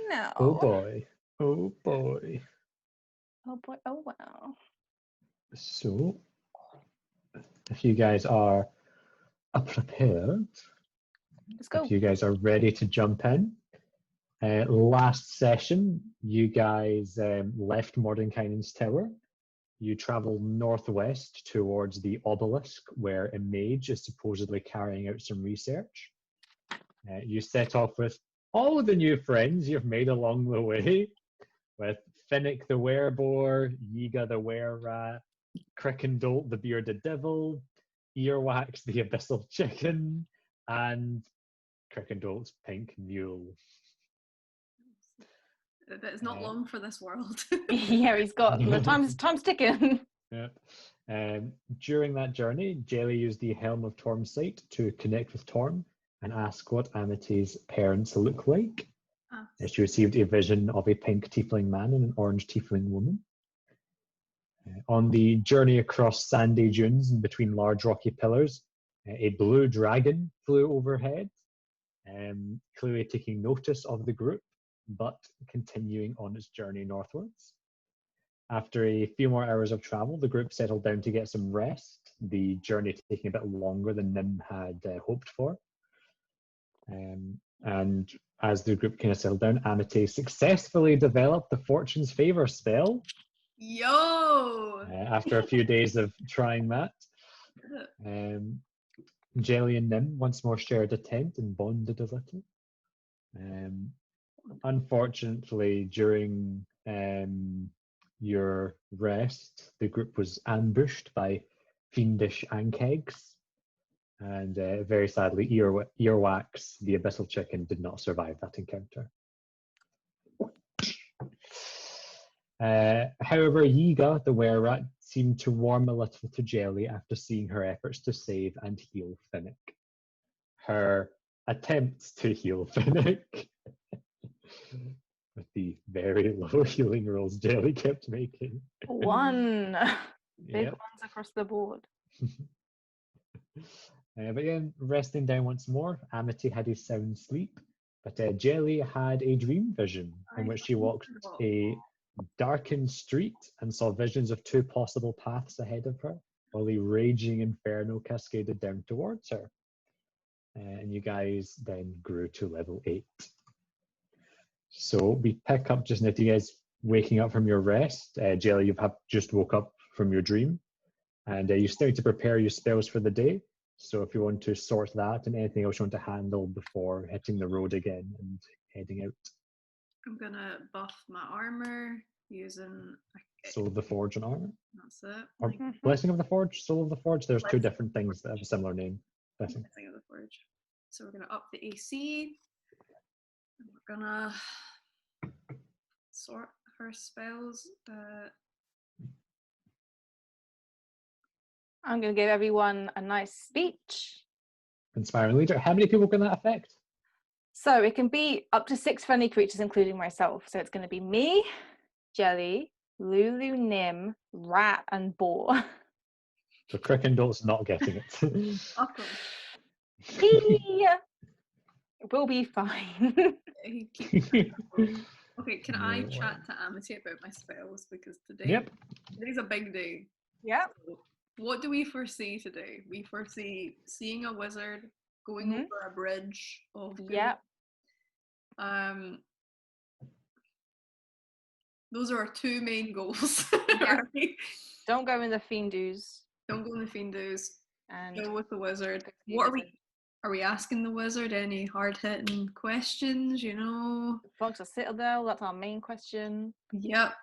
No. Oh boy. Oh boy. Oh boy. Oh wow. So, if you guys are prepared, Let's go. if you guys are ready to jump in, last session, you guys left Mordenkainen's tower. You travel northwest towards the Obelisk, where a mage is supposedly carrying out some research. You set off with all of the new friends you've made along the way, with Finnick the Wereboar, Yiga the Were-Rat, Crickendolt the Bearded Devil, Earwax the Abyssal Chicken, and Crickendolt's Pink Mule. It's not long for this world. Yeah, he's got the time's ticking. Yep. During that journey, Jelly used the Helm of Torm's sight to connect with Torm and ask what Amity's parents look like. She received a vision of a pink tiefling man and an orange tiefling woman. On the journey across sandy dunes and between large rocky pillars, a blue dragon flew overhead, clearly taking notice of the group, but continuing on its journey northwards. After a few more hours of travel, the group settled down to get some rest, the journey taking a bit longer than Nim had hoped for. And as the group kind of settled down, Amity successfully developed the Fortune's Favor spell. Yo! After a few days of trying that. Jelly and Nim once more shared a tent and bonded a little. Unfortunately, during your rest, the group was ambushed by fiendish Ankegs. And very sadly, Earwax, the Abyssal Chicken, did not survive that encounter. However, Yiga, the Were-Rat, seemed to warm a little to Jelly after seeing her efforts to save and heal Finnick. Her attempts to heal Finnick, with the very low healing rolls Jelly kept making. One. Big Yep. ones across the board. But again, resting down once more, Amity had a sound sleep, but Jelly had a dream vision in which she walked a darkened street and saw visions of two possible paths ahead of her, while a raging inferno cascaded down towards her. And you guys then grew to level 8. So we pick up just now to you guys waking up from your rest. Jelly, you have just woke up from your dream, and you started to prepare your spells for the day. So if you want to sort that and anything else you want to handle before hitting the road again and heading out. I'm gonna buff my armor using Soul of the Forge and armor. That's it. Or Blessing of the Forge, Soul of the Forge. There's two different things that have a similar name. Blessing of the Forge. So we're gonna up the AC. And we're gonna sort her spells. I'm going to give everyone a nice speech. Inspiring leader. How many people can that affect? So it can be up to 6 friendly creatures, including myself. So it's going to be me, Jelly, Lulu, Nim, Rat, and Boar. So Crickendolt's not getting it. Awesome. We'll be fine. Okay, can I chat to Amity about my spells? Because today's a big day. Yep. So what do we foresee today? We foresee seeing a wizard, going over a bridge of good. Yep. Those are our two main goals. Yeah. Right? Don't go in the Fiendus. Don't go in the Fiendus. And go with the wizard. What are we asking the wizard? Any hard-hitting questions, you know? Fox a Citadel, that's our main question. Yep.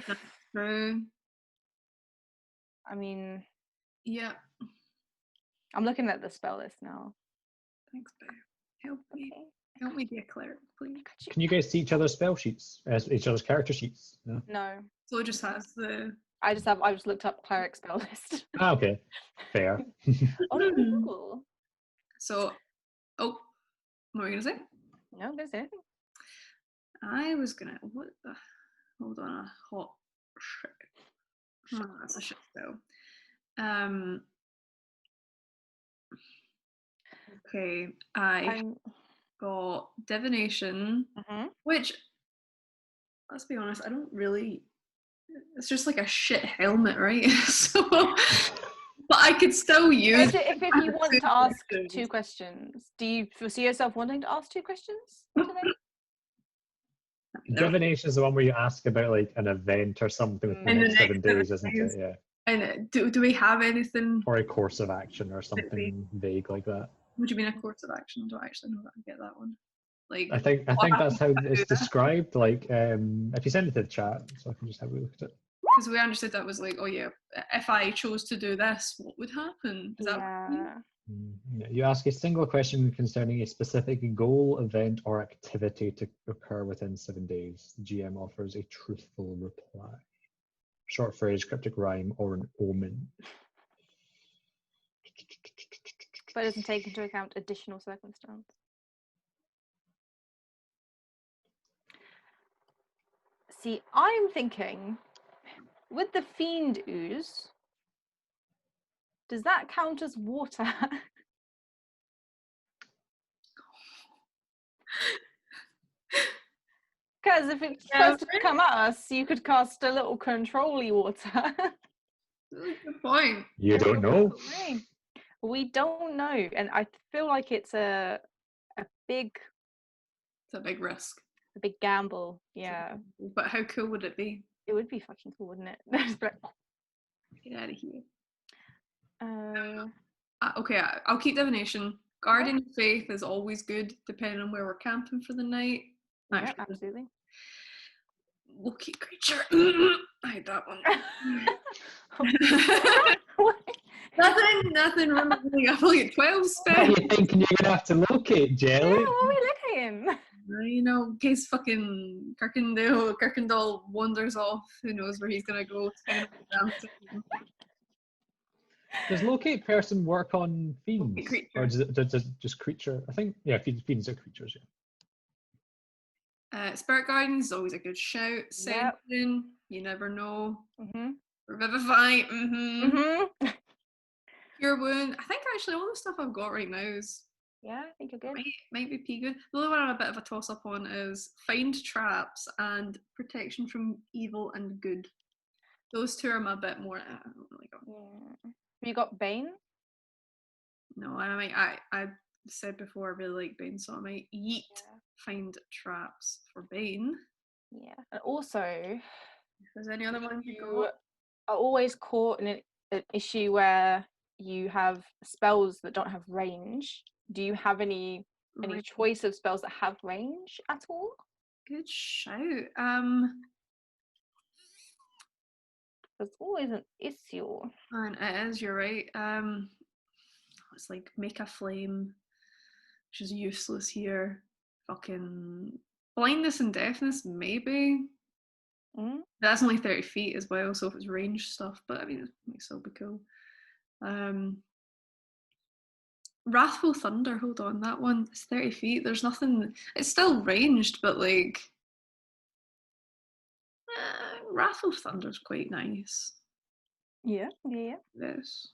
That's true. I mean... Yeah. I'm looking at the spell list now. Thanks, babe. Help me. Help me be a cleric, please. Can you guys see each other's spell sheets? Each other's character sheets? No. So it just has the... I just looked up cleric spell list. Okay. Fair. Oh, cool. So, what were you going to say? No, I'm going to say anything. I was going to... What the... Hold on. A hot shit. Oh, that's a shit spell. Okay. Go got divination, which, let's be honest, I don't really. It's just like a shit helmet, right? So, but I could still use. If you want to ask 2 questions, do you foresee yourself wanting to ask 2 questions today? Divination is the one where you ask about like an event or something within the next 7 days, isn't it? Yeah. And do we have anything? Or a course of action or something vague like that. What do you mean a course of action? Do I actually know that? I get that one. Like I think that's how it's described. Like if you send it to the chat, so I can just have a look at it. Because we understood that was like, oh yeah, if I chose to do this, what would happen? Is that what you mean? You ask a single question concerning a specific goal, event, or activity to occur within 7 days. The GM offers a truthful reply. Short phrase, cryptic rhyme, or an omen. But it doesn't take into account additional circumstance. See, I'm thinking, with the fiend ooze, does that count as water? Because if it's supposed to come at us, you could cast a little control-y water. Good point. You don't know. We don't know, and I feel like it's a big. It's a big risk. A big gamble, yeah. But how cool would it be? It would be fucking cool, wouldn't it? Get out of here. Okay, I'll keep divination. Guardian of Faith is always good, depending on where we're camping for the night. Yeah, absolutely. Low-key creature. I hate that one. Nothing remotely. I only get 12 spells. What are you thinking you're gonna have to locate, Jelly? Yeah, what are we looking? You know, in case fucking Kirkendall wanders off, who knows where he's gonna go. Does locate person work on fiends? Or does it just creature? I think, yeah, fiends are creatures, yeah. Spirit Guidance is always a good shout. Sending, you never know. Revivify, Cure Wound. I think actually all the stuff I've got right now is. Yeah, I think you're good. Might be pretty good. The only one I'm a bit of a toss up on is Find Traps and Protection from Evil and Good. Those 2 are a bit more. I don't really go. Yeah. Have you got Bane? No, I said before I really like Bane, so I might Find Traps for Bane. Yeah, and also, if there's any other one you are always caught in an issue where you have spells that don't have range. Do you have any choice of spells that have range at all? Good shout. There's always an issue. And it is, you're right. It's like make a flame, which is useless here. Fucking blindness and deafness, maybe. That's only 30 feet as well, so if it's range stuff, but I mean, it might still be cool. Wrathful Thunder, hold on, that one is 30 feet. There's nothing, it's still ranged, but like Wrathful Thunder's quite nice. Yeah. This.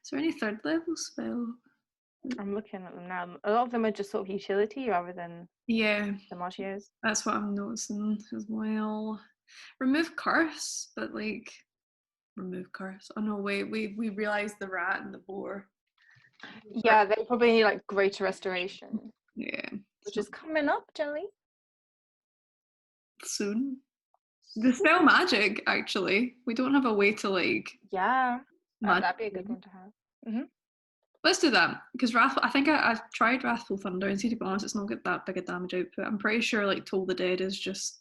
Is there any 3rd level spell? I'm looking at them now. A lot of them are just sort of utility rather than the Martios. That's what I'm noticing as well. Remove Curse, but like remove Curse. Oh no, wait, we realised the rat and the boar. Yeah, they probably need like greater restoration. Yeah. Which is coming up, Jelly. Soon. The spell magic, actually. We don't have a way to like. Yeah. That'd be a good one to have. Let's do that. Because I think I've tried Wrathful Thunder, and see, to be honest, it's not got that big a damage output. I'm pretty sure like Toll the Dead is just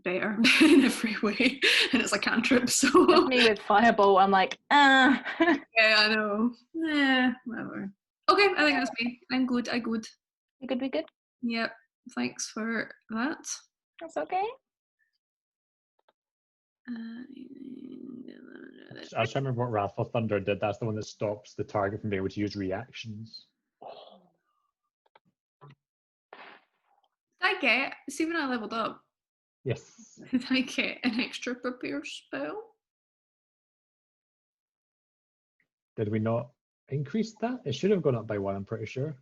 better in every way. And it's a cantrip, so me with Fireball, I'm like, Yeah, I know. Whatever. Okay, I think that's me. I'm good. You good, we good? Yep. Thanks for that. That's okay. I just remember what Wrathful Thunder did. That's the one that stops the target from being able to use reactions. Did I get, see when I leveled up? Yes. Did I get an extra prepare spell? Did we not increase that? It should have gone up by 1, I'm pretty sure.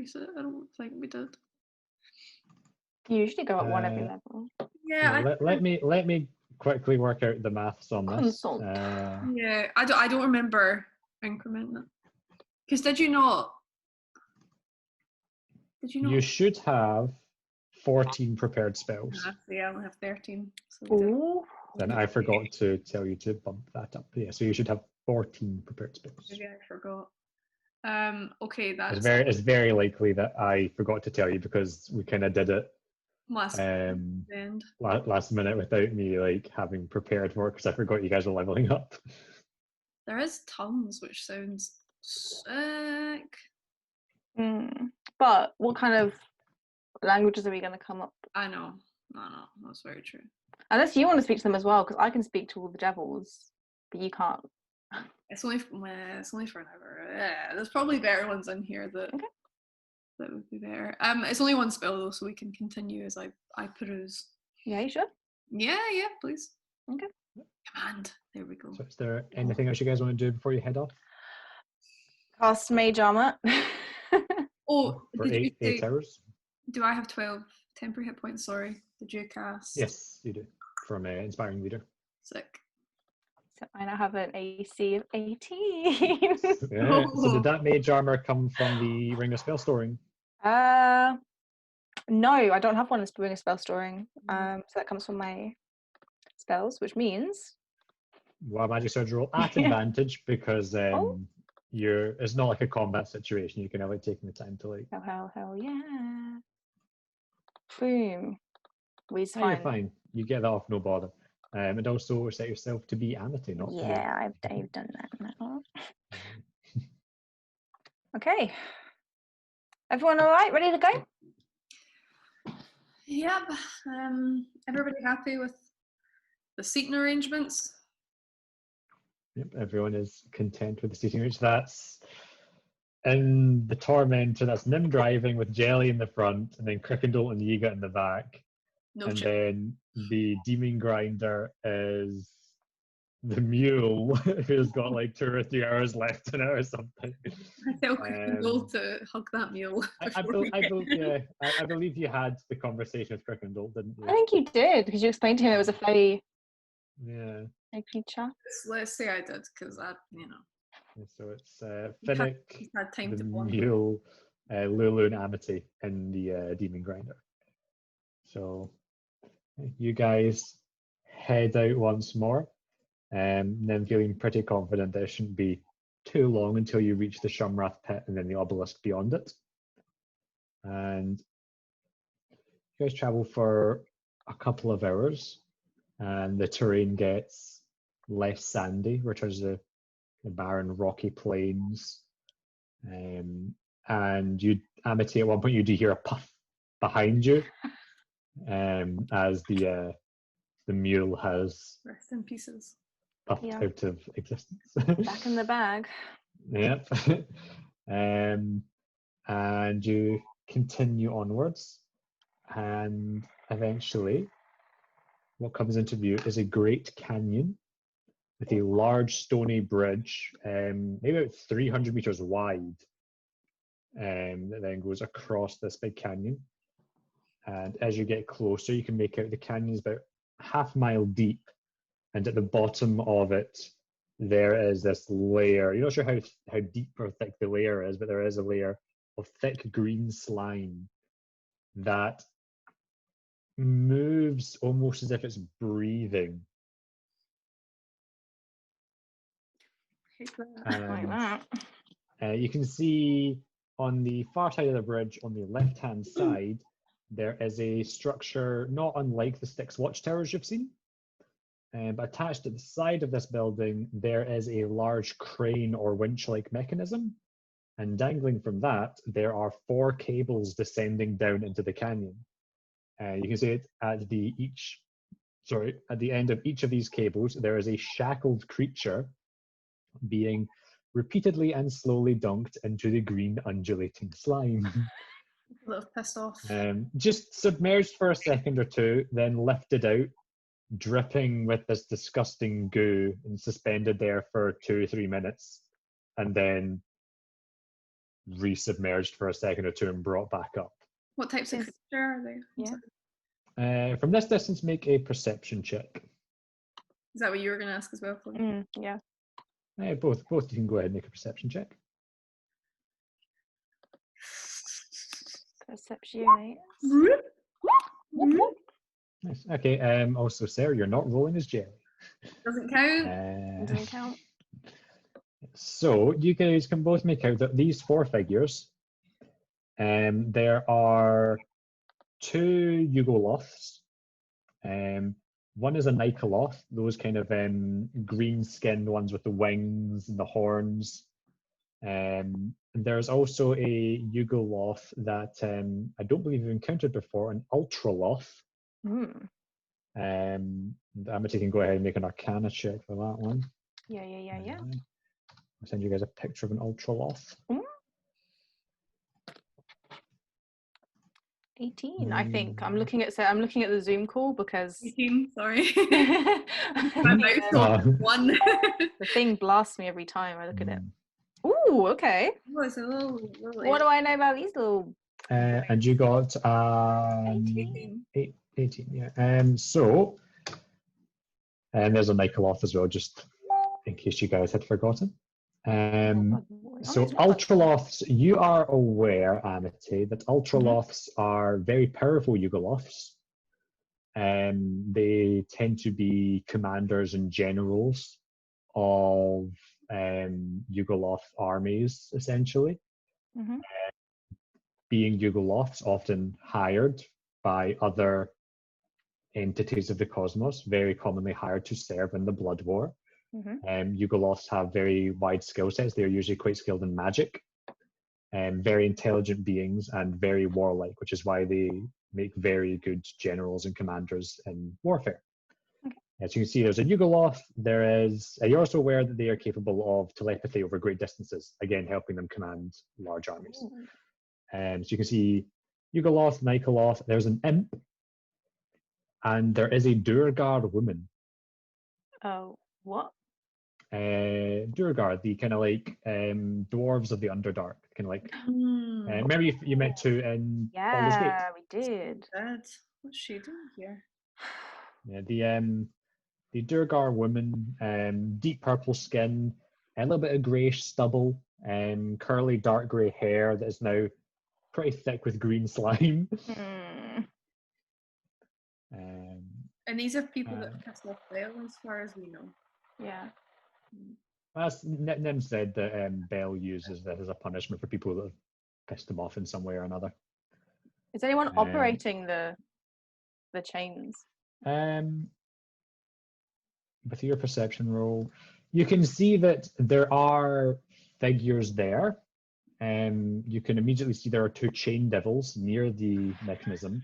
increase it. I don't think we did. You usually go up one every level. Yeah. Let me quickly work out the maths on this. Consult. Yeah, I don't remember incrementing it. Because did you not? You should have 14 prepared spells. Yeah, I only have 13. So Ooh. Then I forgot to tell you to bump that up. Yeah, so you should have 14 prepared spells. Maybe I forgot. Okay, that's It's very likely that I forgot to tell you because we kind of did it last end. last minute without me like having prepared for it because I forgot you guys were leveling up. There is tongues, which sounds sick. But what kind of languages are we going to come up? I know. No, that's very true. Unless you want to speak to them as well, because I can speak to all the devils, but you can't. It's only for an hour. Yeah, there's probably better ones in here that would be better. It's only one spell though, so we can continue as I peruse. Yeah, you sure? Yeah, please. Okay. Command. There we go. So is there anything else you guys want to do before you head off? Cast mage armor. Oh, for eight hours? Do I have 12 temporary hit points? Sorry. Did you cast? Yes, you do. From Inspiring Leader. Sick. So I now have an AC of 18. Yeah. So did that mage armor come from the Ring of Spell Storing? No, I don't have one in Ring of Spell Storing. So that comes from my spells, which means Well, magic surge roll at advantage because it's not like a combat situation. You can have like taking the time to like. Hell yeah! Boom. We's fine. You're fine. You get that off, no bother. And also set yourself to be Amity, not yeah, I've done that now. Okay. Everyone all right? Ready to go? Yep. Everybody happy with the seating arrangements? Yep, everyone is content with the seating arrangements. That's in the Tormentor, that's Nim driving with Jelly in the front, and then Crickendall and Yiga in the back. Then the Demon Grinder is the mule who's got like 2 or 3 hours left in it or something. I tell Crickendall to hug that mule. I believe you had the conversation with Crickendall, didn't you? I think you did, because you explained to him it was a fairy creature. Let's say I did, because So it's Finnick, had time the to bond. mule, Lulu and Amity in the Demon Grinder. So you guys head out once more, and then feeling pretty confident that it shouldn't be too long until you reach the Shummrath pit and then the obelisk beyond it. And you guys travel for a couple of hours, and the terrain gets less sandy, returns to the barren rocky plains. And you, Amity, at one point you do hear a puff behind you, as the mule has Rest in pieces. puffed out of existence. Back in the bag. Yep. And you continue onwards, and eventually what comes into view is a great canyon with a large stony bridge, maybe about 300 meters wide, that then goes across this big canyon. And as you get closer, you can make out the canyon is about half mile deep, and at the bottom of it there is this layer. You're not sure how deep or thick the layer is, but there is a layer of thick green slime that moves almost as if it's breathing. You can see on the far side of the bridge, on the left-hand side, there is a structure not unlike the Styx watchtowers you've seen. But attached to the side of this building, there is a large crane or winch-like mechanism. And dangling from that, there are 4 cables descending down into the canyon. You can see it at the end of each of these cables, there is a shackled creature being repeatedly and slowly dunked into the green undulating slime. A little pissed off. Just submerged for a second or two, then lifted out, dripping with this disgusting goo, and suspended there for 2 or 3 minutes, and then resubmerged for a second or two and brought back up. What types of creature are they? Yeah. From this distance, make a perception check. Is that what you were going to ask as well, Chloe? Yeah. Both you can go ahead and make a perception check. Perception. Nice. Okay. Also, Sarah, you're not rolling as Jerry. Doesn't count. Doesn't count. So you guys can both make out that these four figures, there are two Yugoloths. One is a Nikoloth, those kind of green-skinned ones with the wings and the horns. And there's also a Yugoloth that I don't believe you've encountered before, an Ultraloth. Amity can go ahead and make an Arcana check for that one. Yeah. I'll send you guys a picture of an Ultraloth. 18, I think. I'm looking at the Zoom call because 18, sorry. My mouse one. The thing blasts me every time I look at it. Ooh, okay. Oh, it's a little. What do I know about these little? And you got 18. 18, yeah. And there's a Nikoloth as well, just in case you guys had forgotten. So Ultraloths, you are aware, Amity, that Ultraloths are very powerful Yugoloths. They tend to be commanders and generals of Yugoloth armies, essentially. Being Yugoloths, often hired by other entities of the cosmos, very commonly hired to serve in the Blood War. Yugoloths have very wide skill sets. They're usually quite skilled in magic, very intelligent beings, and very warlike, which is why they make very good generals and commanders in warfare. As you can see, there's a Yugoloth. You're also aware that they are capable of telepathy over great distances, again, helping them command large armies. So you can see Yugoloth, Nikoloth, there's an imp, and there is a Durgar woman. Oh, what? Durgar, the kind of like dwarves of the Underdark, kind of like. Remember you met two in Baldur's Gate? Yeah, we did. What's she doing here? Yeah, the Durgar woman, deep purple skin, a little bit of greyish stubble, curly dark grey hair that is now pretty thick with green slime. And these are people that piss off Bell, as far as we know. Yeah. Nim said that Bell uses this as a punishment for people that have pissed him off in some way or another. Is anyone operating the chains? With your perception roll, you can see that there are figures there. You can immediately see there are two chain devils near the mechanism,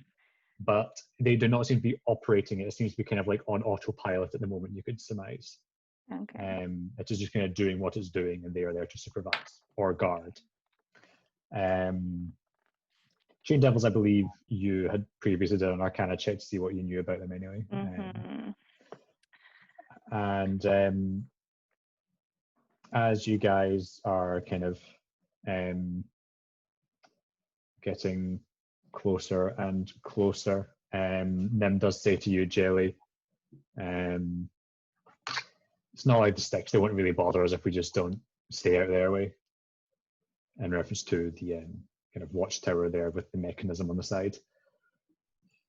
but they do not seem to be operating it. It seems to be kind of like on autopilot at the moment, you could surmise. Okay. It is just kind of doing what it's doing, and they are there to supervise or guard. Chain devils, I believe you had previously done an Arcana check to see what you knew about them anyway. And as you guys are kind of getting closer and closer, Nim does say to you, Jelly, it's not like the sticks, they won't really bother us if we just don't stay out their way. In reference to the kind of watchtower there with the mechanism on the side.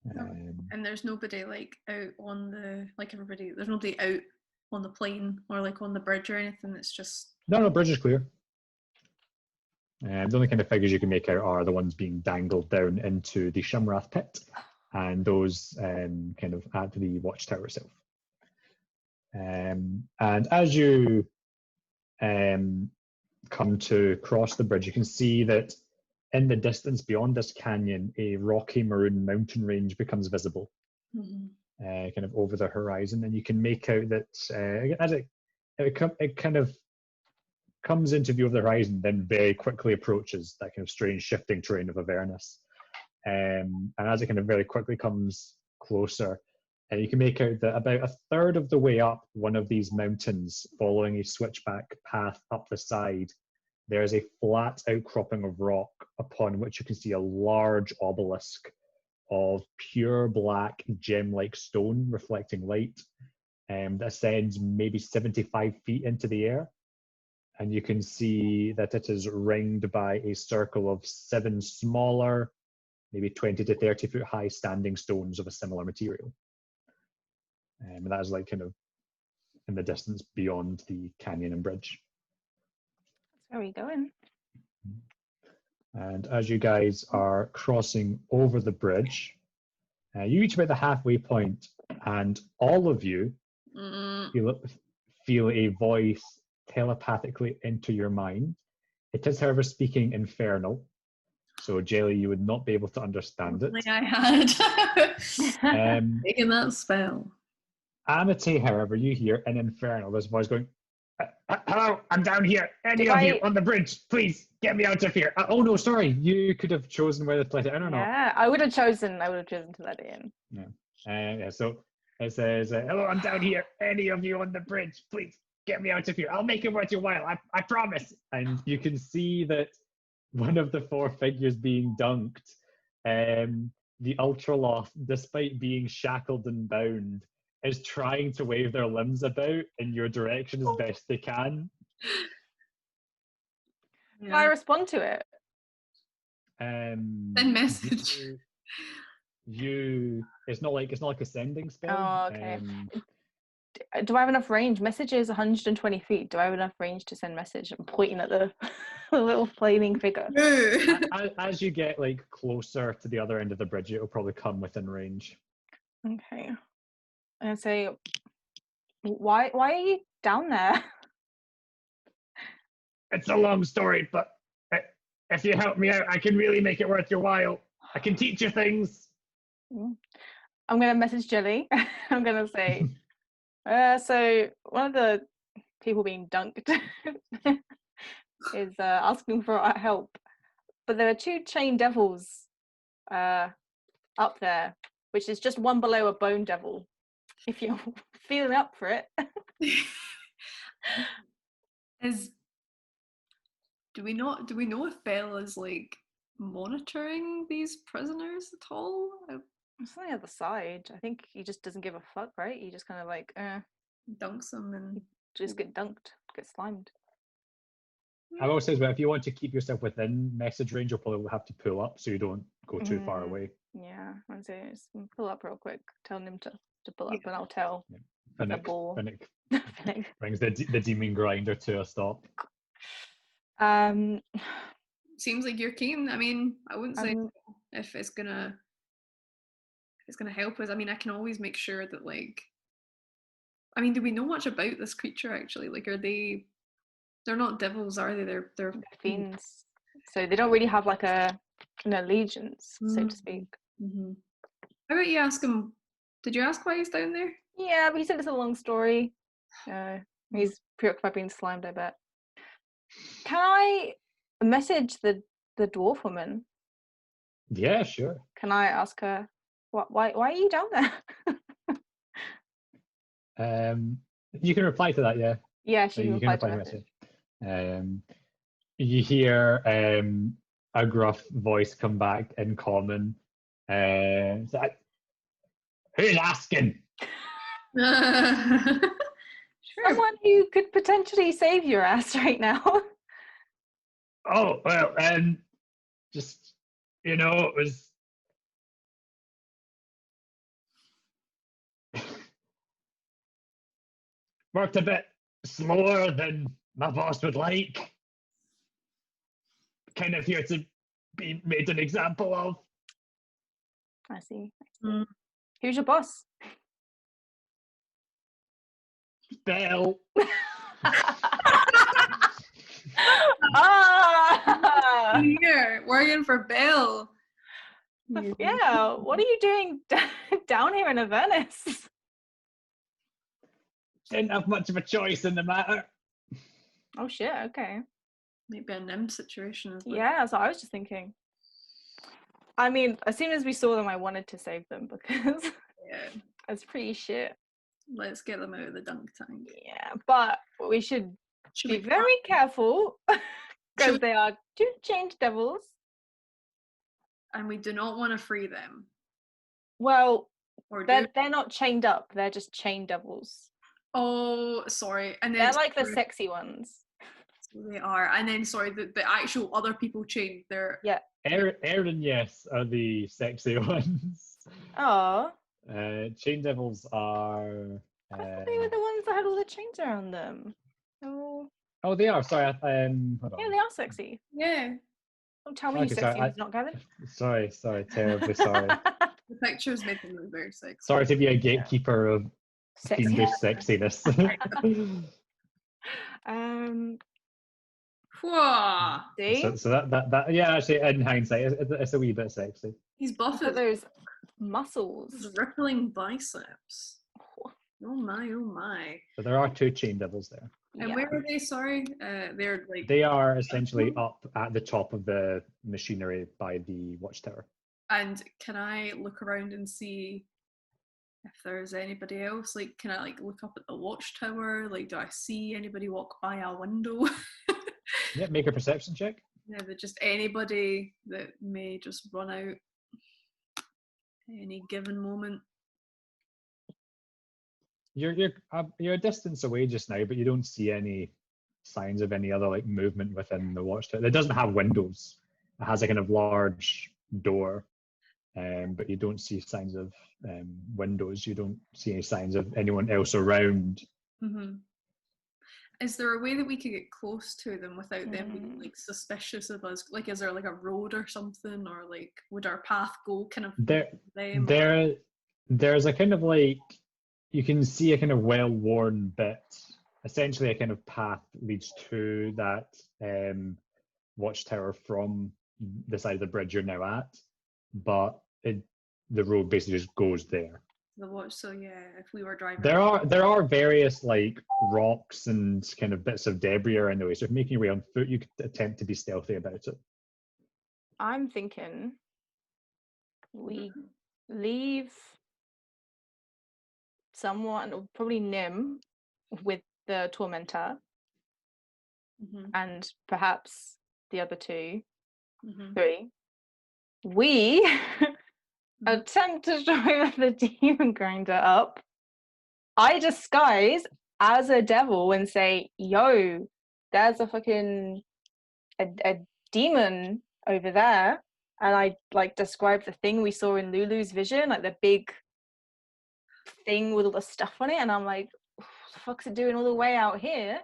And there's nobody like out on the, like everybody, there's nobody out on the plane or like on the bridge or anything, it's just... No, bridge is clear. The only kind of figures you can make out are the ones being dangled down into the Shummrath pit, and those kind of at the watchtower itself. And as you come to cross the bridge, you can see that in the distance beyond this canyon, a rocky maroon mountain range becomes visible, kind of over the horizon, and you can make out that as it kind of comes into view of the horizon, then very quickly approaches that kind of strange shifting terrain of Avernus. And as it kind of very quickly comes closer, you can make out that about a third of the way up one of these mountains, following a switchback path up the side, there is a flat outcropping of rock upon which you can see a large obelisk of pure black gem-like stone reflecting light that ascends maybe 75 feet into the air. And you can see that it is ringed by a circle of 7 smaller, maybe 20 to 30 foot high standing stones of a similar material. And that is like kind of in the distance beyond the canyon and bridge. That's where we going. And as you guys are crossing over the bridge, you reach about the halfway point, and all of you feel a voice telepathically into your mind. It is, however, speaking Infernal, so Jelly, you would not be able to understand it. I had taken that spell. Amity, however, you hear in Infernal this voice going, hello, I'm down here. Any of you on the bridge, please get me out of here. Oh no, sorry. You could have chosen whether to let it in or not. Yeah, I would have chosen to let it in. Yeah. So it says, hello, I'm down here. Any of you on the bridge, please get me out of here. I'll make it worth your while. I promise. And you can see that one of the 4 figures being dunked, the Ultraloth, despite being shackled and bound, is trying to wave their limbs about in your direction as best they can. Can I respond to it? Send message. It's not like a sending spell. Oh, okay. Do I have enough range? Message is 120 feet. Do I have enough range to send message? I'm pointing at the little flaming figure. As you get like closer to the other end of the bridge, it'll probably come within range. Okay. And say, why are you down there? It's a long story, but if you help me out, I can really make it worth your while. I can teach you things. I'm going to message Jelly. I'm going to say, so one of the people being dunked is asking for our help. But there are 2 chain devils up there, which is just one below a bone devil. If you're feeling up for it. Do we know if Bell is like monitoring these prisoners at all? It's on the other side. I think he just doesn't give a fuck, right? He just kind of like dunks them and just get dunked, get slimed. I will say as well, if you want to keep yourself within message range, you'll probably have to pull up so you don't go too far away. Yeah, I'd say just pull up real quick, telling him to pull up, and I'll tell the ball. Finnick brings the demon grinder to a stop. Seems like you're keen. I mean, I wouldn't say if it's gonna help us. I mean, I can always make sure that like. I mean, do we know much about this creature actually? Like, they're not devils, are they? They're fiends. So they don't really have like an allegiance, so to speak. Mm-hmm. How about you ask him? Did you ask why he's down there? Yeah, but he said it's a long story. He's preoccupied being slimed, I bet. Can I message the dwarf woman? Yeah, sure. Can I ask her, why are you down there? You can reply to that, yeah. Yeah, she can reply to the message. You hear a gruff voice come back in common. Who's asking? Someone who could potentially save your ass right now. Oh, well, just, it was... worked a bit slower than my boss would like. Kind of here to be made an example of. I see. Who's your boss? Bell. Here, working for Bell. Yeah, what are you doing down here in Avernus? Didn't have much of a choice in the matter. Oh shit, okay. Maybe a NIM situation. Yeah, that's what I was just thinking. I mean, as soon as we saw them, I wanted to save them because it's pretty shit. Let's get them out of the dunk tank. Yeah, but we should be very careful Because they are two chained devils. And we do not want to free them. Well, Or they're not chained up. They're just chained devils. Oh, sorry. And then they're like the sexy ones. So they are. And then, sorry, the actual other people chained. They're Aaron, yes, are the sexy ones. Oh. Chain devils are. I thought they were the ones that had all the chains around them. Oh. Oh, they are. Sorry. Hold on. Yeah, they are sexy. Yeah. Don't tell me you're sexy is not, Gavin. Sorry. Terribly sorry. The pictures make them look very sexy. Sorry to be a gatekeeper of fiendish sexiness. So that yeah, actually, in hindsight, it's a wee bit sexy. He's buff. Those muscles. Those rippling biceps. Oh my. But there are two chain devils there. And where are they? Sorry, they're like. They are essentially up at the top of the machinery by the watchtower. And can I look around and see if there's anybody else? Like, can I look up at the watchtower? Like, do I see anybody walk by a window? Yeah, make a perception check. Yeah, but just anybody that may just run out any given moment. You're a distance away just now, but you don't see any signs of any other movement within the watchtower. It doesn't have windows. It has a kind of large door, but you don't see signs of windows. You don't see any signs of anyone else around. Mm-hmm. Is there a way that we could get close to them without them being suspicious of us? Like, is there a road or something, or would our path go kind of There's a kind of you can see a kind of well-worn bit. Essentially, a kind of path leads to that watchtower from the side of the bridge you're now at, but the road basically just goes there. So yeah, if we were driving, there are various rocks and kind of bits of debris around the way. So if you're making your way on foot, you could attempt to be stealthy about it. I'm thinking we leave someone, probably Nim, with the tormentor, and perhaps the other two, three. We attempt to drive the demon grinder up. I disguise as a devil and say, "Yo, there's a fucking a demon over there," and I describe the thing we saw in Lulu's vision, the big thing with all the stuff on it, and I'm like, "What the fuck's it doing all the way out here?"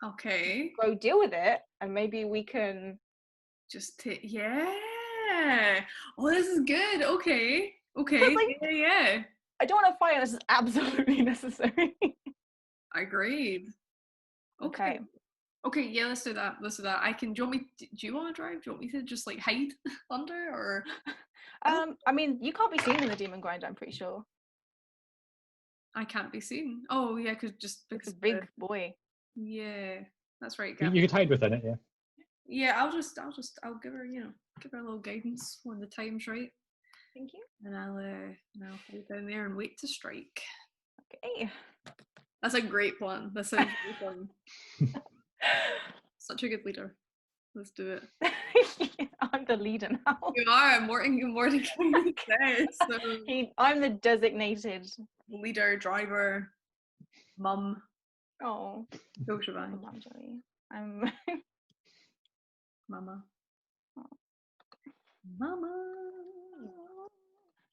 Okay. Go deal with it, and maybe we can just yeah. Oh, this is good. Okay. Yeah. I don't want to fight. This is absolutely necessary. Agreed. Okay. Yeah, let's do that. Do you want to drive? Do you want me to just hide under, or? I mean, you can't be seen in the demon grinder, I'm pretty sure. I can't be seen. Oh yeah, because it's a big boy. Yeah, that's right. You could hide within it, yeah. Yeah, I'll give her, give her a little guidance when the time's right. Thank you. And I'll head down there and wait to strike. Okay. That's a great plan. That sounds really fun. Such a good leader. Let's do it. Yeah, I'm the leader now. You are. Morton says. So. I'm the designated leader, driver, mum. Oh. Go Siobhan. I'm Mama. Oh. Mama.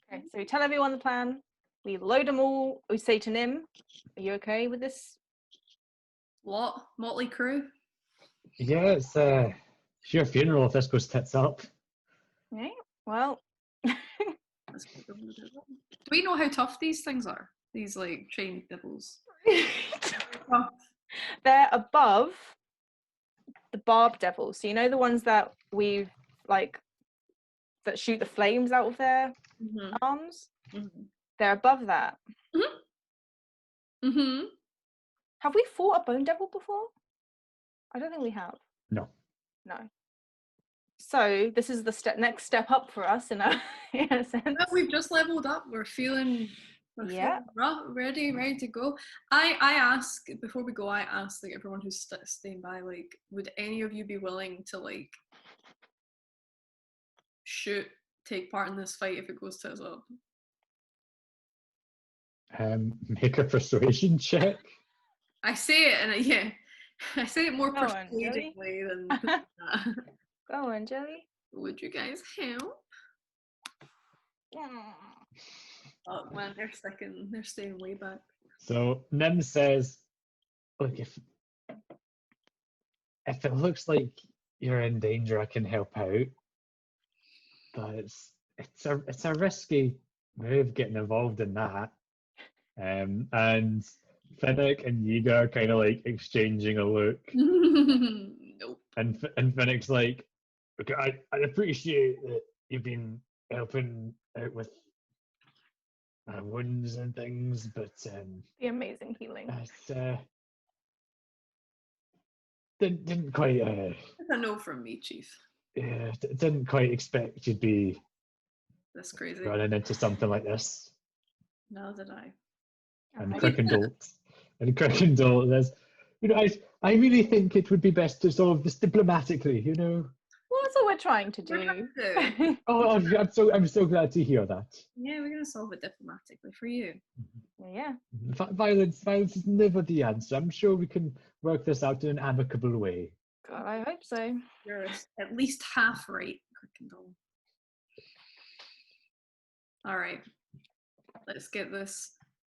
Okay, so we tell everyone the plan. We load them all. We say to Nim, "Are you okay with this?" Motley crew. Yeah, it's your funeral if this goes tits up. Yeah. Well. Do we know how tough these things are? These chain devils. They're above the barb devils. So the ones that we've that shoot the flames out of their arms. Mm-hmm. They're above that. Mm-hmm. Have we fought a bone devil before? I don't think we have. No. So this is the next step up for us in a sense. No, we've just leveled up. We're feeling Yeah. Ready to go. I ask, before we go, I ask like everyone who's staying by, like, would any of you be willing to like take part in this fight if it goes to us up? Make a persuasion check. I say it, and I say it more Go on, persuadingly than Go on, Jelly. Would you guys help? Oh man, they're staying way back. So Nim says, look, if it looks like you're in danger, I can help out. But it's a risky move getting involved in that. And Finnick and Yiga are kind of like exchanging a look. Nope. And Finnick's like, okay, I appreciate that you've been helping out with wounds and things, but The amazing healing. Didn't quite. It's a no from me, Chief. Yeah, didn't quite expect you'd be That's crazy. running into something like this. No, did I? And Crickendall says, I really think it would be best to solve this diplomatically, Well, that's what we're trying to do. Oh, I'm so glad to hear that. Yeah, we're gonna solve it diplomatically for you. Yeah. Violence is never the answer. I'm sure we can work this out in an amicable way. God, I hope so. You're at least half right, Crickendall. All right, let's get this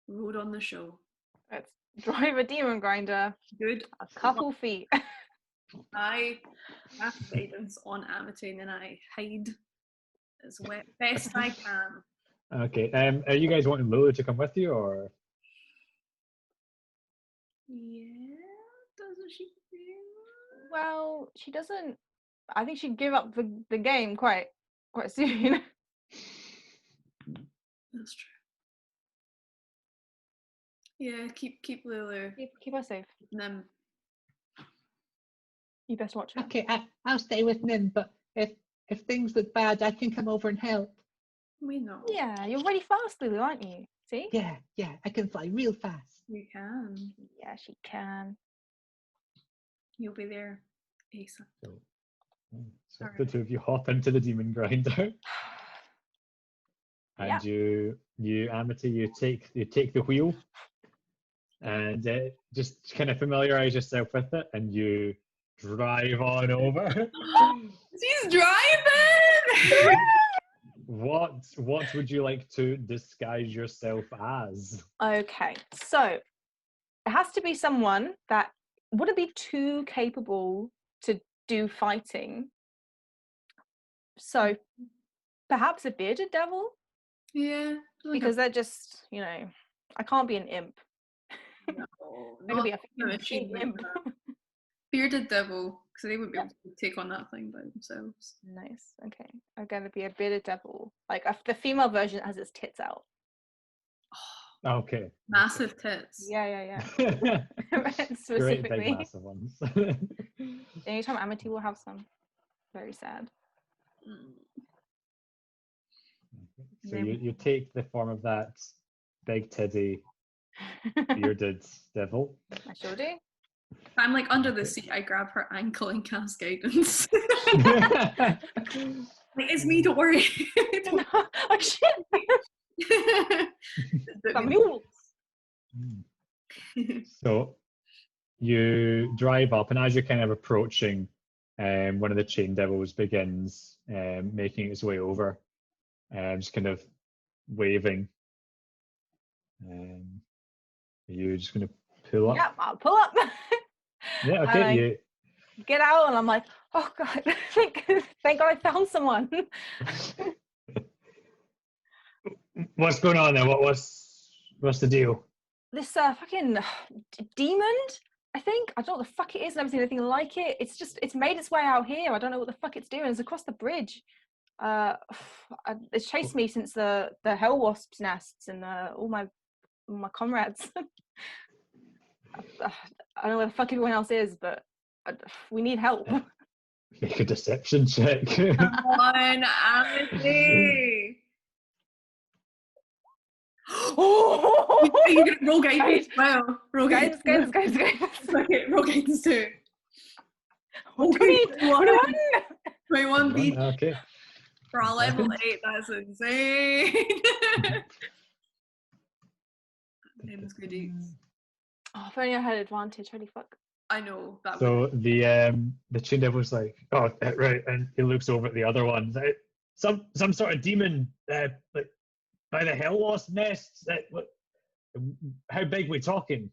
road on the show. Let's drive a demon grinder. Good. A couple feet. I cast guidance on Amity and I hide as best I can. Okay. Are you guys wanting Lulu to come with you, or? Yeah. Doesn't she? Well, she doesn't. I think she'd give up the game quite soon. That's true. Yeah, keep Lulu. Keep her safe. Nim. You best watch her. Okay, I'll stay with Nim, but if things look bad, I can come over and help. We know. Yeah, you're really fast, Lulu, aren't you? See? Yeah, I can fly real fast. You can. Yeah, she can. You'll be there ASAP. So the two of you hop into the demon grinder. And you Amity, you take the wheel and just kind of familiarize yourself with it, and you drive on over. She's driving. What would you like to disguise yourself as? Okay, so it has to be someone that wouldn't be too capable to do fighting. So perhaps a bearded devil. Yeah. Because they're just, I can't be an imp. No, I could be a cheap imp. Bearded devil, because they wouldn't be able to take on that thing by themselves. Nice. Okay, I'm gonna be a bearded devil, like the female version has its tits out. Okay. Massive tits. Yeah. Specifically. Great big massive ones. Anytime Amity will have some. Very sad. So you take the form of that big titty bearded devil. I sure do. I'm like under the seat, I grab her ankle and cast guidance. Like, it's me, don't worry. Oh shit. The mules. So you drive up, and as you're kind of approaching, one of the chain devils begins making its way over, just kind of waving. Are you just going to pull up? Yeah, I'll pull up. Yeah, okay. Get out, and I'm like, oh god, thank God I found someone. What's going on there? What's the deal? This fucking demon, I think. I don't know what the fuck it is. I've never seen anything like it. It's made its way out here. I don't know what the fuck it's doing. It's across the bridge. It's chased me since the hell wasps' nests and all my comrades. I don't know where the fuck everyone else is, but we need help. Make a deception check. Come on, Amity. Oh! You get roll guidance as well. Roll Guys. Okay, roll guidance too. Oh, 21 beat. Okay. For a level 8, that's insane. Name's goodies. Oh, if only I had advantage. Holy fuck. I know that. So the Chain Devil's like, oh right, and he looks over at the other ones. Some sort of demon, like by the Hell Lost nests. How big we talking?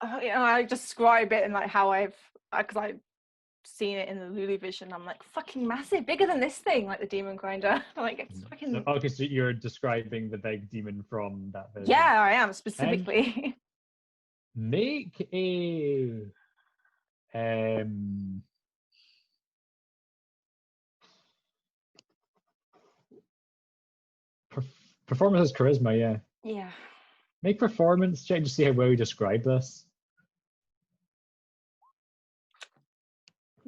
I describe it in like how because I've seen it in the Lulu vision. I'm like, fucking massive, bigger than this thing, like the demon grinder. Like it's fucking. So, okay, so you're describing the big demon from that vision. Yeah, I am specifically. Make a performance is charisma, yeah. Yeah. Make performance check to see how well you describe this.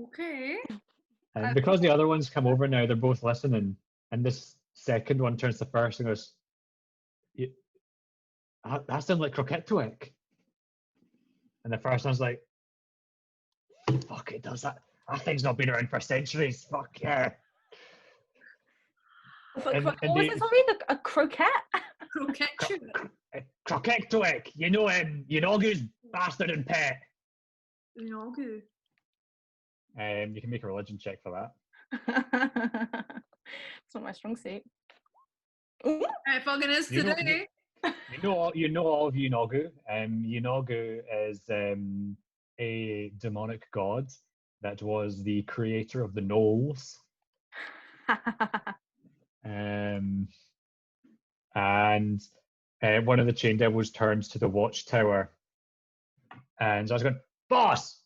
Okay. And because the other ones come over now, they're both listening, and this second one turns to first and goes, that sounds like Croquette-Twick. And the first one's like, fuck, it does that. That thing's not been around for centuries. Fuck yeah. What was it? Sorry, a croquette? Croquette-Twick. You know him. Yunogu's bastard and pet. Yunogu. You can make a religion check for that. It's not my strong suit. It fucking is today. You know all of Yunogu. Yunogu is a demonic god that was the creator of the Knolls. And one of the Chain Devils turns to the watchtower, and so I was going, boss,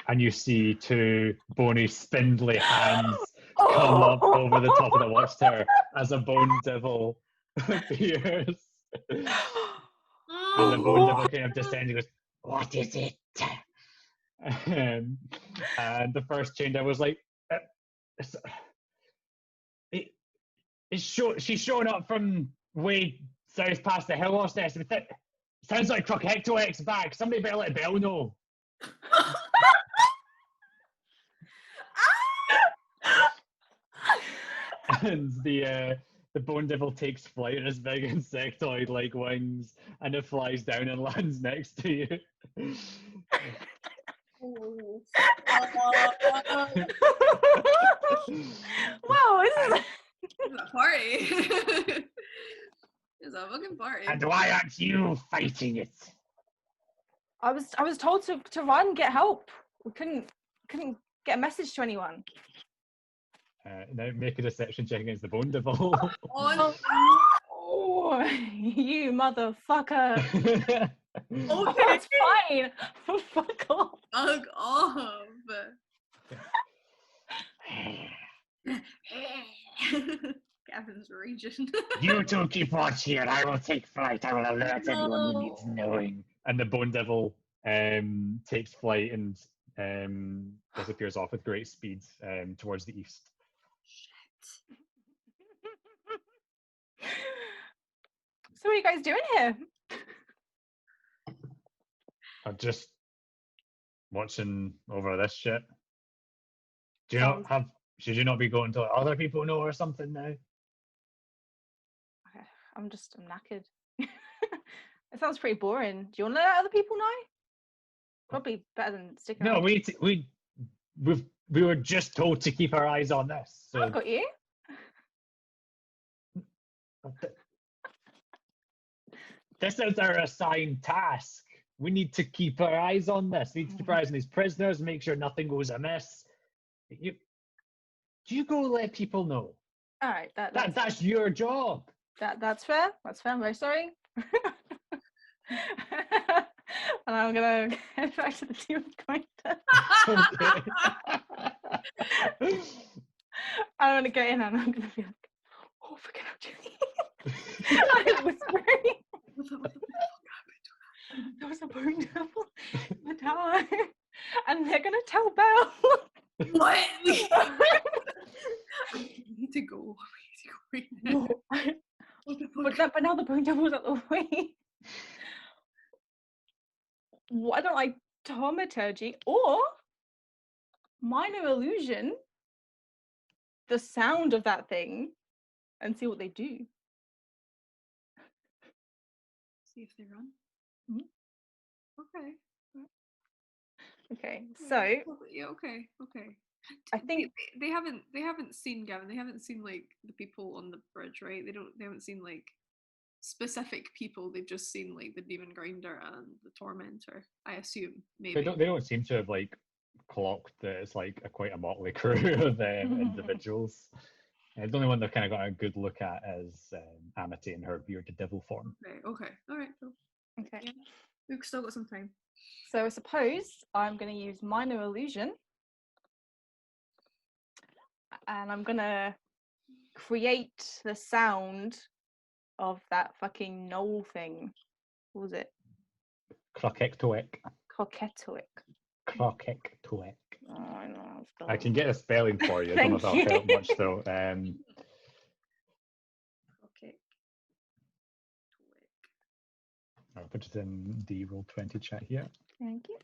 and you see two bony, spindly hands come up over the top of the watchtower as a bone devil appears. And the bone devil kind of descends and goes, what is it? And the first Chain Devil was like, she's showing up from way south past the Hell Lost nest. Sounds like Croquette-Twick's back. Somebody better let Belle know. And the bone devil takes flight on his big insectoid-like wings, and it flies down and lands next to you. Wow, this is a party. It's a fucking party. And why aren't you fighting it? I was told to run, get help. We couldn't get a message to anyone. Now make a deception check against the bone devil. Oh, you motherfucker. Okay. That's fine. Fuck off. Fuck off. Gavin's raging. You two keep watch here. I will take flight. I will alert anyone who needs knowing. And the bone devil takes flight and disappears off with great speed towards the east. Shit. So what are you guys doing here? I'm just watching over this shit. Do you not have? Should you not be going to let other people know or something now? I'm knackered. It sounds pretty boring. Do you want to let other people know? Probably better than sticking. No, we were just told to keep our eyes on this. So. I've got you. This is our assigned task. We need to keep our eyes on this. We need to keep our eyes on these prisoners, make sure nothing goes amiss. You go let people know. All right, that's your job. That's fair. That's fair. I'm very sorry. And I'm gonna head back to the demon grinder. Okay. I'm gonna get in and I'm gonna be like, oh, fucking hell, Julie. I'm whispering. What the fuck happened? There was a bone devil in the tower, and they're gonna tell Belle. What? We need to go. No. But now the going doubles out the way. Why don't I Thaumaturgy or Minor Illusion the sound of that thing and see what they do? See if they run. Mm-hmm. Okay. Okay, so yeah, okay. I think they haven't seen Gavin. They haven't seen like the people on the bridge, right? They haven't seen like specific people. They've just seen like the demon grinder and the tormentor. I assume maybe They don't seem to have like clocked that it's like quite a motley crew of individuals. The only one they've kind of got a good look at is Amity in her bearded devil form. Okay. All right. Cool. Okay. Yeah. We've still got some time. So I suppose I'm going to use Minor Illusion. And I'm going to create the sound of that fucking knoll thing. What was it? Crokektoek. Coquetoic. Crokektoek. Oh, I know. I can get a spelling for you. I don't know if that'll help much though. Okay. I'll put it in the Roll20 chat here. Thank you.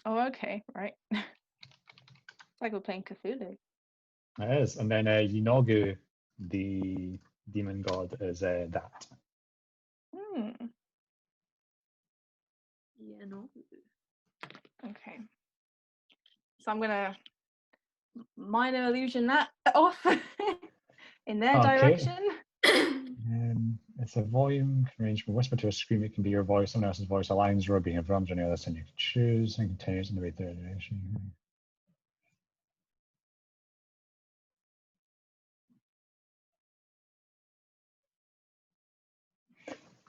Oh, okay, right. It's like we're playing Cthulhu. It is. And then Yinogu, the demon god, is that. Yeah, no. Okay. So I'm going to Minor Illusion that off in their direction. It's a volume can range from whisper to a scream. It can be your voice, someone else's voice, a lion's roar, being a drums, or any other sound you can choose, and continues in the way through direction.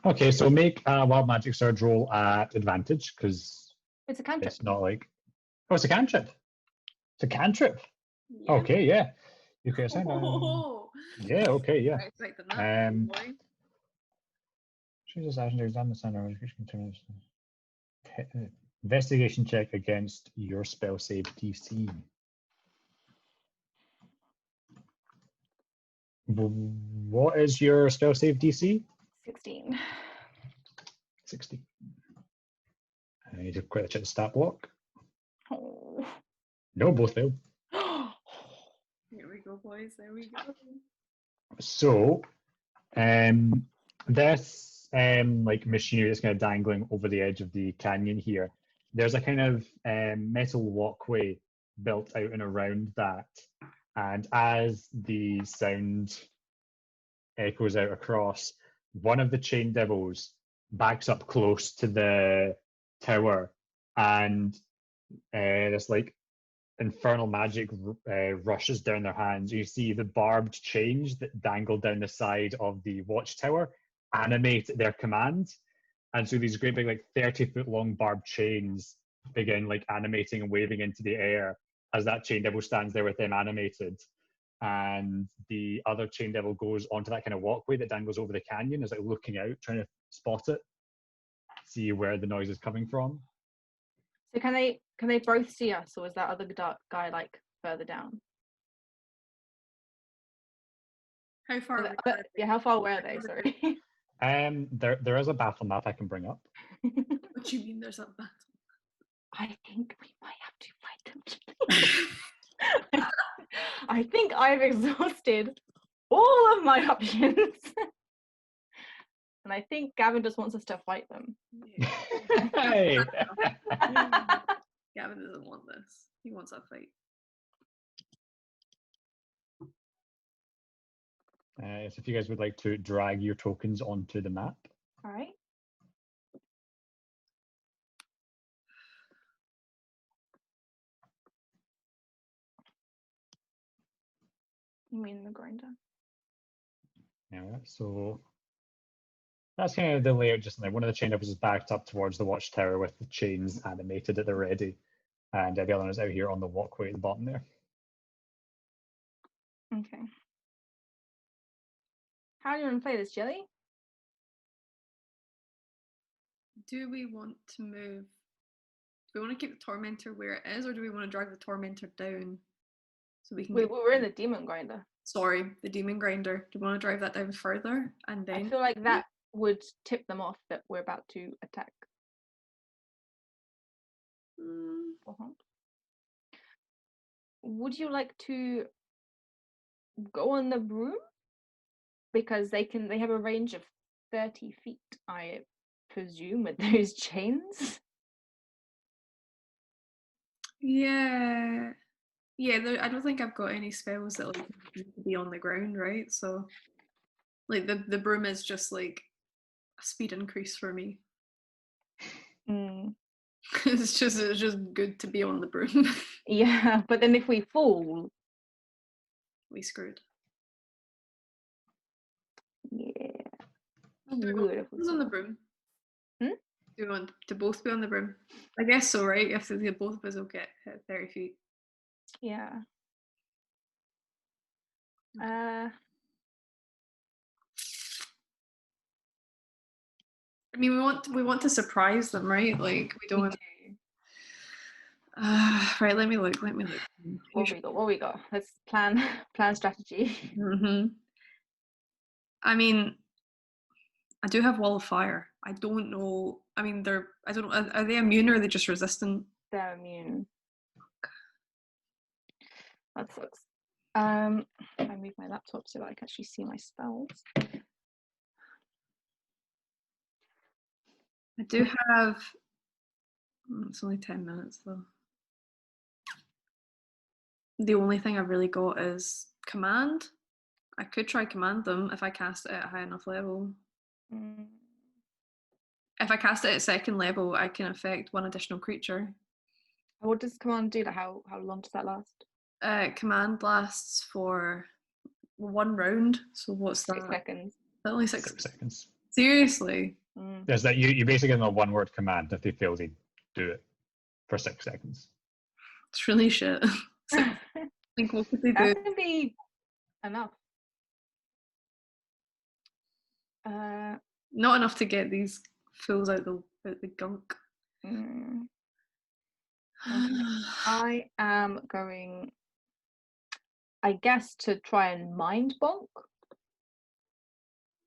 Okay, so make a wild magic surge roll at advantage because It's a cantrip. it's not like it's a cantrip. It's a cantrip. Yeah. Okay, yeah. You can assign. Yeah. Okay. Yeah. Choose this action to examine the sound or continues. Investigation check against your spell save DC. What is your spell save DC? 16. 16. I need to quickly check the stat block. Oh. No, both failed. Here we go, boys. There we go. So, this like machinery that's kind of dangling over the edge of the canyon here. There's a kind of metal walkway built out and around that, and as the sound echoes out across, one of the chain devils backs up close to the tower, and this like infernal magic rushes down their hands. You see the barbed chains that dangle down the side of the watchtower animate their command, and so these great big like 30-foot long barbed chains begin like animating and waving into the air as that chain devil stands there with them animated, and the other chain devil goes onto that kind of walkway that dangles over the canyon, is like looking out, trying to spot it, see where the noise is coming from. So can they both see us, or is that other guy like further down? How far? Yeah, how far away are they? Sorry. There is a battle map I can bring up. What do you mean there's a battle? I think we might have to fight them. I think I've exhausted all of my options. And I think Gavin just wants us to fight them. Yeah. Hey. Gavin doesn't want this. He wants a fight. So if you guys would like to drag your tokens onto the map. All right. You mean the grinder? Yeah, so that's kind of the layout just now. One of the chain devils is backed up towards the watchtower with the chains animated at the ready, and the other one is out here on the walkway at the bottom there. Okay. How do you want to play this, Jelly? Do we want to move? Do we want to keep the tormentor where it is, or do we want to drag the tormentor down so we can? We're in the demon grinder. Sorry, the demon grinder. Do you want to drive that down further? And then I feel like that would tip them off that we're about to attack. Would you like to go on the broom? Because they have a range of 30 feet, I presume, with those chains. Yeah. I don't think I've got any spells that like need to be on the ground, right? So, like the broom is just like a speed increase for me. It's just good to be on the broom. Yeah, but then if we fall, we screwed. Yeah. Who's on the broom? Do we want to both be on the broom? I guess so, right? If both of us will get hit 30 feet. Yeah. I mean, we want to surprise them, right? Like we don't. Right. Let me look. What we got? Let's plan strategy. I mean, I do have wall of fire. I don't know. I mean, I don't know. Are they immune or are they just resistant? They're immune. That sucks. I move my laptop so I can actually see my spells. I do have. It's only 10 minutes though. The only thing I've really got is command. I could try command them if I cast it at a high enough level. If I cast it at second level, I can affect one additional creature. What does command do? How long does that last? Command lasts for 1 round. So what's 6 that? seconds. Only 6 seconds. Seriously? There's that you basically give them a 1-word command. If they fail, they do it for 6 seconds. It's really shit. I think what could they do? That can be enough. Not enough to get these fools out the gunk. Okay. I am going, I guess, to try and mind bonk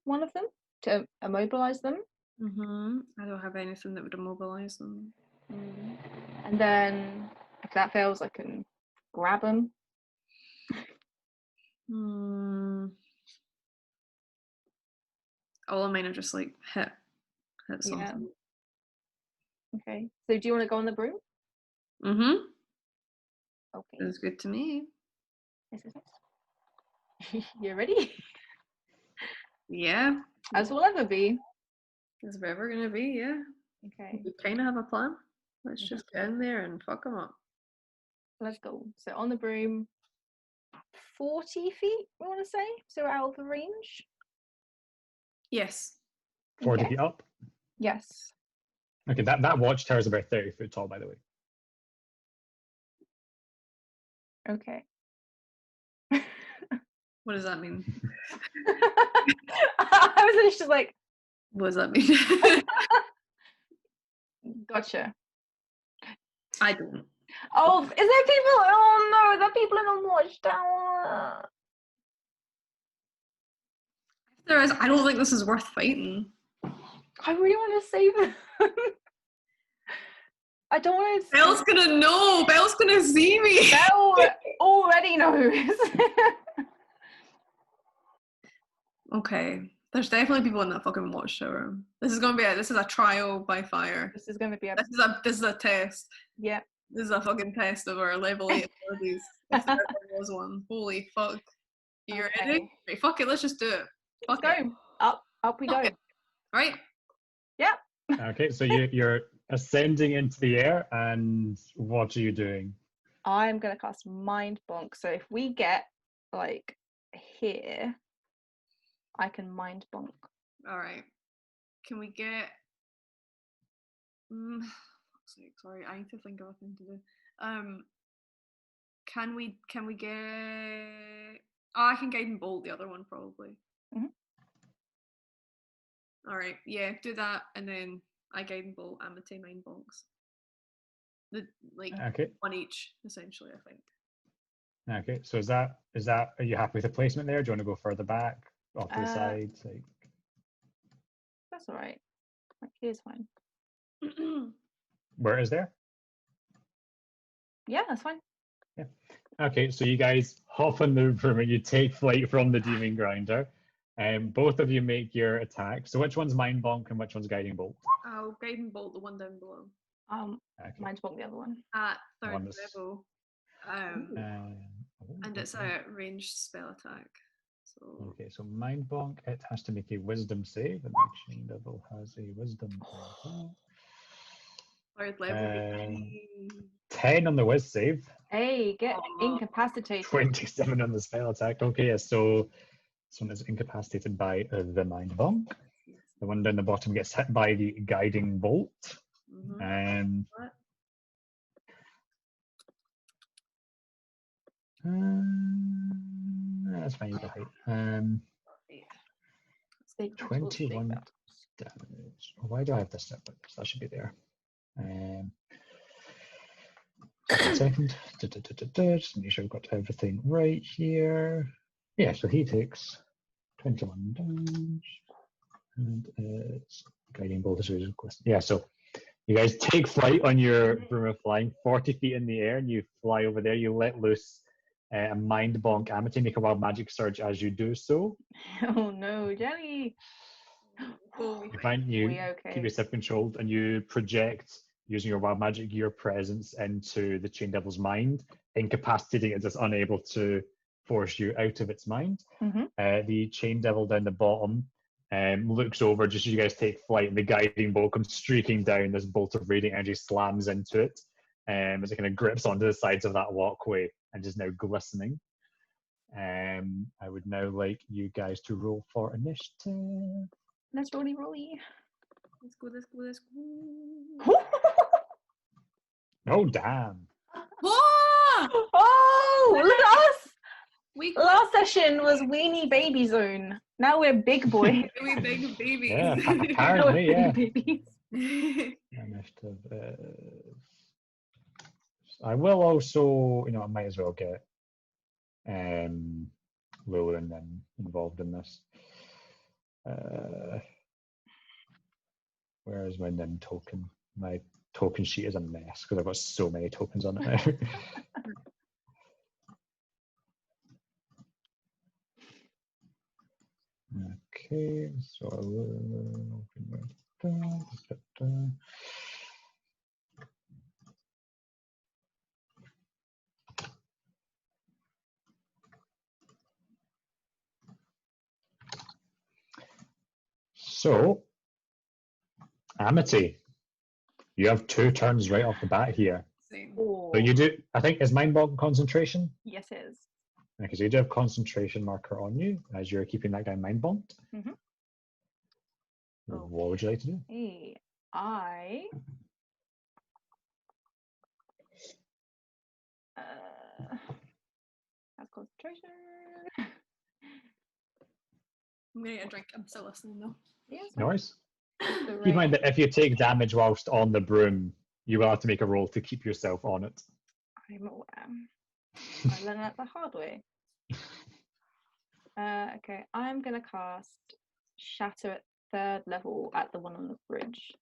one of them to immobilize them. I don't have anything that would immobilize them. And then if that fails, I can grab them. All of mine are just like hit something. Yeah. Okay. So do you want to go on the broom? Okay. That's good to me. Yes. You ready? Yeah. As we'll ever be. As we're ever gonna be, yeah. Okay. We kind of have a plan. Let's just get in there and fuck them up. Let's go. So on the broom, 40 feet, we want to say? So out of the range? Yes. 40 feet up? Yes. Okay, that watchtower is about 30 foot tall, by the way. Okay. What does that mean? I was just like, what does that mean? Gotcha. I don't. Oh, is there people? Oh no, there are people in the watchtower. If there is, I don't think this is worth fighting. I really want to save them. I don't want to. Belle's gonna know. Belle's gonna see me. Belle already knows. Okay. There's definitely people in that fucking watchtower. This is a trial by fire. This is gonna be a. This is a test. Yeah. This is a fucking test of our level 8 abilities. If there ever was one. Holy fuck. You ready? Right, fuck it, let's just do it. Let's go. Up we go. Right? Yeah. Okay, so you're ascending into the air, and what are you doing? I'm gonna cast Mind Bonk. So if we get like here, I can Mind Bonk. All right. Can we get? Sorry, I need to think of a thing to do. Can we get? Oh, I can Guiding Bolt the other one probably. All right, yeah, do that, and then I Guiding Bolt and Matei Mind Bonks. One each, essentially, I think. Okay, so is that are you happy with the placement there? Do you want to go further back, off to the side? Like... That's all right. Like, here's fine. Where is there? Yeah, that's fine. Yeah. Okay, so you guys hop on the room and you take flight from the demon grinder. And both of you make your attack. So which one's Mind Bonk and which one's Guiding Bolt? I'll Guiding Bolt the one down below. Okay. Mine's Bonk the other one. At 3rd level. And it's a ranged spell attack. So okay, so Mind Bonk, it has to make a Wisdom save, and the Chain Devil has a Wisdom. 3rd level. 10 on the Wiz save. Hey, get incapacitated. 27 on the spell attack. Okay, yeah, so this one is incapacitated by the Mind Bonk. The one down the bottom gets hit by the Guiding Bolt. That's fine, you got height. 21 damage. Why do I have this separate? That should be there. Second. Just make sure I've got everything right here. Yeah, so he takes 21 damage. And it's Guiding Bolt is really close. Yeah, so you guys take flight on your broom of flying, 40 feet in the air, and you fly over there. You let loose a Mind Bonk Amity, make a Wild Magic Surge as you do so. Oh no, Jelly! You find you keep yourself controlled, and you project using your Wild Magic your presence into the Chain Devil's mind, incapacitating it, just unable to force you out of its mind. The Chain Devil down the bottom looks over just as you guys take flight, and the Guiding Bolt comes streaking down. This bolt of radiant energy slams into it as it kind of grips onto the sides of that walkway and is now glistening. I would now like you guys to roll for initiative. Let's rolly. Let's go. Oh, damn. Oh, look at us! Last session was weenie baby zone. Now we're big boy. We big babies. Yeah, apparently, yeah. Babies. Initiative is... I will also, I might as well get Lillian then involved in this. Where is my NIM token? My token sheet is a mess because I've got so many tokens on it now. Okay, so I will open that. So, Amity, you have 2 turns right off the bat here. Oh. So you do, I think, is Mind Bonk concentration? Yes, it is. Okay, so you do have concentration marker on you as you're keeping that guy mind bonked. What would you like to do? Hey, that's concentration. I'm gonna get a drink. I'm still listening though. Yes. No worries. Keep in mind that if you take damage whilst on the broom, you will have to make a roll to keep yourself on it. I'm aware. I learned that the hard way. Okay, I'm gonna cast Shatter at 3rd level at the one on the bridge.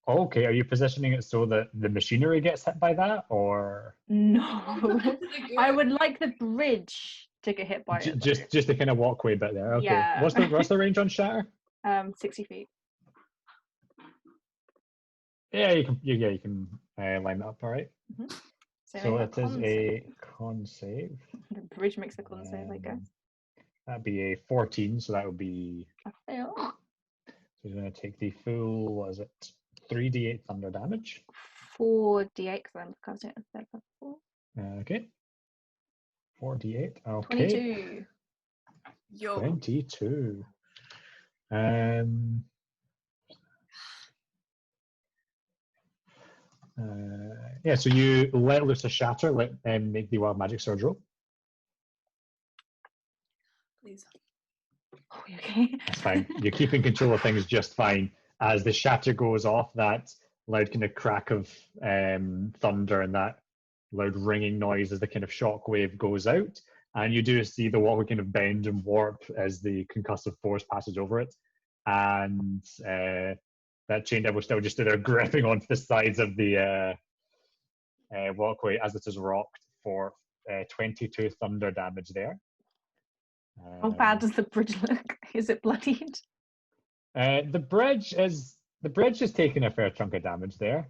Okay, are you positioning it so that the machinery gets hit by that, or? No, I would like the bridge to get hit by it. Just the kind of walkway bit there. Okay. Yeah. What's the range on Shatter? 60 feet. Yeah, you can line that up. All right. So it is a con save. The bridge makes a con save, I guess. That'd be a 14, so that would be a fail. So he's going to take the full, what is it, 3d8 thunder damage. 4d8 because I'm casting it at 4. Okay. 4d8. Okay. 22. Yo. 22. Yeah, so you let loose a shatter, make the wild magic surge roll. Please. Oh, okay. That's fine. You're keeping control of things just fine. As the shatter goes off, that loud kind of crack of thunder and that loud ringing noise as the kind of shockwave goes out. And you do see the walkway kind of bend and warp as the concussive force passes over it. And that chain devil still just stood there gripping onto the sides of the walkway as it is rocked for 22 thunder damage there. How bad does the bridge look? Is it bloodied? The bridge is taking a fair chunk of damage there.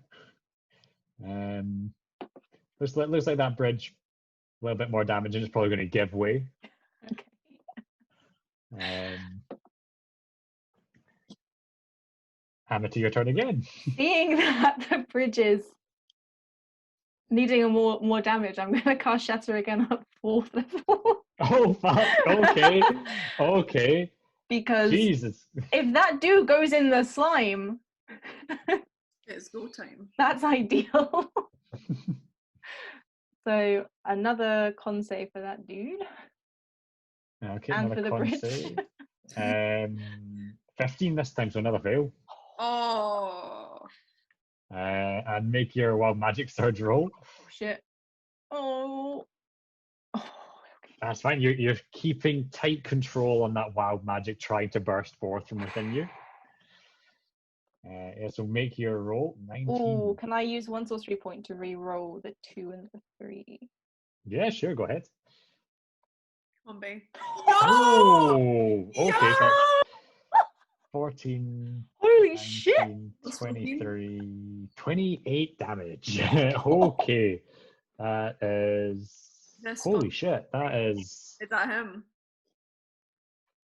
Looks like that bridge a little bit more damage and it's probably going to give way. Okay. Amity, your turn again. Seeing that the bridge is needing a more damage, I'm going to cast Shatter again at 4th level. Oh fuck! Okay, okay. Because Jesus, if that dude goes in the slime, It's go time. that's ideal. So another con save for that dude. Okay, And another for the con bridge. save. 15 this time, so another fail. Oh. And make your wild magic surge roll. Oh shit. Oh. Okay. That's fine. You're keeping tight control on that wild magic trying to burst forth from within you. Yeah, so make your roll. 19. Oh, can I use 1 sorcery point to re-roll the 2 and the 3? Yeah, sure. Go ahead. Come on, babe. Oh, okay. So 14. Holy 19, shit! 23, 28 damage. Okay. That is... Holy shit. That is... Is that him?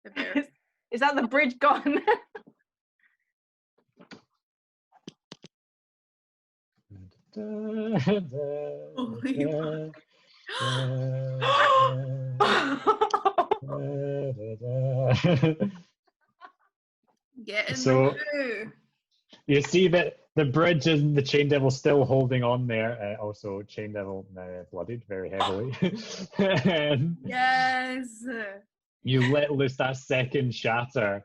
The bear. Is that the bridge gone? Holy fuck. Get in So- the queue. You see that the bridge and the Chain Devil still holding on there. Also, Chain Devil bloodied very heavily. And Yes. you let loose that second shatter,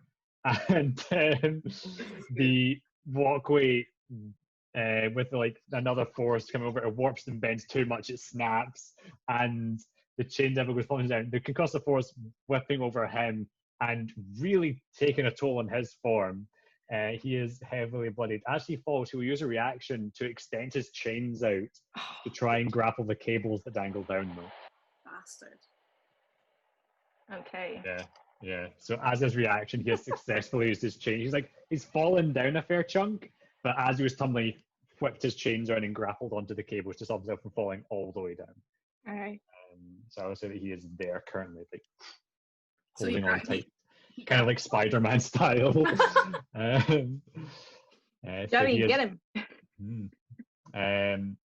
and the walkway with like another force coming over, it warps and bends too much, it snaps, and the Chain Devil goes falling down. The concussive force whipping over him and really taking a toll on his form. He is heavily bloodied. As he falls, he will use a reaction to extend his chains out to try and grapple the cables that dangle down though. Bastard. Okay. Yeah. So as his reaction, he has successfully used his chain. He's fallen down a fair chunk, but as he was tumbling, he whipped his chains around and grappled onto the cables to stop himself from falling all the way down. Alright. So I would say that he is there currently, like So holding on tight. he Kind of like Spider-Man style. So Johnny, he is- get him. And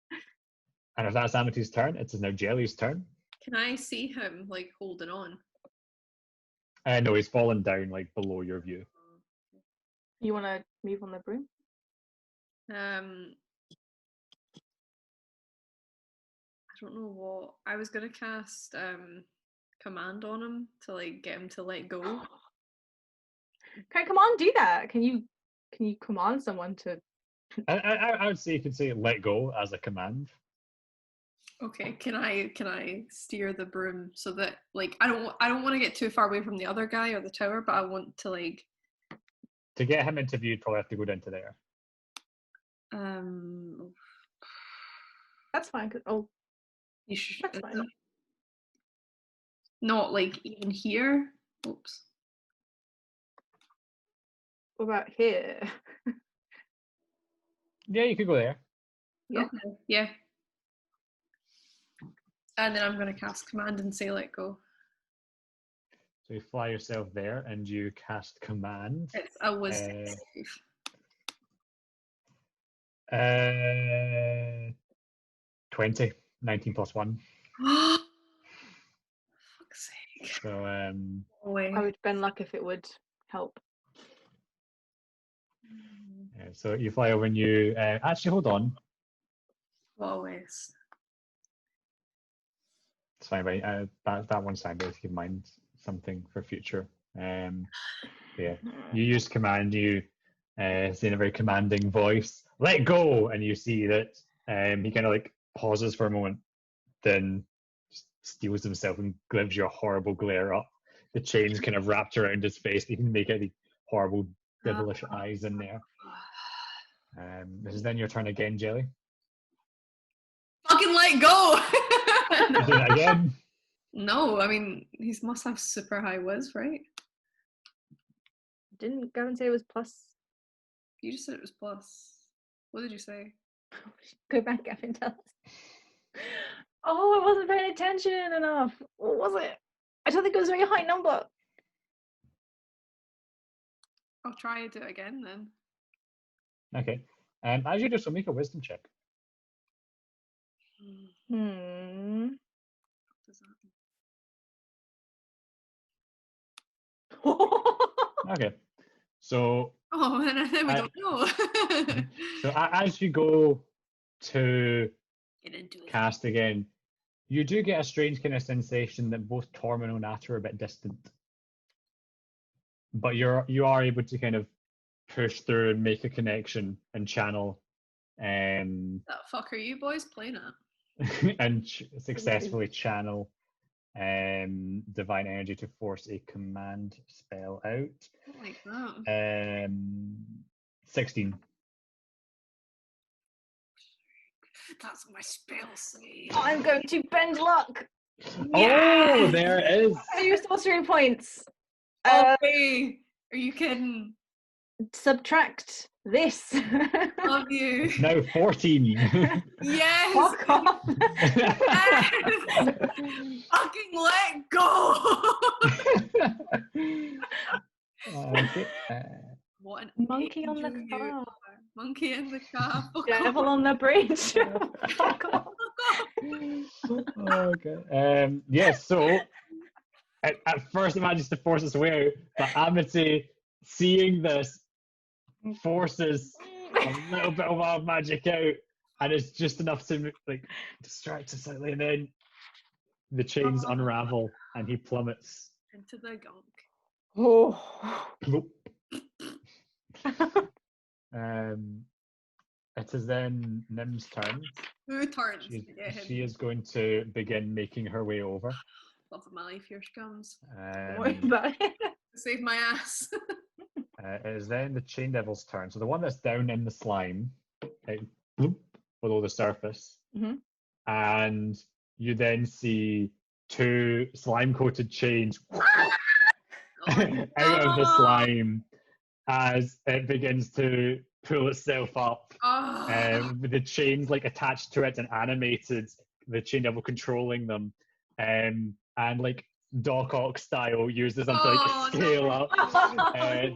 if that's Amity's turn, it is now Jelly's turn. Can I see him like holding on? No, he's fallen down like below your view. You want to move on the broom? I don't know what. I was gonna cast command on him to like get him to let go. Okay, come on, do that. Can you command someone to? I would say you could say let go as a command. Okay, can I steer the broom so that like I don't want to get too far away from the other guy or the tower, but I want to like To get him into view, you'd probably have to go down to there. That's fine. You should. That's fine. Not like even here. Oops. What about here? Yeah, you could go there. Yeah. Okay. Yeah. And then I'm gonna cast command and say let go. So you fly yourself there and you cast command. It's a wisdom save. 20, 19 plus 1. Fuck's sake. So I would have been lucky if it would help. so you fly over and you actually hold on. Always. It's fine, right? That one's fine, but keep in mind something for future. Yeah, you use command. You say in a very commanding voice, "Let go!" And you see that he kind of like pauses for a moment, then steals himself and gives you a horrible glare up. The chain's kind of wrapped around his face. You can make out the horrible devilish eyes in there. This is then your turn again, Jelly. Fucking let go! You do that again. No, I mean, he must have super high whiz, right? Didn't Gavin say it was plus? You just said it was plus. What did you say? Go back, Gavin, tell us. Oh, I wasn't paying attention enough. What was it? I don't think it was a very high number. I'll try to do it again then. Okay. As you do so, make a wisdom check. Hmm. Does Okay. So. Oh, and then we don't know. So as you go to Get into it. cast again, you do get a strange kind of sensation that both Torm and Onata are a bit distant. But you are able to kind of push through and make a connection and channel That fuck are you boys playing at? and successfully channel divine energy to force a command spell out. Like that. 16. That's my spell save. I'm going to bend luck. Oh, there it is. Your sorcery points. Okay. Are you kidding? Subtract this. Love you. It's now 14. Yes. Fuck off. Yes. Fucking let go. Okay. What an Monkey on the angel you car. are. Monkey in the car. Fuck Devil off. on the bridge. Fuck off. Okay. Yes, so at first it manages to force its way out, but Amity, seeing this, forces a little bit of wild magic out, and it's just enough to distract us slightly, and then the chains unravel and he plummets. Into the gunk. Oh. Nope. It is then Nim's turn. Who turns She to get him? is going to begin making her way over. Love of my life, here she comes. What about it? Save my ass. It is then the Chain Devil's turn. So the one that's down in the slime, below the surface, and you then see two slime-coated chains out of the slime as it begins to pull itself up. With the chains attached to it and animated, the Chain Devil controlling them, and Doc Ock style uses them to scale up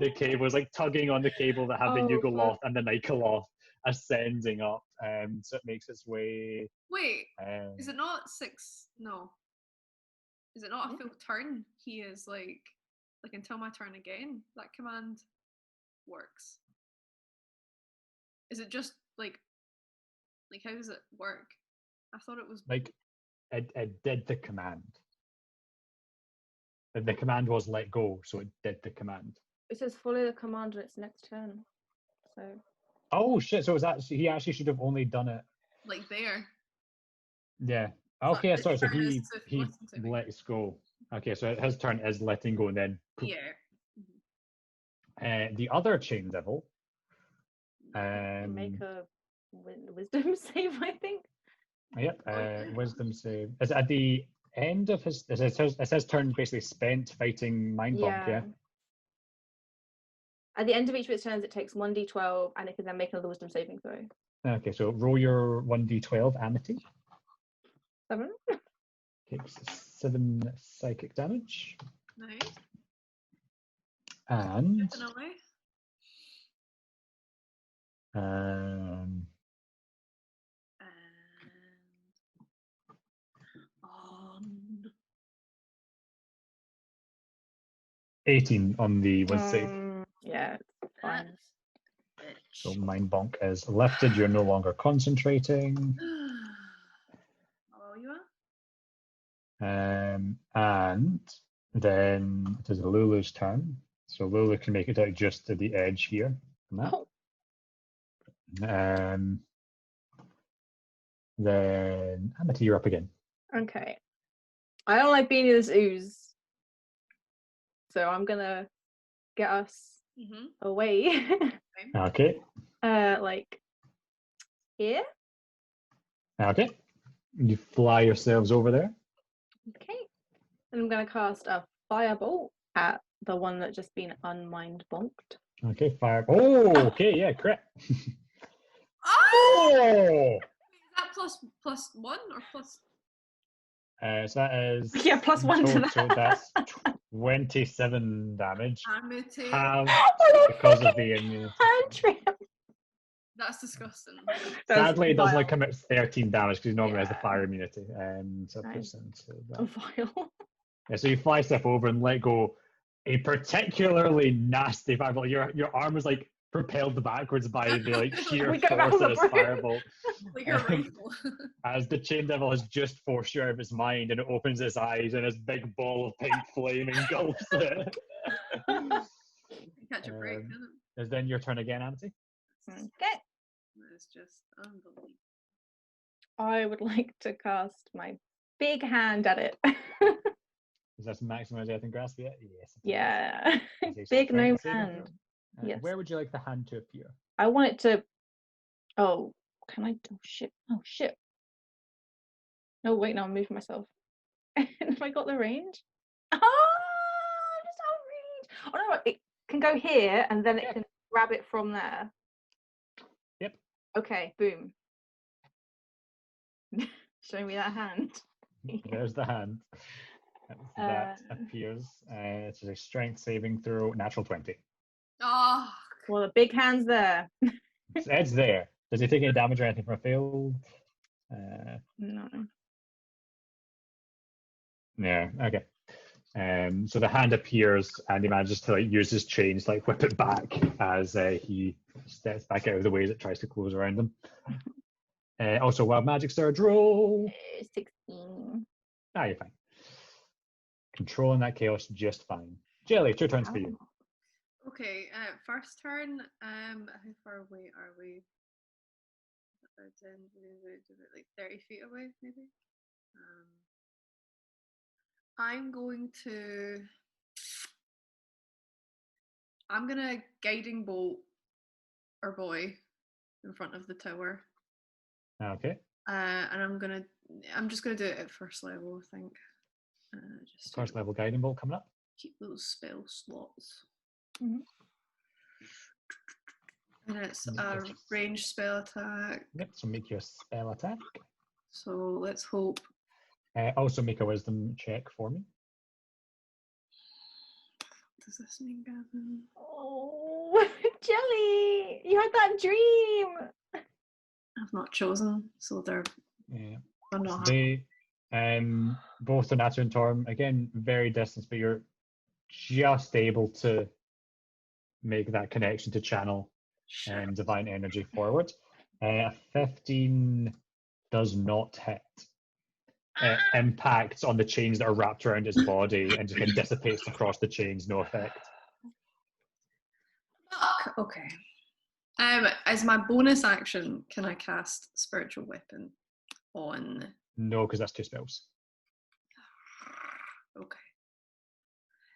the cables, tugging on the cable that have the Yugoloth and the Nikoloth ascending up. So it makes its way. Wait, is it not 6? No. Is it not a full turn? He is until my turn again, that command works. Is it just how does it work? I thought it was it did the command. The command was let go, so it did the command. It says follow the command on its next turn. So. Oh shit! So he actually should have only done it there. Yeah. Okay. So Sorry. So his he turn is to listen to me. lets go. Okay. So his turn is letting go, and then Yeah. the other Chain Devil. Make a wisdom save, I think. Yep. Wisdom save. Is it at the end of his? It says turn basically spent fighting Mindbomb. Yeah. At the end of each of its turns, it takes 1d12, and it can then make another wisdom saving throw. Okay. So roll your 1d12, Amity. 7. Takes 7 psychic damage. Nice. And Definitely. 18 on the wisdom save. Yeah, it's fine. So Mind Bonk is lifted. You're no longer concentrating. How are you at? And then it is Lulu's turn. So Lulu can make it out just to the edge here. Then Amity, you're up again. Okay. I don't like being in this ooze. So I'm gonna get us away. Okay. Like here. Okay. You fly yourselves over there. Okay. And I'm gonna cast a firebolt at the one that just been unmind bonked. Okay, fire. Oh, okay, yeah, correct. Oh! Oh! Is that plus 1 or plus? So that is plus 1 to total, that. that's 27 damage. Amity. Halved because of the immunity. That's disgusting. Sadly, it does only vile. come at 13 damage because he normally has the Yeah. fire immunity. So it puts into that. Vile. Yeah, so you fly step over and let go a particularly nasty firebolt. Your arm is like propelled backwards by the like sheer We go back force on of the this broom. firebolt. Like your rifle. As the chain devil has just forced you out of its mind and it opens its eyes and this big ball of pink flame engulfs it. Catch a break, isn't it? Is then your turn again, Amity? Okay. It's just unbelievable. I would like to cast my big hand at it. Is that maximize earth and grasp yet? Yes. Yeah. It's a Big strength gnome saving hand. throw. Yes. Where would you like the hand to appear? I want it to. Oh, can I? Oh shit! Oh shit! No, wait, no, I'm moving myself. Have I got the range? Oh, I'm just out of range. Oh no, it can go here and then it can grab it from there. Yep. Okay, boom. Show me that hand. There's the hand. That appears. It's a strength saving throw, natural 20. Oh. Well, the big hand's there. It's there. Does he take any damage or anything from a failed? No. Yeah, okay. So the hand appears and he manages to like use his chains to like whip it back as he steps back out of the way as it tries to close around him. Also, wild magic surge roll. 16. Ah, you're fine. Controlling that chaos just fine. Jelly, 2 turns for you. Okay, first turn, how far away are we? About 10, like 30 feet away, maybe? I'm gonna guiding bolt our boy in front of the tower. Okay. And I'm just gonna do it at first level, I think. Just first level guiding bolt coming up. Keep those spell slots. Mm-hmm. And it's a ranged spell attack. Yep, so make your spell attack. So let's hope. Also make a wisdom check for me. What does this mean, Gavin? Oh, Jelly! You had that dream! I've not chosen, so they're not they both Donata and Torm, again, very distant, but you're just able to make that connection to channel divine energy forward. 15 does not hit. Impacts on the chains that are wrapped around his body and just dissipates across the chains, no effect. Okay. As my bonus action, can I cast Spiritual Weapon on? No, because that's 2 spells. Okay.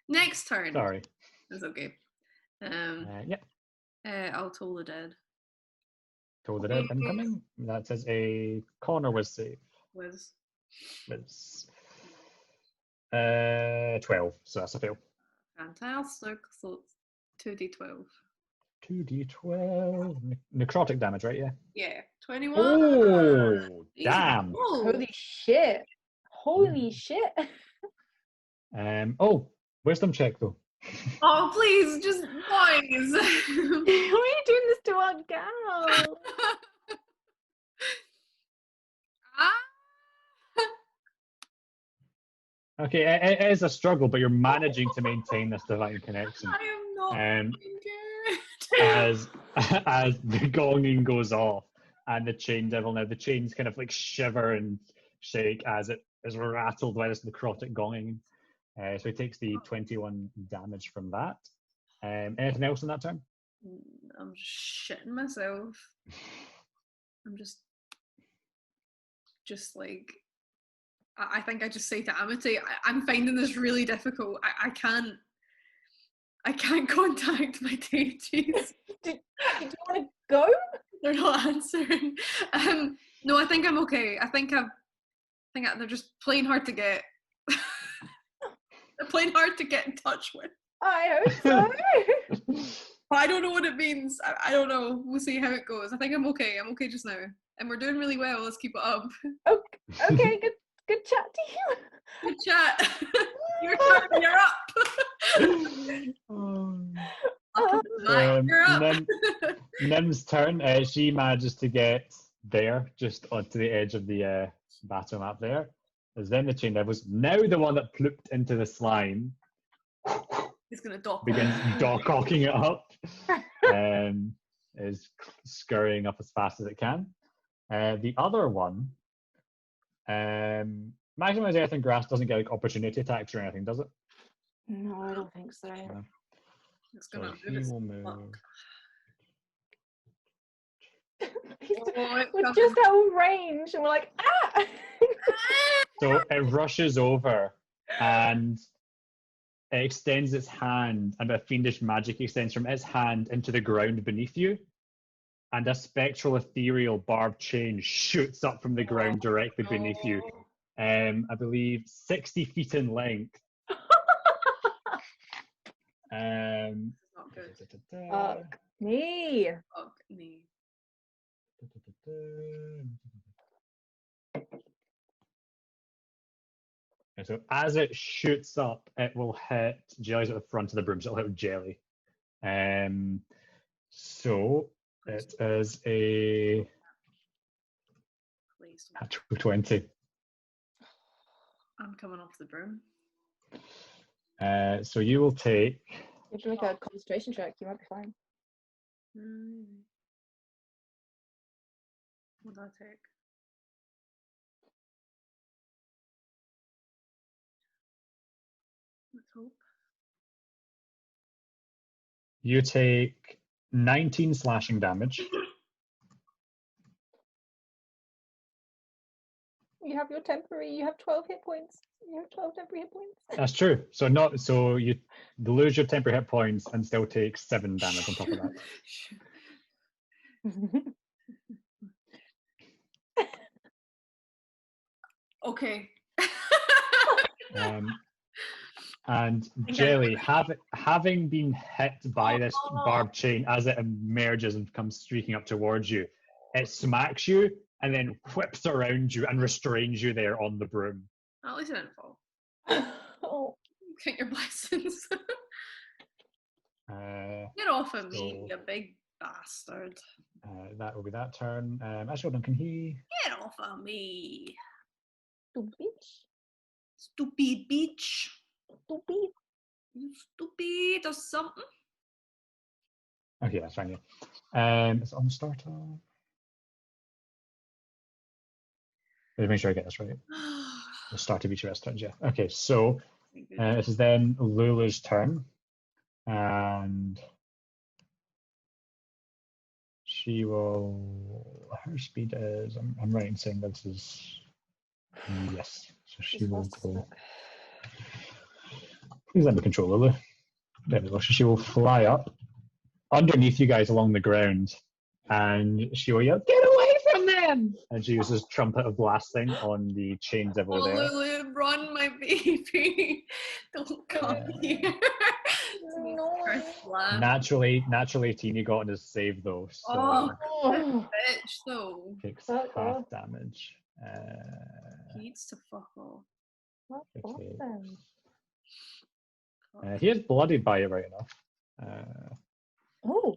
Next turn. Sorry. That's okay. Yep. I'll Toll the Dead. Toll the Dead incoming. That says a corner whiz save. Whiz. 12, so that's a fail. Fantastic. So it's 2d12. 2d12. Necrotic damage, right? Yeah. Yeah. 21. Oh, damn. Holy shit. Holy shit. Wisdom check though. Oh, please, just boys. Why are you doing this to our gal? Okay, it is a struggle, but you're managing to maintain this divine connection. I am not good. As the gonging goes off and the chain devil, now the chains kind of like shiver and shake as it is rattled by this necrotic gonging. So he takes the 21 damage from that. Anything else in that turn? I'm just shitting myself. I'm just like I think I just say to Amity, I'm finding this really difficult. I can't contact my deities. Do you want to go? They're not answering. No, I think I'm okay. I think they're just plain hard to get. They're plain hard to get in touch with. I hope so. But I don't know what it means. I don't know. We'll see how it goes. I think I'm okay. I'm okay just now. And we're doing really well. Let's keep it up. Okay, good chat to you. Good chat. Your turn. You're up. You're up. Nim's turn. She manages to get there, just onto the edge of the battle map there. As then the chain devils, now the one that plooped into the slime, He's going to dock. Begins dock-cocking it up. Is scurrying up as fast as it can. The other one, Maximize Earth and Grass doesn't get like opportunity attacks or anything, does it? No, I don't think so. No. It's gonna So he will move. We're just out of range, and we're like, ah! So it rushes over and it extends its hand, and a fiendish magic extends from its hand into the ground beneath you, and a spectral ethereal barbed chain shoots up from the ground directly beneath you. I believe 60 feet in length. Not good. Fuck me. Fuck me. And so as it shoots up, it will hit Jelly's at the front of the broom, so it'll hit Jelly. So it is a Please. 20. I'm coming off the broom. So you will take. You have to make a concentration check. You might be fine. What do I take? Let's hope. You take 19 slashing damage. You have your temporary. You have 12 hit points. You have 12 temporary hit points. That's true. So you lose your temporary hit points and still take 7 damage on top of that. Okay. And Jelly, having been hit by this barbed chain as it emerges and comes streaking up towards you, it smacks you and then whips around you and restrains you there on the broom. At least I didn't fall. Oh. Count your blessings. Get off of me, you big bastard. That will be that turn. Actually, hold on, can he? Get off of me. Stupid bitch. Stupid bitch. Stupid. You stupid or something. Okay, that's fine, yeah. It's on the starter. Let me make sure I get this right. The start of each rest turns, yeah. Okay, so this is then Lulu's turn. And she will, her speed is, I'm right in saying this is, yes. So she will go, please let me control Lulu. There we go. So she will fly up underneath you guys along the ground, and she will yell, "Get away from them!" And she uses Trumpet of Blasting on the chains over there. Lulu, run, my baby. Don't come here. No. Naturally, Teeny got his save though. So bitch, though. Takes half damage. He needs to fuck off. He is bloodied by it right enough. Oh,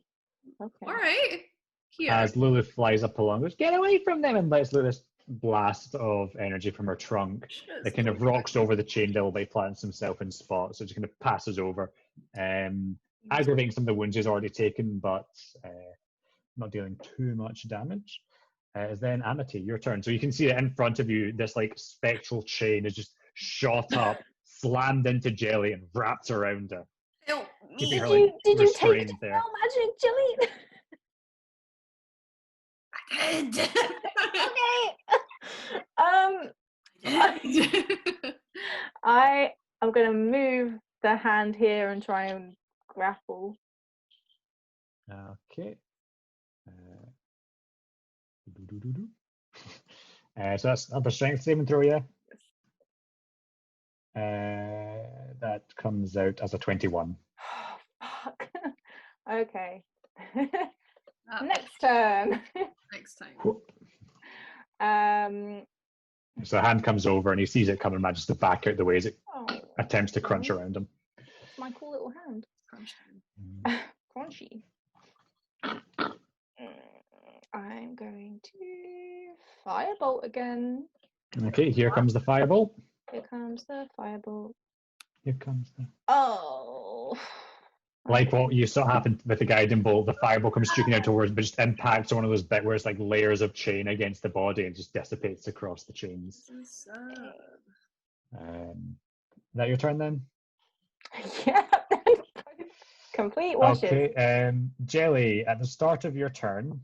okay. All right. Here. As Lulu flies up along, goes, "Get away from them!" and lets loose this blast of energy from her trunk. It kind of rocks over the chain devil, but he plants himself in spots, so it just kind of passes over, aggravating some of the wounds he's already taken, but not dealing too much damage. Is then Amity, your turn. So you can see that in front of you, this like spectral chain is just shot up, slammed into Jelly, and wrapped around her. Help me! Keeping her, like, Did you take restrained there. magic, Jelly? I did. Okay. I I am going to move the hand here and try and grapple. Okay. So that's another strength saving throw, yeah? That comes out as a 21. Fuck. Okay. Next turn. Next time. So the hand comes over and he sees it coming and manages to back out the way as it attempts to crunch around him. It's my cool little hand. Crunch Crunchy. I'm going to firebolt again. Okay, here comes the firebolt. Here comes the firebolt. Here comes the... Oh. Like what you saw happen with the guiding bolt, the firebolt comes streaking out towards, but just impacts on one of those bits where it's like layers of chain against the body and just dissipates across the chains. Is that your turn then? Yeah. Complete washes. Okay, Jelly, at the start of your turn,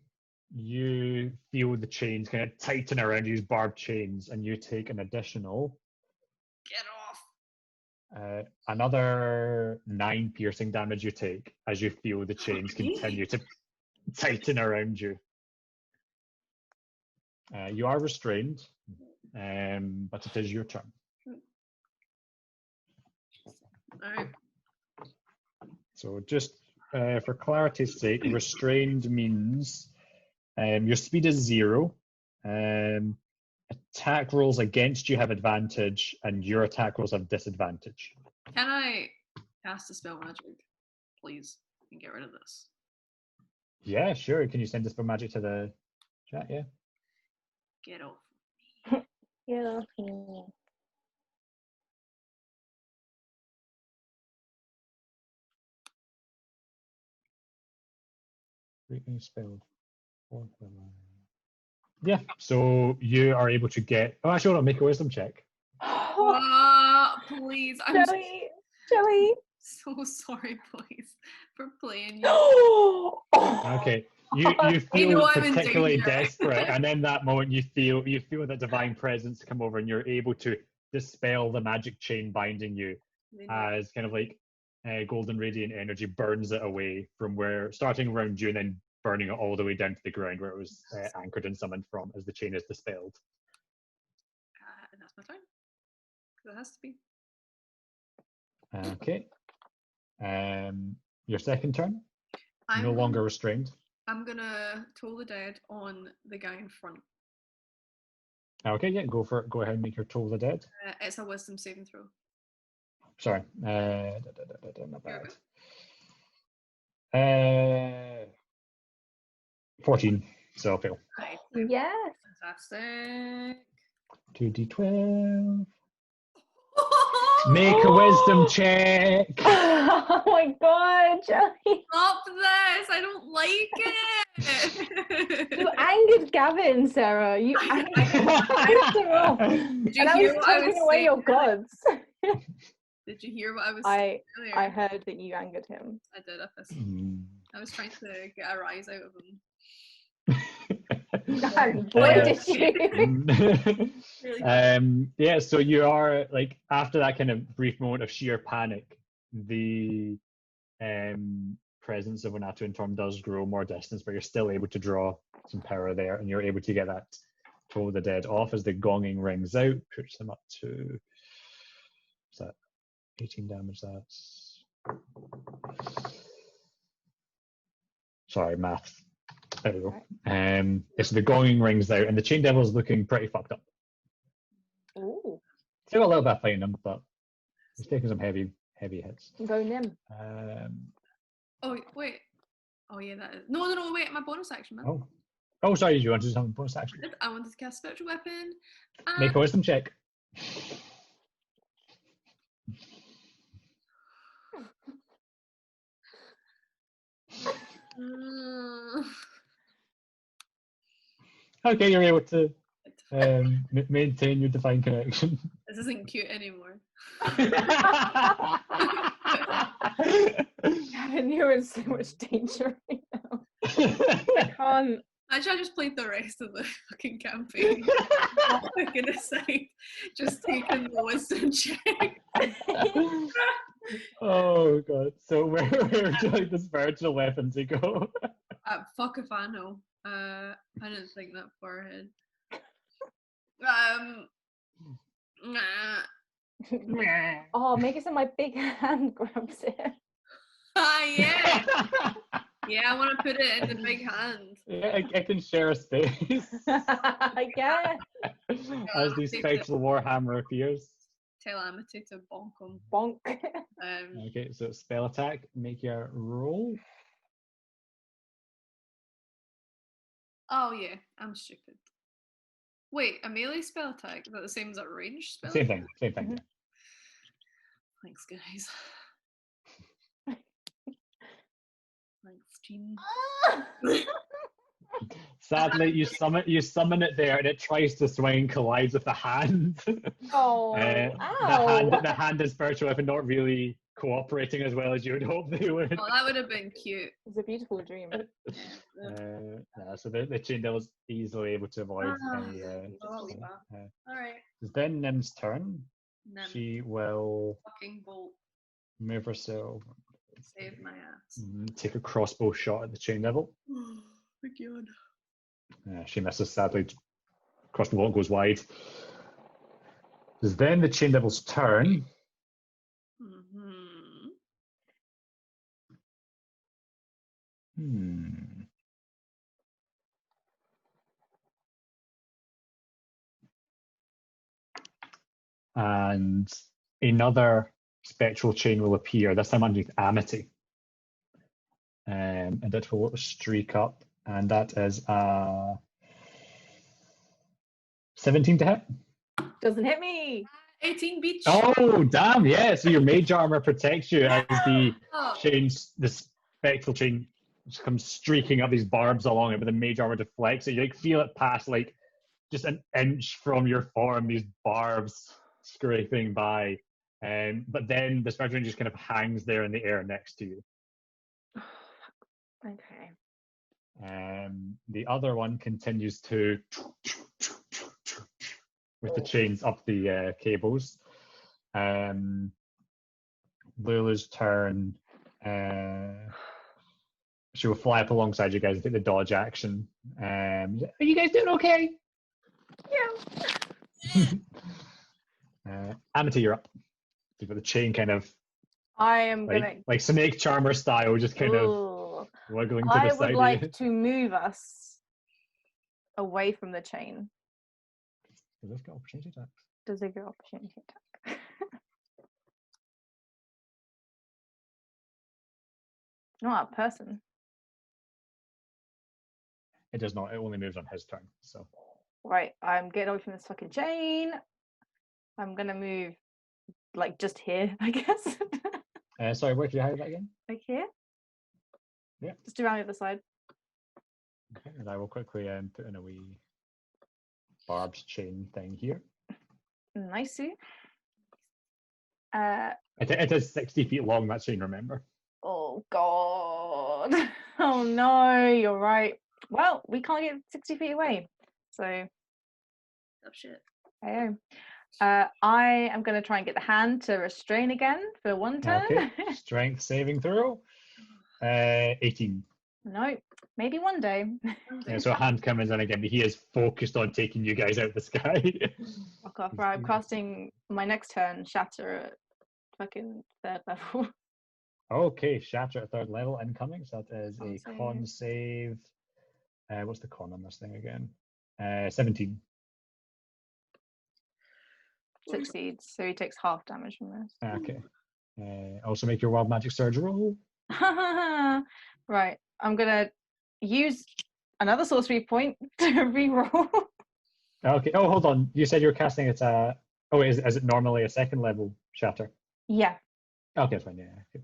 you feel the chains kind of tighten around you, barbed chains, and you take an additional... Get off! Another 9 piercing damage you take as you feel the chains continue to tighten around you. You are restrained, but it is your turn. All right. So just for clarity's sake, restrained means your speed is 0. Attack rolls against you have advantage, and your attack rolls have disadvantage. Can I cast a spell magic, please, and get rid of this? Yeah, sure. Can you send dispel magic to the chat? Yeah. Get off. Get off me. Spell. Yeah, so you are able to get... Oh, actually, I'll make a wisdom check. Please. I'm Joey. so sorry, please, for playing you. Okay, you feel particularly desperate, and in that moment you feel that divine presence come over, and you're able to dispel the magic chain binding you, as kind of like golden radiant energy burns it away from where, starting around you and then burning it all the way down to the ground where it was anchored and summoned from, as the chain is dispelled. And that's my turn. Because it has to be. Okay. Your second turn. No longer restrained. I'm gonna toll the dead on the guy in front. Okay, yeah, go for it. Go ahead and make your toll the dead. It's a wisdom saving throw. Sorry. Not bad. 14, so fail. Right. Yes. Fantastic. 2d12. Make a wisdom check. Oh my god, Joey. Stop this. I don't like it. You angered Gavin, Sarah. You angered him. Did you And I hear was what I taking was away saying? your gods. Did you hear what I was saying earlier? I heard that you angered him. I did. I was trying to get a rise out of him. And boy, did you. Yeah, so you are like, after that kind of brief moment of sheer panic, the presence of Onatu and Torm does grow more distance, but you're still able to draw some power there, and you're able to get that Toll the Dead off as the gonging rings out, puts them up to, what's that, 18 damage. That's, sorry, math. There we go. So the gonging rings out, and the Chain Devil is looking pretty fucked up. Ooh. Still a little bit of fighting him, but he's taking some heavy hits. Go Nim. Oh, wait. Oh, yeah, that is. No, wait, my bonus action, man. Oh, sorry, you wanted to do something bonus action? I wanted to cast Spiritual Weapon. Make a wisdom check. Okay, you're able to maintain your divine connection. This isn't cute anymore. Gavin, you're in so much danger right now. Actually, I just played the rest of the fucking campaign. Fucking aside, just taking the wisdom check. Oh god. So where would you like the spiritual weapon to go? Fuck if I know. I didn't think that far ahead. Oh, make it so my big hand grabs it. Yeah. Yeah, I want to put it in the big hand. Yeah, I can share a space. I guess. As the spectral warhammer appears. Tell Amity to bonk him. Bonk. Okay, so spell attack. Make your roll. Oh yeah, I'm stupid. Wait, a melee spell attack? Is that the same as a ranged spell? Same thing. Same thing. Thanks, guys. Thanks, team. Sadly, you summon it there, and it tries to swing, collides with the hand. Oh, the hand and spiritual weapon not really cooperating as well as you would hope they would. Oh, that would have been cute. It's a beautiful dream. So the chain devil is easily able to avoid any. All right. It's then Nim's turn. Nim. She will Fucking bolt. move herself. Save my ass. Take a crossbow shot at the chain devil. Oh my god. She misses sadly. Crossbow bolt goes wide. It's then the chain devil's turn. And another spectral chain will appear, this time underneath Amity. And it will streak up, and that is 17 to hit. Doesn't hit me. 18 beach. Oh, damn, yeah. So your mage armor protects you as the the spectral chain just comes streaking up these barbs along it, but the mage armor deflects it. You feel it pass just an inch from your form, these barbs scraping by. But then the spectral chain just kind of hangs there in the air next to you. Okay. The other one continues to with the chains up the cables. Lula's turn. She will fly up alongside you guys and take the dodge action. Are you guys doing okay? Yeah. Amity, you're up. You've got the chain kind of. I am like Snake Charmer style, just kind of wiggling to the side. I would like to move us away from the chain. Does this get opportunity attack? Does it get opportunity attack? Not a person. It does not. It only moves on his turn. So. Right, I'm getting away from this fucking chain. I'm gonna move, just here, I guess. Sorry, where did you hide that again? Like here? Yeah. Just around the other side. Okay, and I will quickly put in a wee barbed chain thing here. Nice. It is 60 feet long, that chain, remember? Oh, God. Oh, no, you're right. Well, we can't get 60 feet away. So. Oh, shit. I am going to try and get the hand to restrain again for one turn. Okay. Strength saving throw. 18. No, maybe one day. Yeah, so a hand comes in again, but he is focused on taking you guys out of the sky. Fuck off, right, I'm casting my next turn, Shatter at fucking 3rd level. Okay, Shatter at 3rd level incoming. So that is a con save. What's the con on this thing again? 17. Succeeds, so he takes half damage from this. Okay. Also make your wild magic surge roll. Right, I'm gonna use another sorcery point to reroll. Okay. Oh, hold on. You said you're casting it. Is it normally a 2nd level Shatter? Yeah. Okay, fine. Yeah. Okay.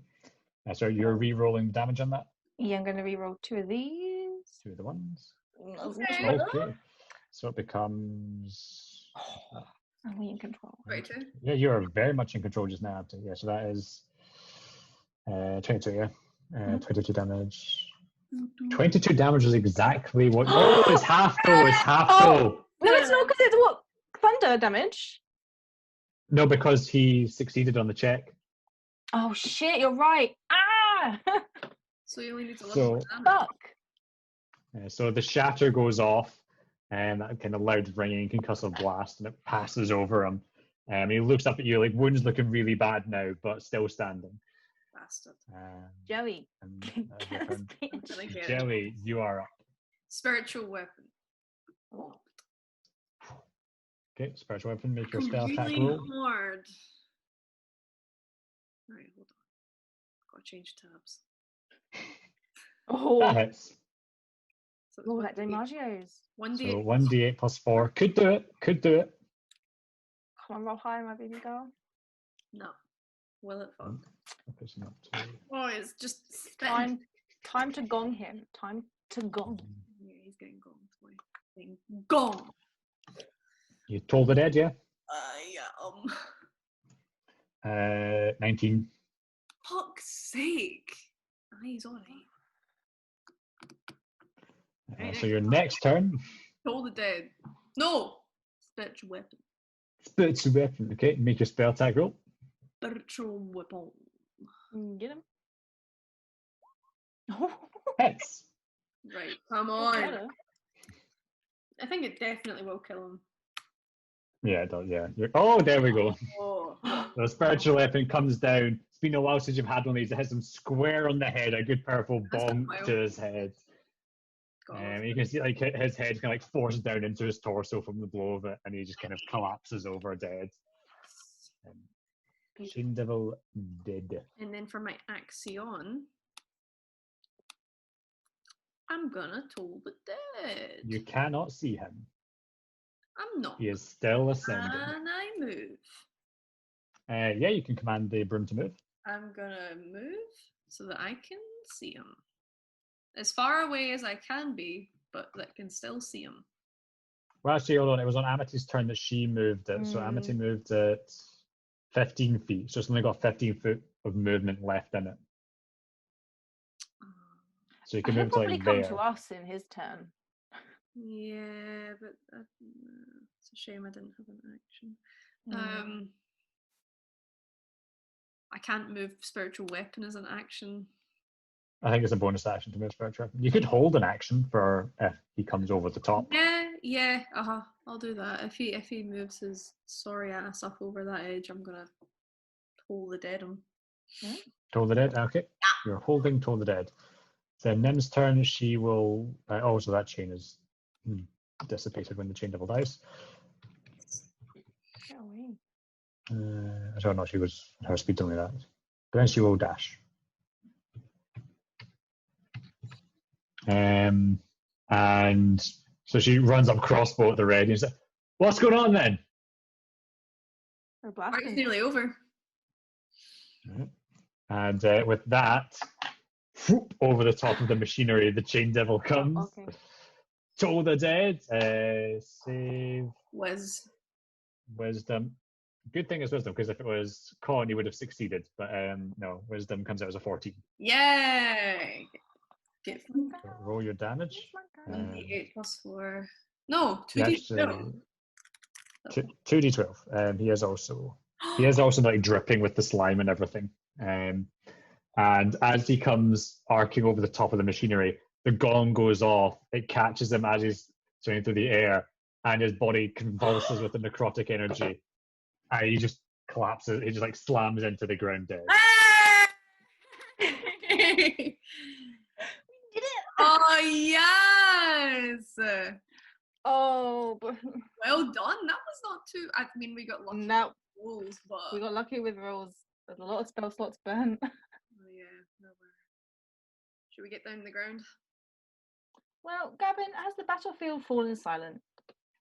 So you're re-rolling the damage on that. Yeah, I'm gonna reroll 2 of these. 2 of the ones. Okay. So it becomes. Are we in control? Right. Yeah, you are very much in control just now. Yeah, so that is 22. Yeah, 22 damage. 22 damage is exactly what. Oh, it's half though. It's half Oh. though. No, it's not because it's what thunder damage. No, because he succeeded on the check. Oh shit! You're right. Ah! So you only need to So- level damage. Fuck. So the shatter goes off, and that kind of loud ringing concussive blast, and it passes over him. He looks up at you, like wounds looking really bad now, but still standing. Bastard. Joey, And get this bitch. Gonna get it. Jelly, you are up. Spiritual weapon. Oh. Okay, spiritual weapon, make your spell attack Really roll. hard. Alright, hold on. Gotta change tabs. Oh, That hits. So oh, that DiMaggio's. One So D. 1d8 plus 4. Could do it. Could do it. Come on, roll high, my baby girl. No. Will it fuck? I'll push him up to... Oh, it's just spitting. Time to gong him. Time to gong. Yeah, he's getting gone. Boy. Getting gone. You told the dead, yeah? Yeah. 19. Fuck's sake. He's alright. So your next turn, Toll the dead. No! Spiritual weapon. spiritual weapon. Okay, make your spell attack roll. Spiritual weapon. Get him. Hits. Right, come on. I think it definitely will kill him. Yeah, it does, yeah. Oh, there we go. Oh. The spiritual weapon comes down. It's been a while since you've had one of these. It hits him square on the head, a good powerful That's bonk wild. to his head. You can see like his head kind of like forced down into his torso from the blow of it, and he just kind of collapses over dead. Chain Devil dead. And then for my action, I'm gonna toll the dead. You cannot see him. I'm not. He is still ascending. And I move. Yeah, you can command the broom to move. I'm gonna move so that I can see him. As far away as I can be, but that can still see him. Well, actually, hold on. It was on Amity's turn that she moved it. So Amity moved it 15 feet. So it's only got 15 foot of movement left in it. So you can He'll move to probably like come there. to us in his turn. Yeah, but it's a shame I didn't have an action. I can't move spiritual weapon as an action. I think it's a bonus action to move spiritual weapon. You could hold an action for if he comes over the top. Yeah, I'll do that. If he moves his sorry ass up over that edge, I'm gonna toll the dead him. Toll the dead. Okay, you're holding Toll the dead. Then Nim's turn. She will. So that chain is dissipated when the chain devil dies. Get away. I don't know if she was her speed only that, but then she will dash. And so she runs up crossbow at the red and she's like, "What's going on then?" It's nearly over. And with that, whoop, over the top of the machinery, the chain devil comes. Oh, okay. Toll the dead. Save wisdom. Good thing is wisdom, because if it was con, he would have succeeded. But no, wisdom comes out as a 14. Yay! Get Roll your damage. 1d8 plus 4. No, 2d12. 2d12. 2d12. He is also like dripping with the slime and everything. And as he comes arcing over the top of the machinery, the gong goes off. It catches him as he's swinging through the air, and his body convulses with the necrotic energy. And he just collapses. He just like slams into the ground dead. Oh yes! Oh, but Well done. That was not too. I mean, we got lucky. no, with rolls, but we got lucky with rolls. There's a lot of spell slots burnt. Oh yeah, no worries. Should we get down the ground? Well, Gavin, has the battlefield fallen silent?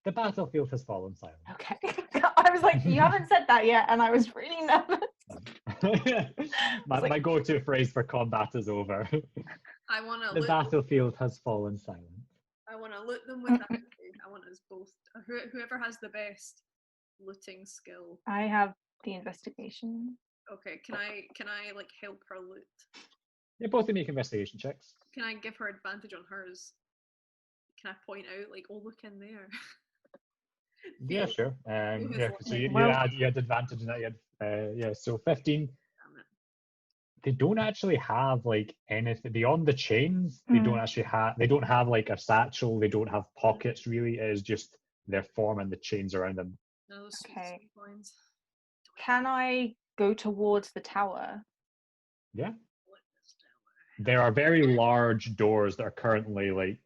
The battlefield has fallen silent. Okay. I was like, you haven't said that yet, and I was really nervous. My go-to phrase for combat is over. I want to. The battlefield has fallen silent. I want to loot them with that. I want us both. Whoever has the best looting skill. I have the investigation. Okay, can I like help her loot? You both make investigation checks. Can I give her advantage on hers? Can I point out, like, oh, look in there? Yeah, sure. Yeah, so you Well- had advantage in that. You had, so 15. Damn it. They don't actually have like anything beyond the chains. They don't actually have. They don't have like a satchel. They don't have pockets. Really, it is just their form and the chains around them. No, those Okay. sweet coins. Can I go towards the tower? Yeah. There are very large doors that are currently like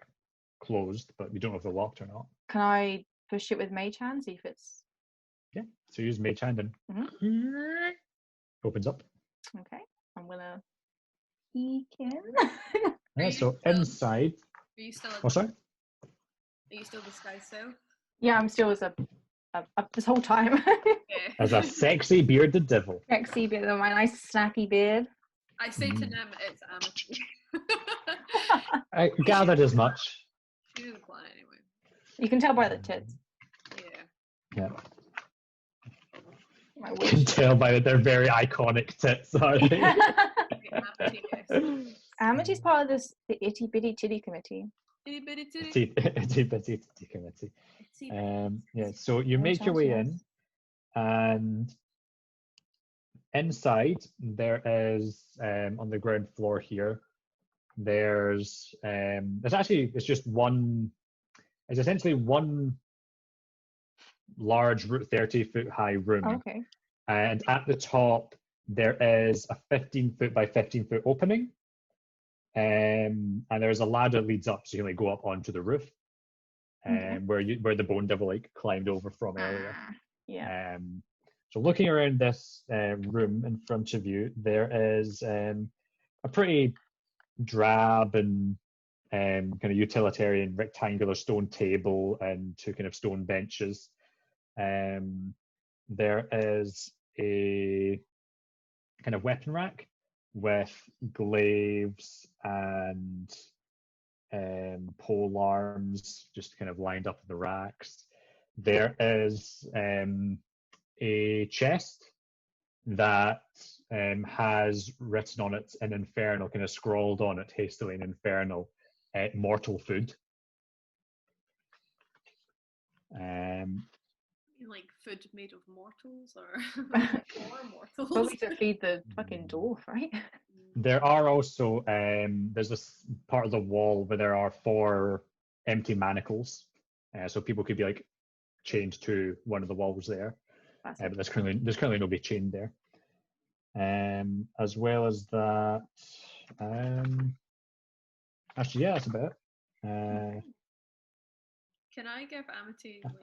closed, but we don't know if they're locked or not. Can I push it with mage hand, see if it's Yeah. So use mage hand and opens up. okay? I'm gonna peek in. Yeah. So inside. Are you still? Oh, sorry. Are you still disguised so? Yeah, I'm still as a this whole time. Yeah. As a sexy bearded devil. Sexy beard, my nice snappy beard. I say to Nim, it's Amity. I gathered as much. She didn't plan anyway. You can tell by the tits. Yeah. Yeah. My You can tell by that they're very iconic tits, are they? Amity, yes. Amity's part of the itty bitty titty committee. Itty bitty titty. Itty bitty committee. Yeah, so you make your way in, and inside there is on the ground floor here. There's it's just one. It's essentially one large 30-foot high room. Okay. And at the top there is a 15-foot by 15-foot opening. And there's a ladder that leads up, so you can like go up onto the roof. Where the bone devil like climbed over from earlier. Yeah. So looking around this room in front of you, there is a pretty drab and kind of utilitarian rectangular stone table and two kind of stone benches. There is a kind of weapon rack with glaives and pole arms just kind of lined up in the racks. There is a chest that has written on it in Infernal, kind of scrawled on it hastily in Infernal, mortal food. Like food made of mortals or more mortals? Probably to feed the fucking dwarf, right? There are also there's this part of the wall where there are 4 empty manacles, so people could be like chained to one of the walls there. But there's currently nobody chained there. As well as that, actually, yeah, that's about it. Can I give Amity, like,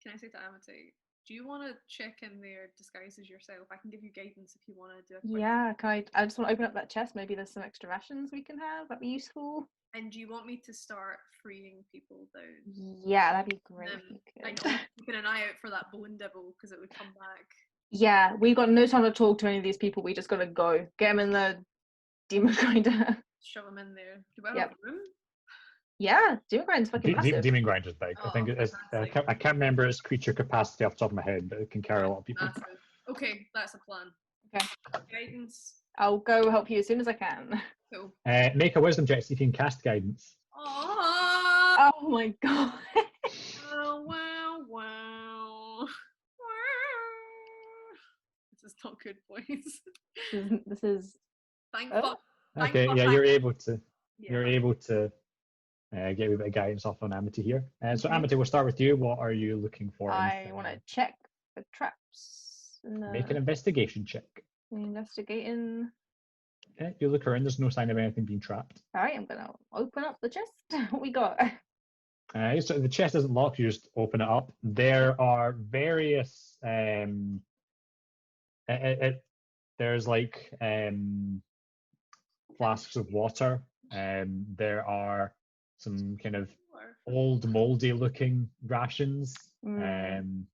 can I say to Amity, do you want to check in their disguises yourself? I can give you guidance if you want to do a quick... Yeah, I just want to open up that chest. Maybe there's some extra rations we can have. That'd be useful. And do you want me to start freeing people down? Yeah, that'd be great. I know, keeping an eye out for that bone devil because it would come back. Yeah, we've got no time to talk to any of these people. We just gotta go. Get them in the demon grinder. Shove them in there. Do we have a room? Yeah, demon grinder's fucking massive. Demon grinder's big. I think it's. I can't remember its creature capacity off the top of my head, but it can carry a lot of people. Massive. Okay, that's a plan. Okay. Guidance. I'll go help you as soon as I can. Cool. Make a wisdom check so you can cast guidance. Oh my god. Wow. This is not good, boys. This is. Thank fuck. Okay, yeah, you're able to. You're able to get a wee bit of guidance off on Amity here. So Amity, we'll start with you. What are you looking for? I want to check for traps. Make an investigation check. Investigating. Okay, you look around. There's no sign of anything being trapped. All right, I'm gonna open up the chest. What we got? So the chest isn't locked. You just open it up. There are various. There's like flasks of water. There are some kind of old, moldy-looking rations. Nothing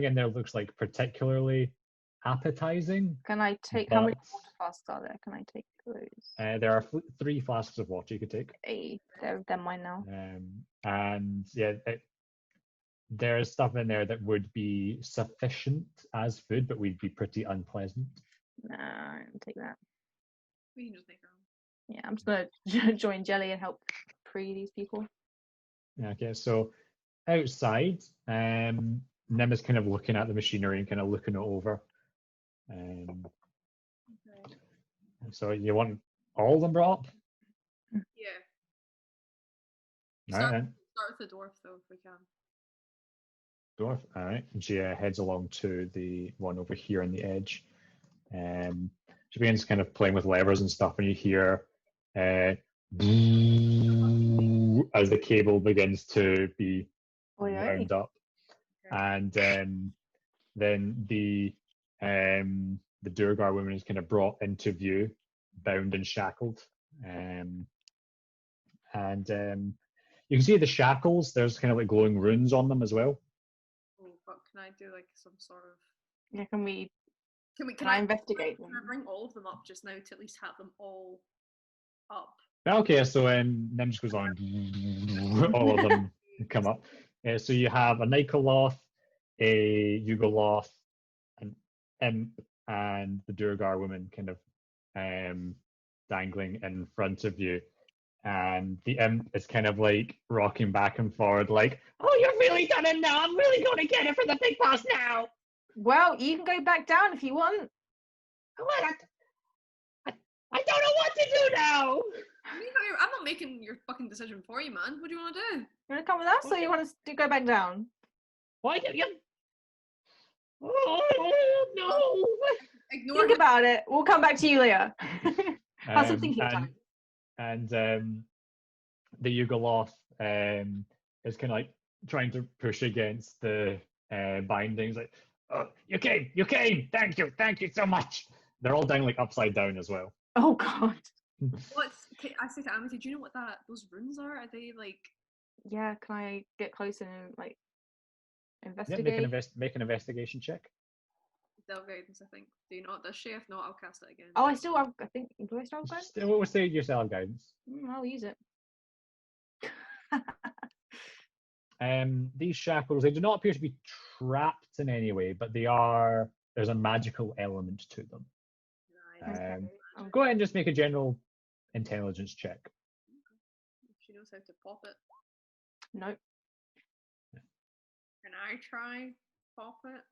in there looks like particularly appetizing. Can I take? How many water flasks are there? Can I take those? There are 3 flasks of water you could take. Hey, they're mine now. And yeah, there's stuff in there that would be sufficient as food, but would be pretty unpleasant. Nah, I'll take that. We can just make our own. Yeah, I'm just gonna join Jelly and help free these people. Okay, so outside, Nim is kind of looking at the machinery and kind of looking it over. Okay. So you want all of them brought up? Yeah. All right, then. Start with the dwarf though, if we can. Dwarf. All right. And she heads along to the one over here on the edge. She begins kind of playing with levers and stuff, and you hear as the cable begins to be wound up, and then the Durgar woman is kind of brought into view, bound and shackled, and you can see the shackles. There's kind of like glowing runes on them as well. Oh, but can I do like some sort of? Yeah, can Can I investigate them? Can I bring all of them up just now to at least have them all up? Okay, so Nim just goes on, all of them come up. So you have a Nikoloth, a Yugoloth, an Imp, and the Durgar woman kind of dangling in front of you. And the Imp is kind of like rocking back and forward, like, oh, you've really done it now. I'm really going to get it for the big boss now. Well, you can go back down if you want. I don't know what to do now. I'm not making your fucking decision for you, man. What do you want to do? You want to come with us, or you want us to go back down? Why do you? Oh no! Ignore Think about it. We'll come back to you later. Have some thinking time. And the Yugoloth is kind of like trying to push against the bindings, like, oh, you came, thank you so much. They're all down like upside down as well. Oh god. I say to Amity, do you know what those runes are? Are they like? Yeah, can I get close and like investigate? Yeah, make an investigation check. Del guidance, I think. Do you know what does she? If not, I'll cast it again. Oh, I think. Do I still have guidance? We'll say yourself guidance. I'll use it. These shackles, they do not appear to be trapped in any way, but there's a magical element to them. Go ahead and just make a general intelligence check. She knows how to pop it. Nope. Can I try pop it?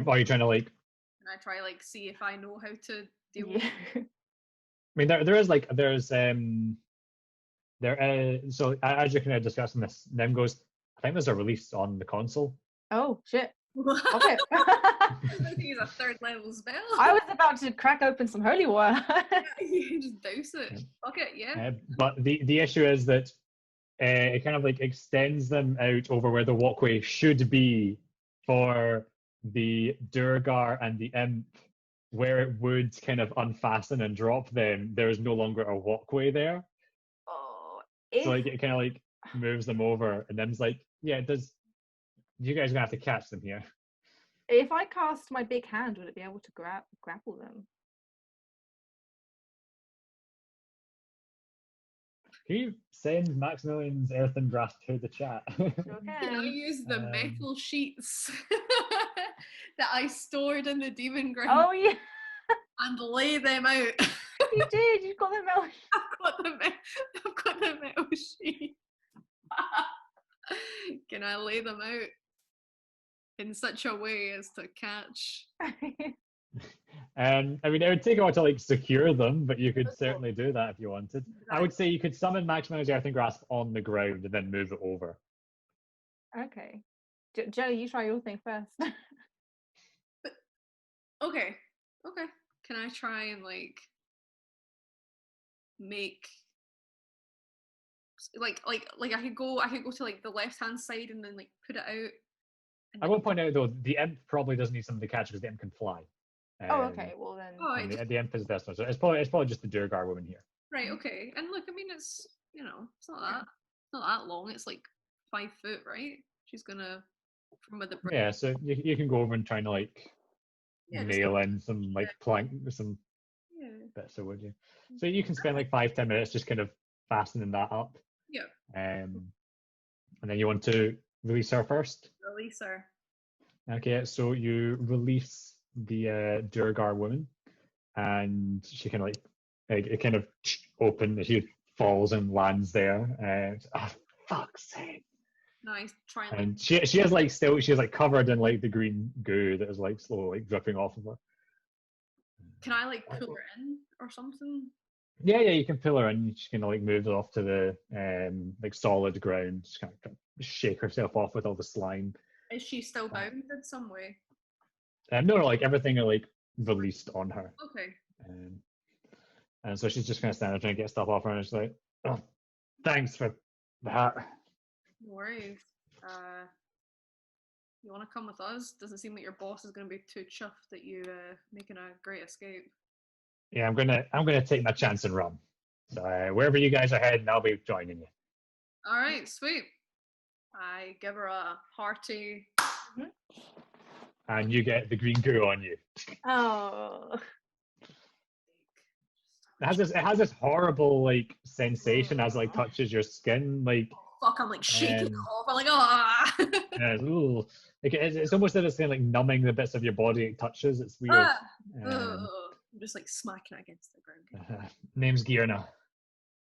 Are you trying to like? Can I try like see if I know how to deal with it? I mean, so as you're kind of discussing this, Nim goes, I think there's a release on the console. Oh shit. Okay. I think it's a third level spell. I was about to crack open some holy water. You just douse it. Okay, yeah. But the issue is that it kind of like extends them out over where the walkway should be for the Durgar and the Imp. Where it would kind of unfasten and drop them, there is no longer a walkway there. Oh, so like it kind of like moves them over, and them's like, yeah, it does. You guys are gonna have to catch them here. If I cast my big hand, would it be able to grapple them? Can you send Maximilian's Earthen Grasp to the chat? Okay. Can I use the metal sheets that I stored in the demon ground? Oh yeah. And lay them out. You did. You got the metal. I've got the metal sheet. Can I lay them out in such a way as to catch? I mean, it would take a while to like secure them, but you could certainly do that if you wanted. I would say you could summon Maximilian's Earthen Grasp on the ground and then move it over. Okay. Joe, you try your thing first. Okay. Can I try and like make like I could go to like the left hand side and then like put it out. I will point out though, the Imp probably doesn't need something to catch because the Imp can fly. Oh, okay. Well then. The Imp is this one, so it's probably just the Durgar woman here. Right. Okay. And look, I mean, it's it's not that long. It's like 5 foot, right? She's gonna from where the yeah. So you can go over and try to like nail in some like plank, some bits of wood. Yeah. So you can spend like 5-10 minutes just kind of fastening that up. Yeah. And then you want to release her first. Release her. Okay. So you release the Durgar woman, and she kind of it kind of open. She falls and lands there. And oh, fuck's sake! Nice. Try And she has like she's like covered in like the green goo that is like slowly like dripping off of her. Can I like pull her in or something? Yeah, you can pull her in. She can like move off to the like solid ground. Just kind of shake herself off with all the slime. Is she still bound in some way? No, like everything are like released on her. Okay. And so she's just kind of standing there trying to get stuff off her, and she's like, "Oh, thanks for that." No worries. You want to come with us? Doesn't seem like your boss is going to be too chuffed that you making a great escape. Yeah, I'm gonna take my chance and run. So wherever you guys are heading, I'll be joining you. All right, sweet. I give her a hearty. And you get the green goo on you. Oh. It has this horrible like sensation as it like touches your skin, like. Fuck! I'm like shaking it off. I'm like, ah. Yeah, like it's almost as if it's like numbing the bits of your body it touches. It's weird. I'm just like smacking it against the ground. Name's Gierna.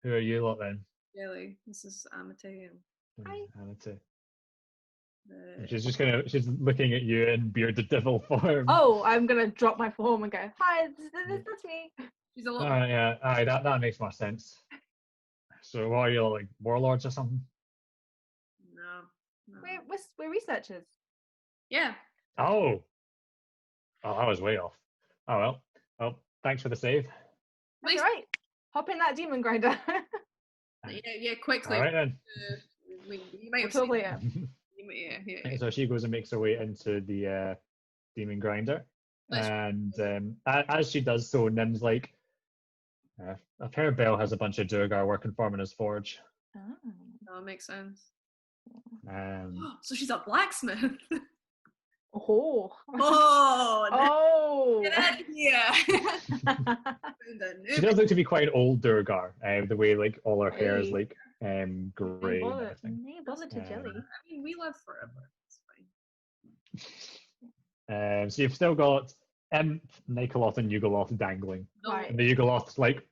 Who are you lot then? Really, this is Amity. Hi. Amity. She's looking at you in bearded devil form. Oh, I'm gonna drop my form and go, hi, that's me. She's a little. Yeah, that makes more sense. So what are you, like warlords or something? No. We're researchers. Yeah. Oh, I was way off. Oh well, thanks for the save. That's all right. Hop in that demon grinder. Yeah, quickly. All right then. You might have talk seen later. Yeah. So she goes and makes her way into the demon grinder, and as she does so, Nim's like, I've heard Bell has a bunch of Durgar working for him in his forge. Oh, it makes sense. So she's a blacksmith. Oh. Get out of here. She does look to be quite an old Durgar. The way like all her hair is like grey. Nay bother to jelly. I mean, we live forever. It's fine. So you've still got Nikoloth and Yugoloth dangling. Right. And the Yugoloth's like,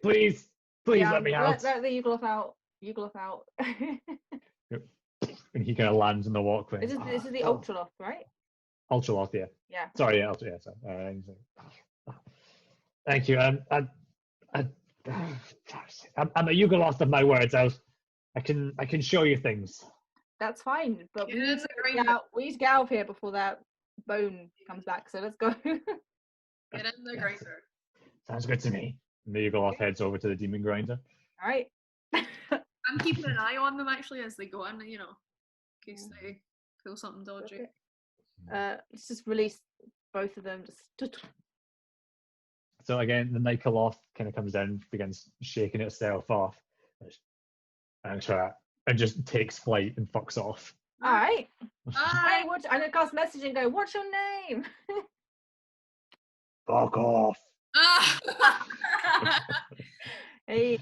please let me out. Let the Yugoloth out. Out. And he kind of lands in the walkway. This is the Ultraloth, right? Ultraloth, yeah. Yeah. Sorry, yeah, Sorry. Thank you. I'm a Yugoloth of my words. I can show you things. That's fine, but we need to get out of here before that bone comes back. So let's go. Get in the grinder. Sounds good to me. And the Yugoloth heads over to the demon grinder. All right. I'm keeping an eye on them actually as they go in, in case they feel something dodgy. Let's just release both of them. So again, the Nikoloth kind of comes in, begins shaking itself off. Thanks for that. And just takes flight and fucks off. All right. I'm gonna cast message and go, what's your name? Fuck off. Hey.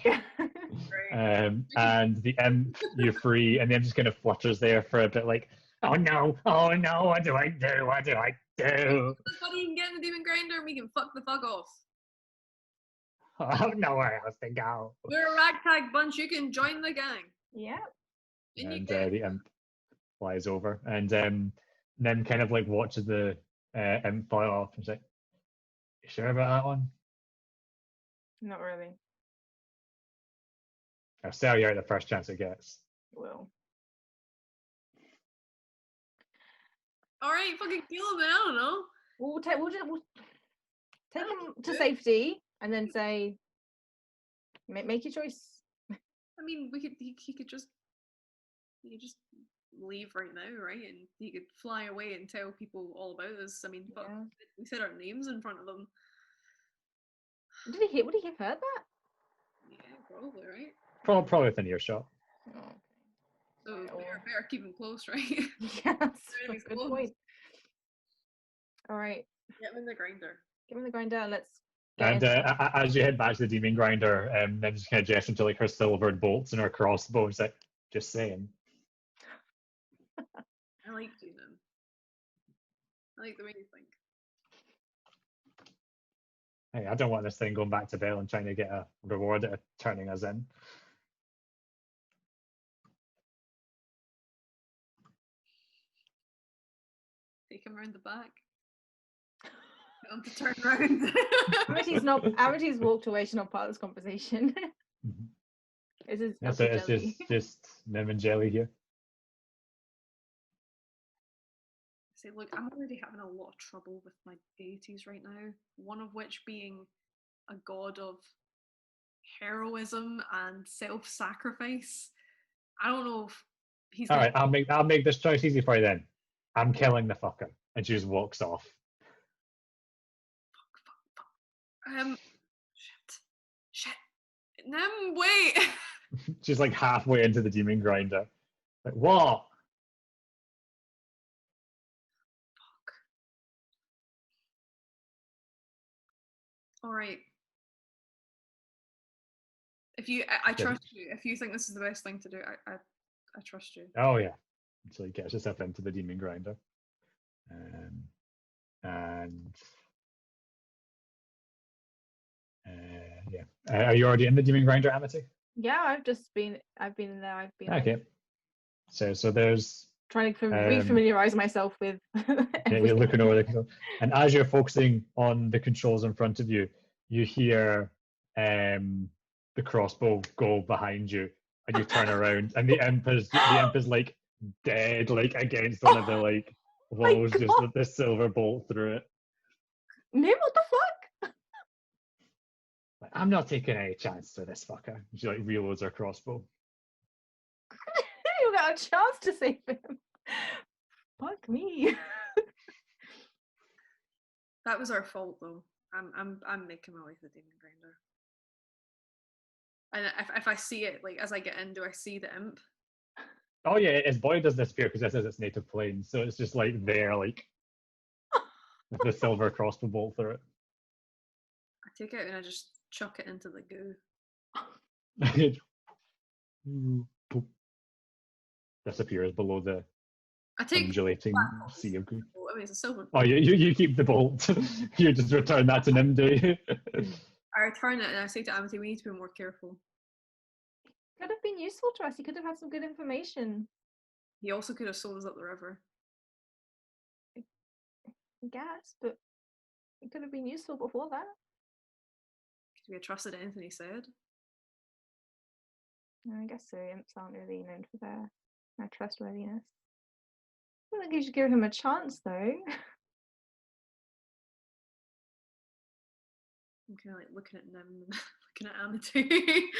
And the imp you free, and the imp just kind of flutters there for a bit, like, oh no, what do I do? Buddy, you can get in the demon grinder and we can fuck the fuck off. I have nowhere else to go. We're a ragtag bunch, you can join the gang. Yeah. And the imp flies over, and then kind of like watches the imp fly off and say, you sure about that one? Not really. I'll sell you out the first chance it gets. Will. Alright, fucking kill him then, I don't know. We'll take him to safety and then say, make your choice. I mean, he could just leave right now, right? And he could fly away and tell people all about us. I mean, but we said our names in front of them. Would he have heard that? Yeah, probably, right? Probably within earshot. Oh, okay. So better keep him close, right? Yes, that's a good point. All right. Get him in the grinder. Get him in the grinder and let's And as you head back to the demon grinder, then just kind of gesture to like her silvered bolts and her crossbow and say, just saying. I like doing them. I like the way you think. Hey, I don't want this thing going back to Bell and trying to get a reward at turning us in. Take him around the back. Get him to turn around. Amity's walked away. She's not part of this conversation. So it's just Nim and Jelly here. Say, look, I'm already having a lot of trouble with my deities right now. One of which being a god of heroism and self-sacrifice. I don't know if he's. All right, I'll make this choice easy for you then. I'm killing the fucker, and she just walks off. Shit. Nim, wait. She's like halfway into the demon grinder. Like, what? Fuck. All right. I trust you. If you think this is the best thing to do, I trust you. Oh yeah. So he gets herself into the demon grinder. Yeah. Are you already in the demon grinder, Amity? Yeah, I've been in there. Okay. So there's trying to refamiliarize myself with. Yeah, you're looking over the control, and as you're focusing on the controls in front of you, you hear the crossbow go behind you, and you turn around, and the imp is like dead, like against one of the like walls, just with the silver bolt through it. Nim, what the fuck? Like, I'm not taking any chance to this fucker. She like reloads her crossbow. You got a chance to save him. Fuck me. That was our fault, though. I'm making my way to the demon grinder. And if I see it, like as I get in, do I see the imp? Oh yeah, his body does disappear because this is its native plane, so it's just like there, like with the silver crossbow bolt through it. I take it and I just chuck it into the goo. Disappears below the undulating sea of goo. I mean, it's a silver. Oh, you keep the bolt. You just return that to Nim, do you? I return it and I say to Amity, we need to be more careful. Could have been useful to us. He could have had some good information. He also could have sold us up the river. I guess, but it could have been useful before that. Could we have trusted anything he said? No, I guess so. Imps aren't really known for their trustworthiness. I think you should give him a chance, though. I'm kind of like looking at Nim, looking at Amity.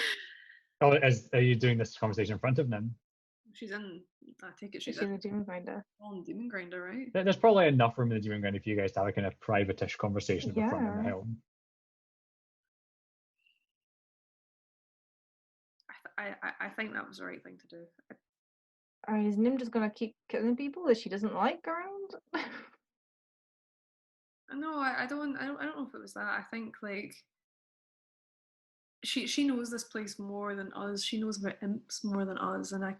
Oh, are you doing this conversation in front of Nim? She's in. I take it she's in the demon grinder. On the demon grinder, right? There's probably enough room in the demon grinder for you guys to have a kind of private-ish conversation at the front of the helm. I think that was the right thing to do. Is Nim just gonna keep killing people that she doesn't like around? No, I don't know if it was that. I think like she knows this place more than us. She knows about imps more than us, and I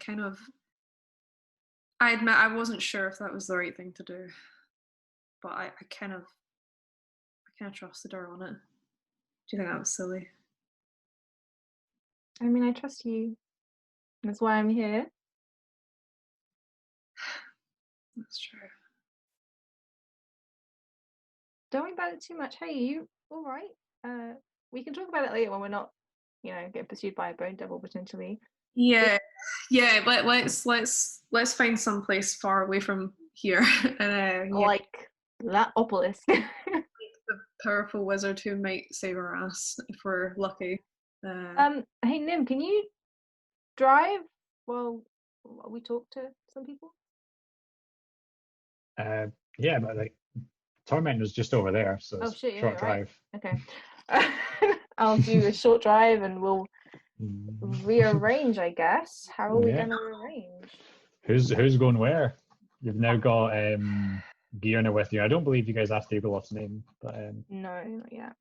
admit I wasn't sure if that was the right thing to do, but I kind of trusted her on it. Do you think that was silly? I mean, I trust you. That's why I'm here. That's true. Don't worry about it too much. Hey, you all right? We can talk about it later when we're not, getting pursued by a bone devil potentially. Yeah. Let's find some place far away from here. Like that obelisk. Like the powerful wizard who might save our ass if we're lucky. Hey Nim, can you drive while we talk to some people? Yeah, but like Torment was just over there, so it's short drive. Right. Okay. I'll do a short drive and we'll rearrange, I guess. How are we going to rearrange? Who's going where? You've now got Gearna with you. I don't believe you guys asked Eagleoff's name, but no, not yet.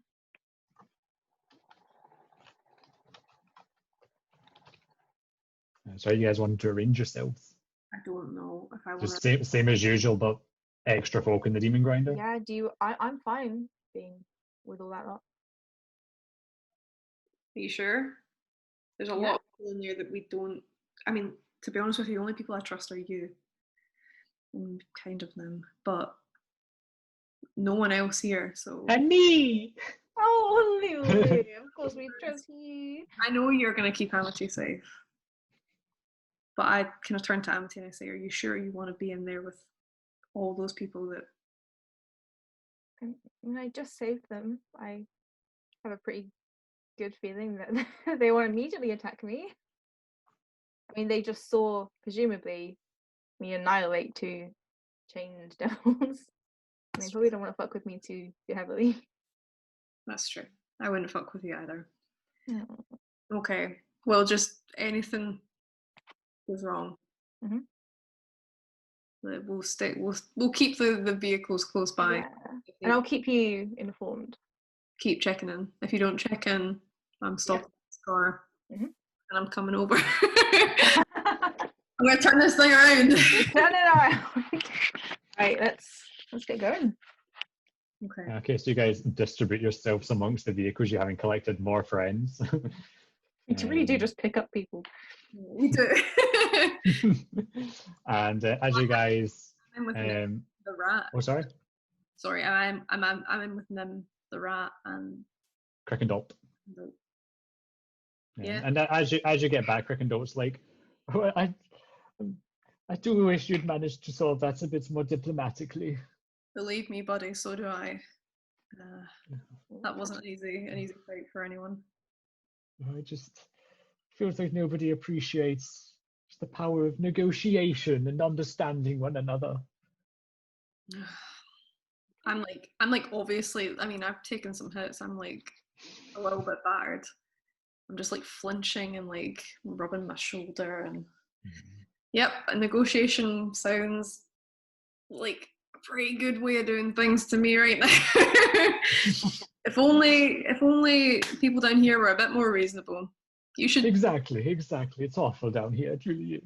So you guys want to arrange yourselves? I don't know if I want. Just same as usual, but extra folk in the demon grinder. Yeah, I'm fine being with all that lot. Are you sure? There's a lot of people in there that we don't. I mean, to be honest with you, the only people I trust are you and kind of them, but no one else here. So. And me. Oh, Lily, of course we trust you. I know you're gonna keep Amity safe, but I kind of turn to Amity and I say, "Are you sure you want to be in there with all those people that?" I mean, I just saved them. I have a pretty good feeling that they won't immediately attack me. I mean, they just saw, presumably, me annihilate two chained devils. And they probably don't want to fuck with me too heavily. That's true. I wouldn't fuck with you either. No. Okay. Well, just anything goes wrong. Mm-hmm. We'll stay. We'll keep the vehicles close by. Yeah. And I'll keep you informed. Keep checking in. If you don't check in, I'm stopping the car and I'm coming over. I'm gonna turn this thing around. Turn it around. Right, let's get going. Okay. Okay, so you guys distribute yourselves amongst the vehicles. You haven't collected more friends. You really do just pick up people. We do. And as you guys, I'm with Nim, the rat. oh sorry, Sorry, I'm in with Nim, the rat, and Crickendalt. the, Yeah. And as you get back, Crickendalt's like, oh, I do wish you'd managed to solve that a bit more diplomatically. believe me, buddy, so do I. That wasn't an easy fight for anyone. I just feels like nobody appreciates the power of negotiation and understanding one another. I'm like obviously, I mean, I've taken some hits. I'm like a little bit battered. I'm just like flinching and like rubbing my shoulder and yep, a negotiation sounds like a pretty good way of doing things to me right now. If only people down here were a bit more reasonable. You should Exactly. It's awful down here, it really is.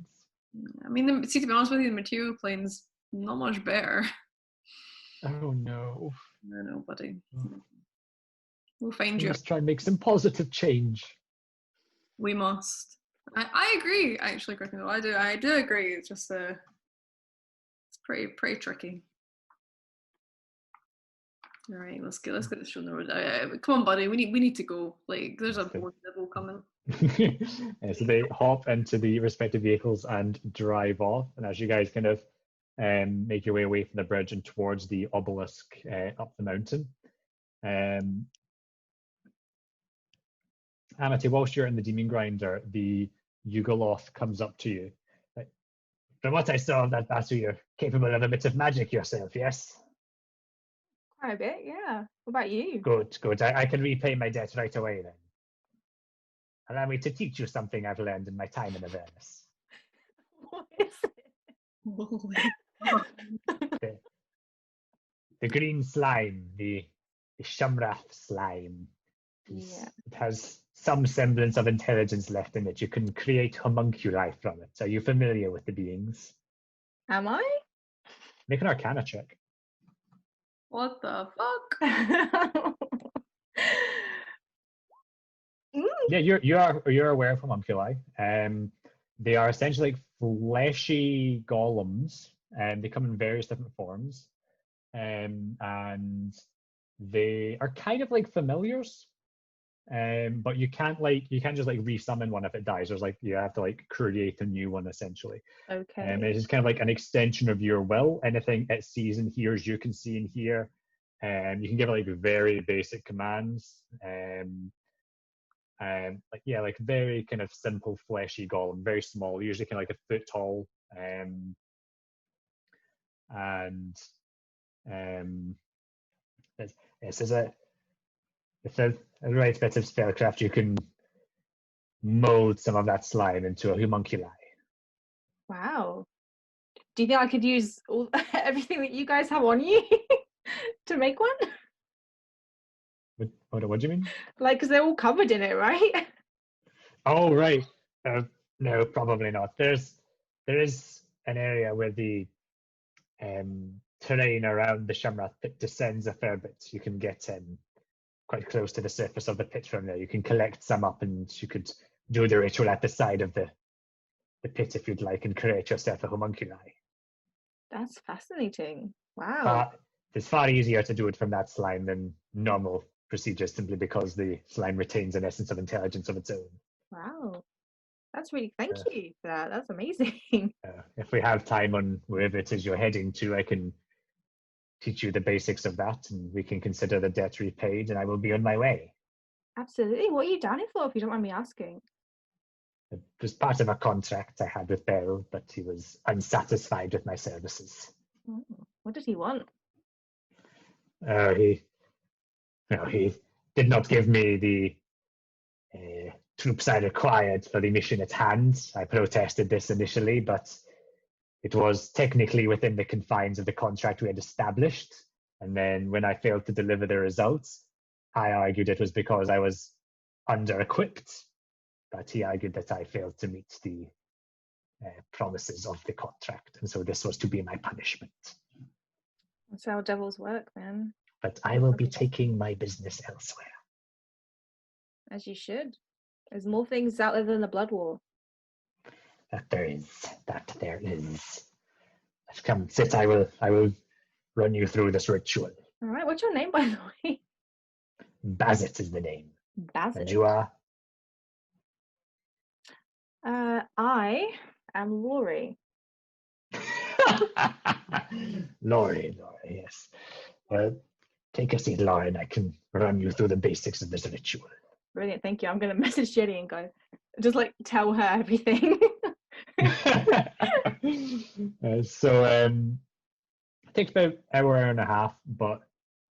I mean, see, to be honest with you, the material plane's not much better. Oh no. No, buddy. We'll find you. Let's try and make some positive change. We must. I agree, actually, Gryffindor. I do agree. It's just it's pretty tricky. All right, let's get this show on the road. Come on, buddy. We need to go. Like, there's a board nibble coming. So they hop into the respective vehicles and drive off. And as you guys kind of make your way away from the bridge and towards the obelisk up the mountain, Amity, whilst you're in the demon grinder, the Yugoloth comes up to you. Like, from what I saw of that battle, you're capable of a bit of magic yourself, yes? Quite a bit, yeah. What about you? Good. I can repay my debt right away then. Allow me to teach you something I've learned in my time in Avernus. What is it? The green slime, the Shummrath slime. Yeah. It has some semblance of intelligence left in it. You can create homunculi from it. Are you familiar with the beings? Am I? Make an Arcana check. What the fuck? Yeah, you're aware of homunculi. They are essentially like fleshy golems, and they come in various different forms. And they are kind of like familiars. But you can't just like resummon one if it dies. There's like you have to like create a new one essentially. Okay. It's just kind of like an extension of your will. Anything it sees and hears, you can see and hear. You can give it like very basic commands. Like very kind of simple fleshy golem, very small, usually kind of like a foot tall. If a right bit of spellcraft, you can mold some of that slime into a homunculi. Wow. Do you think I could use everything that you guys have on you to make one? What do you mean? Like, because they're all covered in it, right? Oh, right. No, probably not. There is an area where the terrain around the Shummrath pit descends a fair bit. You can get quite close to the surface of the pit from there. You can collect some up, and you could do the ritual at the side of the pit if you'd like, and create yourself a homunculi. That's fascinating. Wow. But it's far easier to do it from that slime than normal procedures, simply because the slime retains an essence of intelligence of its own. Wow. That's really, thank you for that. That's amazing. If we have time on wherever it is you're heading to, I can teach you the basics of that, and we can consider the debt repaid, and I will be on my way. Absolutely. What are you down here for, if you don't mind me asking? It was part of a contract I had with Beryl, but he was unsatisfied with my services. Oh, what did he want? He did not give me the troops I required for the mission at hand. I protested this initially, but it was technically within the confines of the contract we had established. And then when I failed to deliver the results, I argued it was because I was under-equipped, but he argued that I failed to meet the promises of the contract. And so this was to be my punishment. That's how devils work, man. But I will be taking my business elsewhere. As you should. There's more things out there than the blood war. That there is. Come, sit, I will run you through this ritual. All right, what's your name, by the way? Bazit is the name. Bazit. And you are? I am Laurie. Laurie, yes. Take a seat, Laurie, and I can run you through the basics of this ritual. Brilliant, thank you. I'm going to message Jenny and go, just like tell her everything. So it takes about an hour and a half, but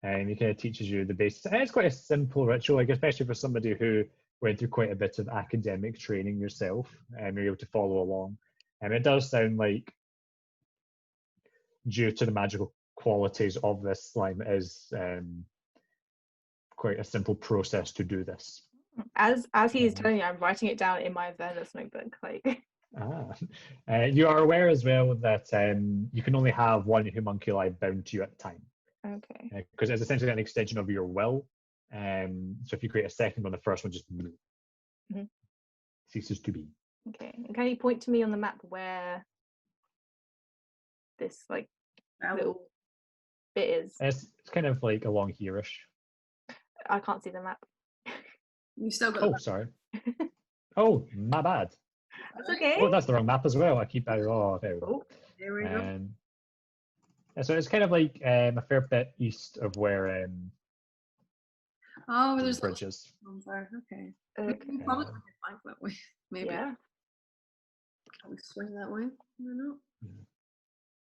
he kind of teaches you the basics. And it's quite a simple ritual, like especially for somebody who went through quite a bit of academic training yourself, and you're able to follow along. And it does sound like, due to the magical qualities of this slime, it is quite a simple process to do this. As he's telling you, I'm writing it down in my Avernus notebook. You are aware as well that you can only have one homunculi bound to you at a time. Okay. Because it's essentially an extension of your will. So if you create a second one, the first one just ceases to be. Okay. And can you point to me on the map where this little bit is? It's kind of like along here-ish. I can't see the map. You still got. Oh, sorry. Oh, my bad. That's okay. Oh, that's the wrong map as well. I keep that. Oh, there we go. Oh, there we go. So it's kind of like a fair bit east of where there's bridges. Okay. We probably can find that way. Maybe. Yeah. Can we swing that way? I don't know.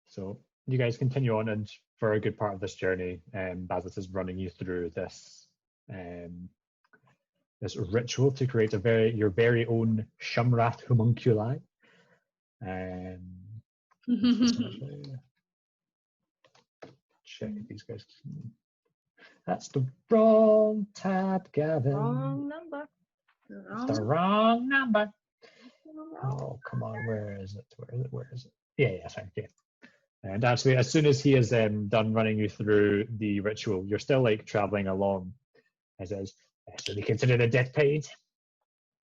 So you guys continue on, and for a good part of this journey, Bazit is running you through this this ritual to create your very own Shummrath homunculi. Check if these guys. That's the wrong tab, Gavin. Wrong number. That's the wrong number. Oh, come on. Where is it? Where is it? Yeah, fine. Yeah. And actually, as soon as he is done running you through the ritual, you're still traveling along. As says, so we consider the debt paid.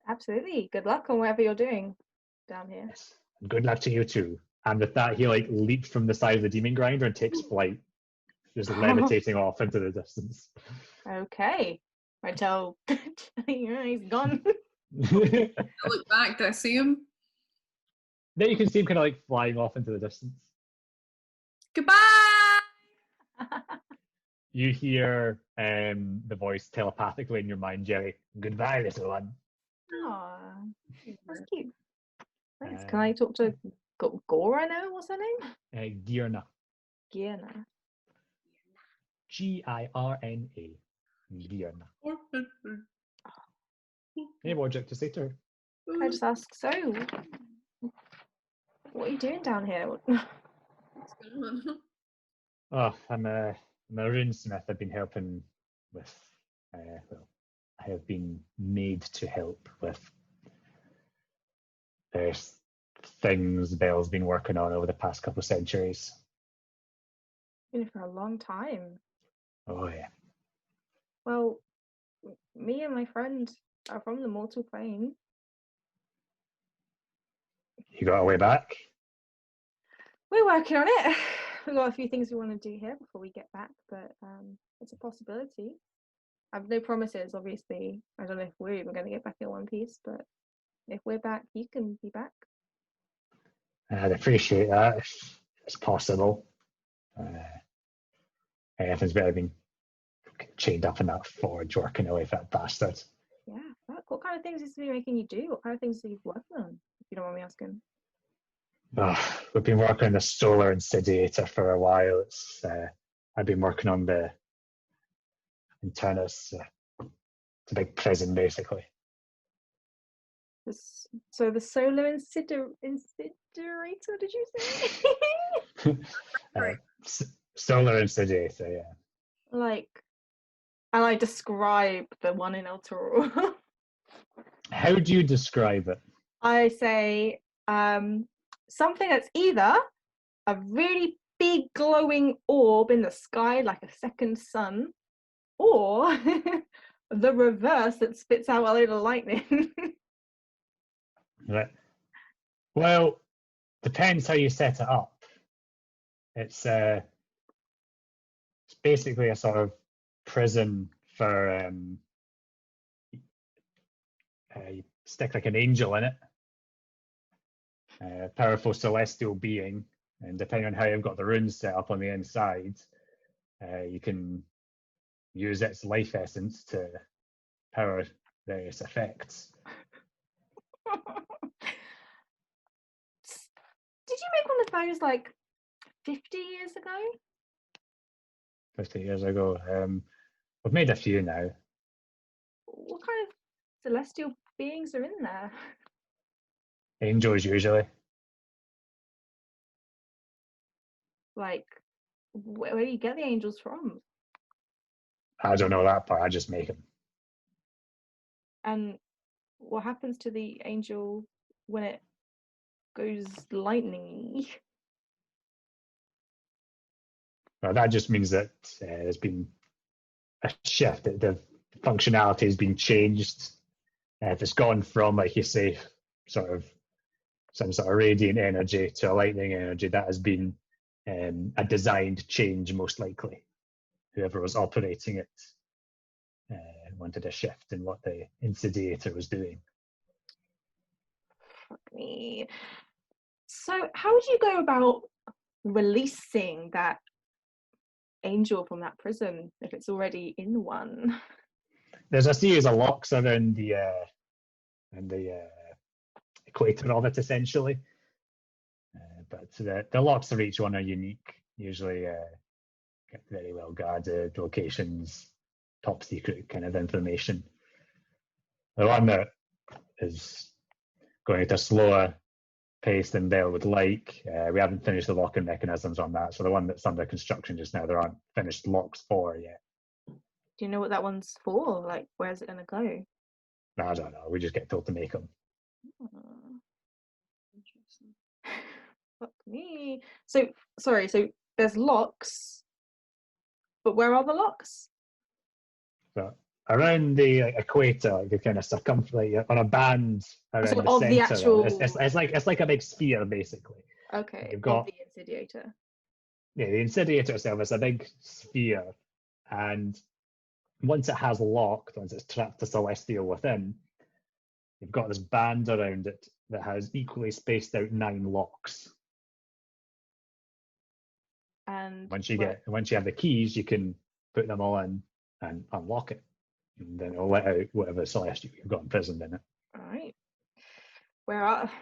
Absolutely. Good luck on whatever you're doing down here. Yes. And good luck to you too. And with that, he leaps from the side of the demon grinder and takes flight, just levitating off into the distance. Okay. I tell he's gone. I look back. Do I see him? Then you can see him kind of flying off into the distance. Goodbye. You hear the voice telepathically in your mind, Jerry. Goodbye, little one. Aww, that's cute. Thanks. Can I talk to Gora now? What's her name? Girna. Girna. Girna. Girna. Any more object to say to her? Can I just ask, so what are you doing down here? What's going on? Oh, I'm a runesmith. I've been helping with, I have been made to help with things Belle's been working on over the past couple of centuries. Been here for a long time. Oh, yeah. Well, Me and my friend are from the mortal plane. You got a way back? We're working on it. We've got a few things we want to do here before we get back, but it's a possibility. I have no promises, obviously. I don't know if we're even going to get back in one piece, but if we're back, you can be back. I'd appreciate that if it's possible. Anything's better than chained up in that forge working away for that bastard. Yeah. What kind of things is he making you do? What kind of things are you working on? If you don't mind me asking. We've been working on the Solar Incidiator for a while. I've been working on the Avernus. It's a big prison, basically. So the Solar Inciderator, did you say? Solar Incidiator, yeah. And I describe the one in El Toro. How do you describe it? I say something that's either a really big glowing orb in the sky like a second sun, or the reverse that spits out a load of lightning. Right. Well, depends how you set it up. It's basically a sort of prison for you stick like an angel in it, a powerful celestial being, and depending on how you've got the runes set up on the inside, you can use its life essence to power various effects. Did you make one of those like 50 years ago? 50 years ago. We've made a few now. What kind of celestial beings are in there? Angels, usually. Like, where do you get the angels from? I don't know that part. I just make them. And what happens to the angel when it goes lightning-y? Well, that just means that there's been a shift. The functionality has been changed. If it's gone from, like you say, sort of some sort of radiant energy to a lightning energy, that has been a designed change, most likely. Whoever was operating it wanted a shift in what the Incidiator was doing. Fuck me. So how would you go about releasing that angel from that prison if it's already in one? There's a series of locks around the equator of it, essentially. But the locks for each one are unique, usually very well guarded locations, top secret kind of information. The one that is going at a slower pace than Bell would like, we haven't finished the locking mechanisms on that. So the one that's under construction just now, there aren't finished locks for yet. Do you know what that one's for? Like, where's it going to go? I don't know. We just get told to make them. Interesting. Fuck me. So, sorry, so there's locks, but where are the locks? So around the equator, like the kind of circumference, like on a band around So the of center. the actual... It's like a big sphere, basically. Okay, You've got of the Insidiator. Yeah, the Insidiator itself is a big sphere, and once it has locked, once it's trapped the celestial within, you've got this band around it that has equally spaced out 9 locks. And once you have the keys, you can put them all in and unlock it, and then it'll let out whatever celestial you've got imprisoned in it. All right.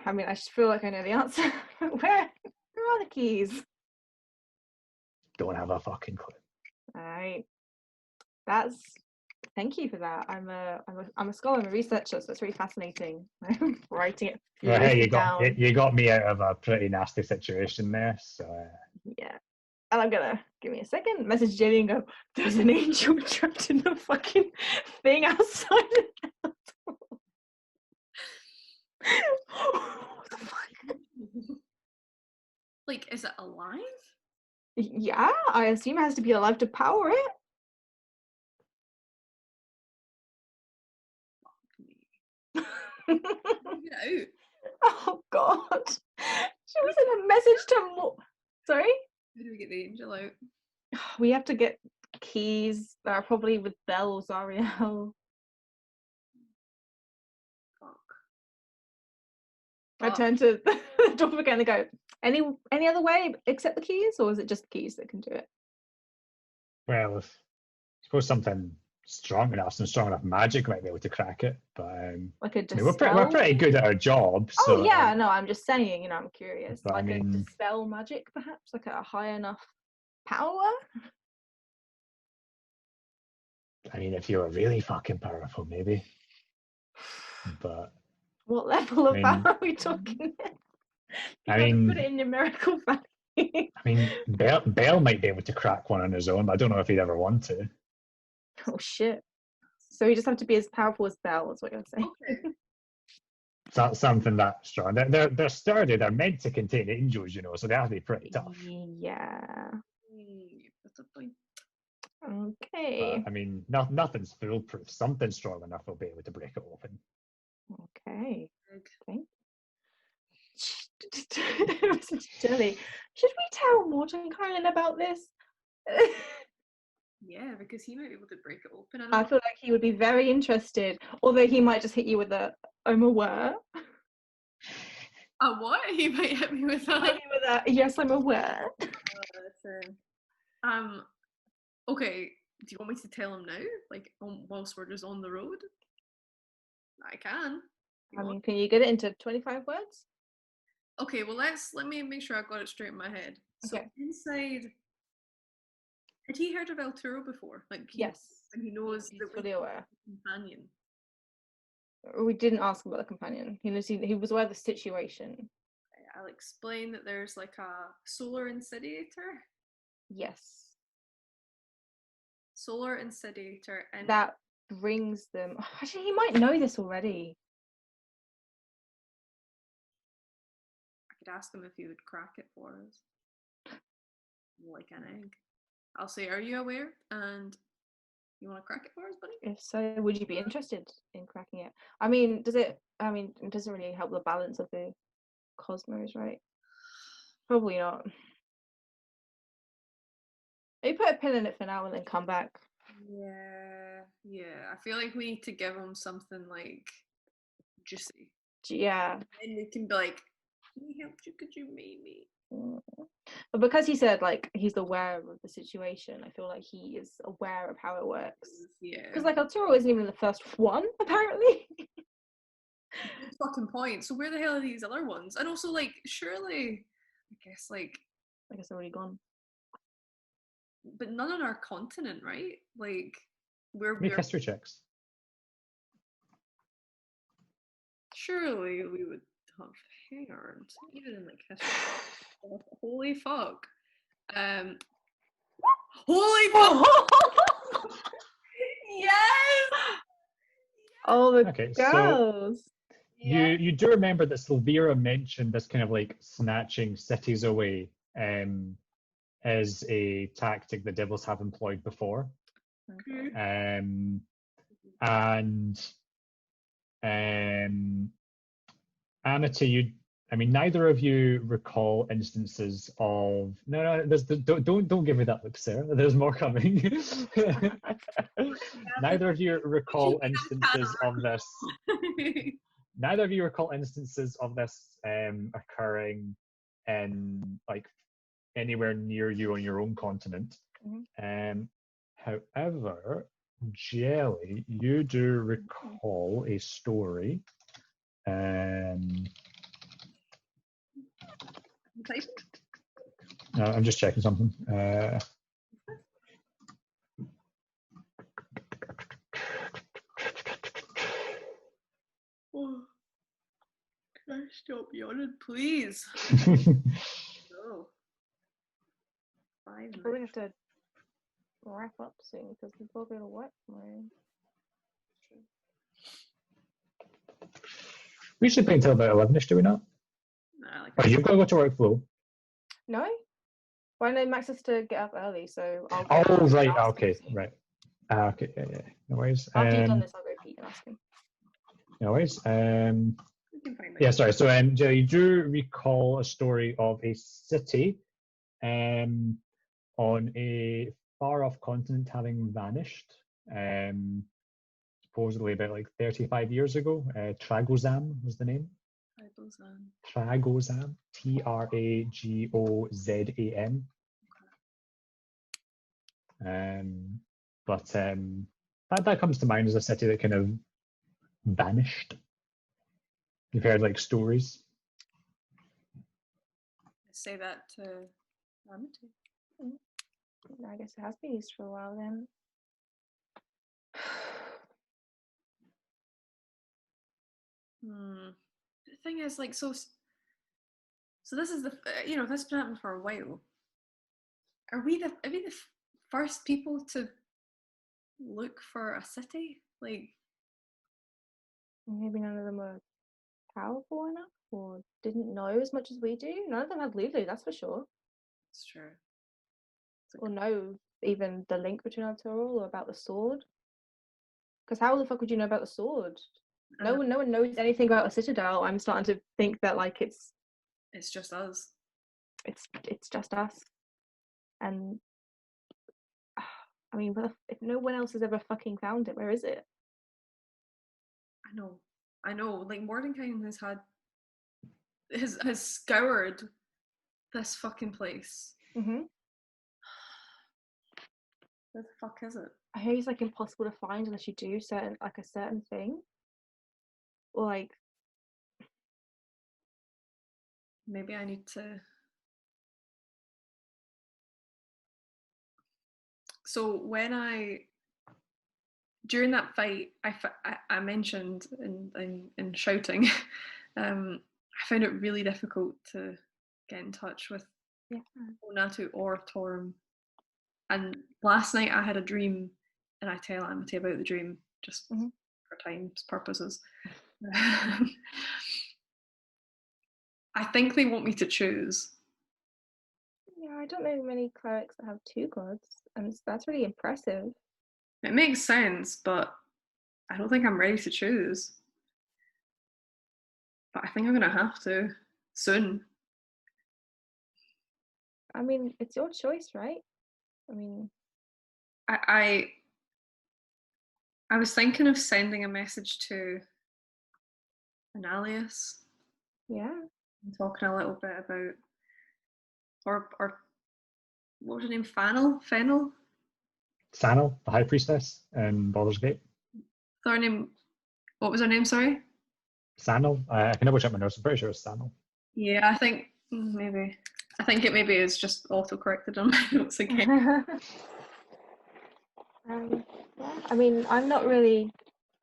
I mean, I just feel like I know the answer. Where are the keys? Don't have a fucking clue. All right. Thank you for that. I'm a scholar, I'm a researcher, so it's really fascinating. I'm writing it Well, hey, down. you got me out of a pretty nasty situation there. So yeah. And I'm gonna give me a second, message Jenny and go, there's an angel trapped in the fucking thing outside the door. What the fuck? Like, is it alive? Yeah, I assume it has to be alive to power it. Get out. Oh God! She was in a message to. Sorry. How do we get the angel out? We have to get keys that are probably with Belle or Zariel. Fuck. I turn to the doppelganger and go, any other way except the keys, or is it just the keys that can do it? Well, I suppose something strong enough, some strong enough magic might be able to crack it. But like a I mean, we're pretty good at our job. Oh so, yeah, no, I'm just saying. I'm curious. But, like a dispel magic, perhaps, like a high enough power. I mean, if you were really fucking powerful, maybe. But what level of power are we talking? I mean, put it in numerical value. I mean, Bell might be able to crack one on his own, but I don't know if he'd ever want to. Oh shit! So you just have to be as powerful as Bell, is what you're saying. Okay. Something that strong. They're sturdy. They're meant to contain angels, so they have to be pretty tough. Yeah. That's a point. Okay. But, I mean, nothing's foolproof. Something strong enough will be able to break it open. Okay. Jelly. Should we tell Morton Kylan about this? Yeah, because he might be able to break it open. I feel like he would be very interested, although he might just hit you with a "I'm aware." A what? He might hit me with that. Yes, I'm aware. Okay. Do you want me to tell him now? Like, whilst we're just on the road? I can. I mean, can you get it into 25 words? Okay, well let me make sure I've got it straight in my head. So inside, had he heard of El Turo before? Like, yes, and he knows he's that fully aware. Companion. We didn't ask him about the companion. He was aware of the situation. Okay, I'll explain that there's like a Solar Incidiator. Yes. Solar Incidiator, and that brings them. Actually, he might know this already. I could ask him if he would crack it for us, like an egg. I'll say, "Are you aware? And you want to crack it for us, buddy?" If so, would you be interested in cracking it? I mean, it doesn't really help the balance of the cosmos, right? Probably not. You put a pin in it for now and then come back. Yeah. I feel like we need to give him something like juicy. Yeah. And we can be like, "Can we help you? Could you maybe?" But because he said like he's aware of the situation, I feel like he is aware of how it works. Yeah. Because like Arturo isn't even the first one, apparently. Fucking point. So where the hell are these other ones? And also, like, surely, I guess they're already gone. But none on our continent, right? Like, we're make history checks. Surely we would have heard, even in like history. Holy fuck! Holy fuck! Yes! Oh, the Okay, girls. So you do remember that Sylvira mentioned this kind of like snatching cities away as a tactic the devils have employed before. Okay. And Amity, neither of you recall instances of don't give me that look, Sarah. There's more coming. Neither of you recall instances of this. Neither of you recall instances of this occurring in like anywhere near you on your own continent. Mm-hmm. However, Jelly, you do recall a story. I'm just checking something. Oh, can I stop yawning, please? No. 5 minutes. We're going to have to wrap up soon because people are going to work tomorrow. We should play until about 11ish, do we not? No, you've got to go to work, Flo. No? Well, I know Max has to get up early, so I'll Oh, right, okay, right. Okay, yeah, no worries. After you've done this, I'll go Pete and ask him. Anyways, We can find yeah, it. sorry. So, Jelly, you do recall a story of a city on a far-off continent having vanished, supposedly about like 35 years ago. Tragozam was the name. Tragozam, Tragozam. But that comes to mind as a city that kind of vanished. You've heard like stories. Say that to Amity. I guess it has been used for a while then. The thing is, like, so this is the this has been happening for a while. Are we the first people to look for a city? Like, maybe none of them were powerful enough or didn't know as much as we do. None of them had Lulu, that's for sure. It's true. Or know even the link between Arturul or about the sword. Because how the fuck would you know about the sword? No one knows anything about a citadel. I'm starting to think that like it's just us. It's just us. And I mean, if no one else has ever fucking found it, where is it? I know. Like, Mordenkainen has scoured this fucking place. Mm-hmm. Where the fuck is it? I hear it's like impossible to find unless you do a certain thing. Or like, maybe I need to. So during that fight, I mentioned in shouting, I found it really difficult to get in touch with Onatu or Torm. And last night I had a dream, and I tell Amity about the dream just for time's purposes. I think they want me to choose. Yeah, I don't know many clerics that have 2 gods, and that's really impressive. It makes sense, but I don't think I'm ready to choose. But I think I'm gonna have to soon. I mean, it's your choice, right? I mean, I was thinking of sending a message to Analius. Yeah. And talking a little bit about, or what was her name? Fennel? Sanel, the High Priestess in Baldur's Gate. Her name. What was her name? Sorry. Sanel. I can double check my notes. I'm pretty sure it's Sanel. Yeah, I think maybe. I think it maybe is just auto-corrected on my notes again. Yeah, I mean, I'm not really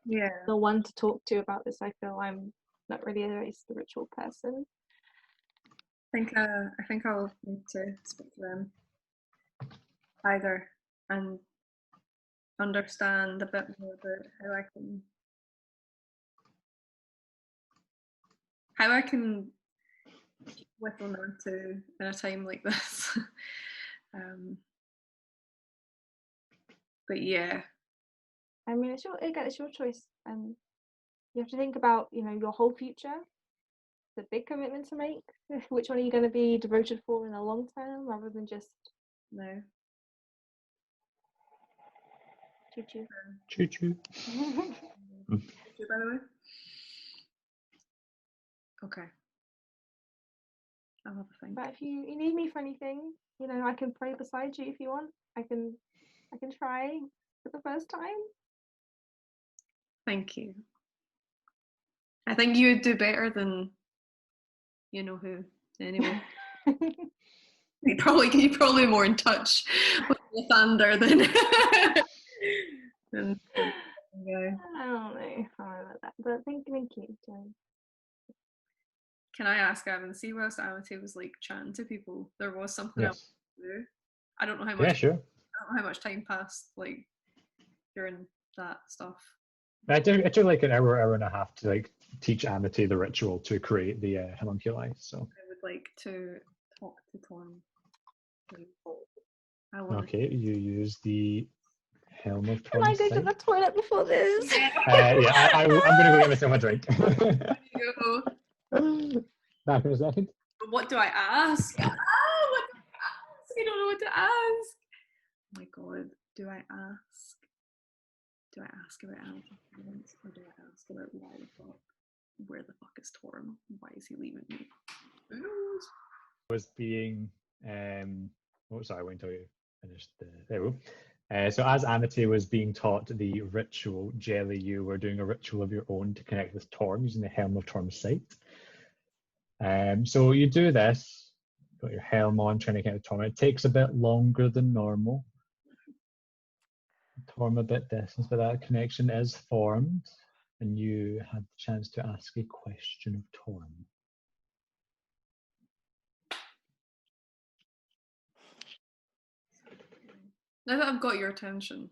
the one to talk to about this. I feel I'm not really a very spiritual person. I think I'll need to speak to them either and understand a bit more about how I can with Onatu in a time like this. But yeah, I mean, it's your choice, and you have to think about your whole future. It's a big commitment to make. Which one are you going to be devoted for in the long term, rather than just no. Choo choo. Choo choo. Choo choo, by the way. Okay. I'll have a think. But if you need me for anything, I can pray beside you if you want. I can try for the first time. Thank you. I think you would do better than you know who. Anyway. You're probably more in touch with Lathander than I don't know about that, but thank you, Jen. Can I ask Evan? See, whilst Amity was like chatting to people, there was something else to do. I don't know how much. Yeah, sure. I don't know how much time passed like during that stuff. I took like an hour and a half to like teach Amity the ritual to create the homunculi. So I would like to talk to Torm. Okay, you use the Helm of Can I Torm's go to Sight. the toilet before this? I'm going to go get myself a drink. Go. Back in a second. What do I ask? What do I ask? I don't know what to ask. Oh my god, do I ask? Do I ask about Anakin's parents, or do I ask about where the fuck is Torm? Why is he leaving me? Who knows? Was being sorry, I won't tell you. Finished there we go. So as Amity was being taught the ritual, Jelly, you were doing a ritual of your own to connect with Torm using the Helm of Torm's Sight. So you do this, got your helm on, trying to connect with Torm. It takes a bit longer than normal. Torm a bit distance, but that connection is formed, and you had the chance to ask a question of Torm. Now that I've got your attention,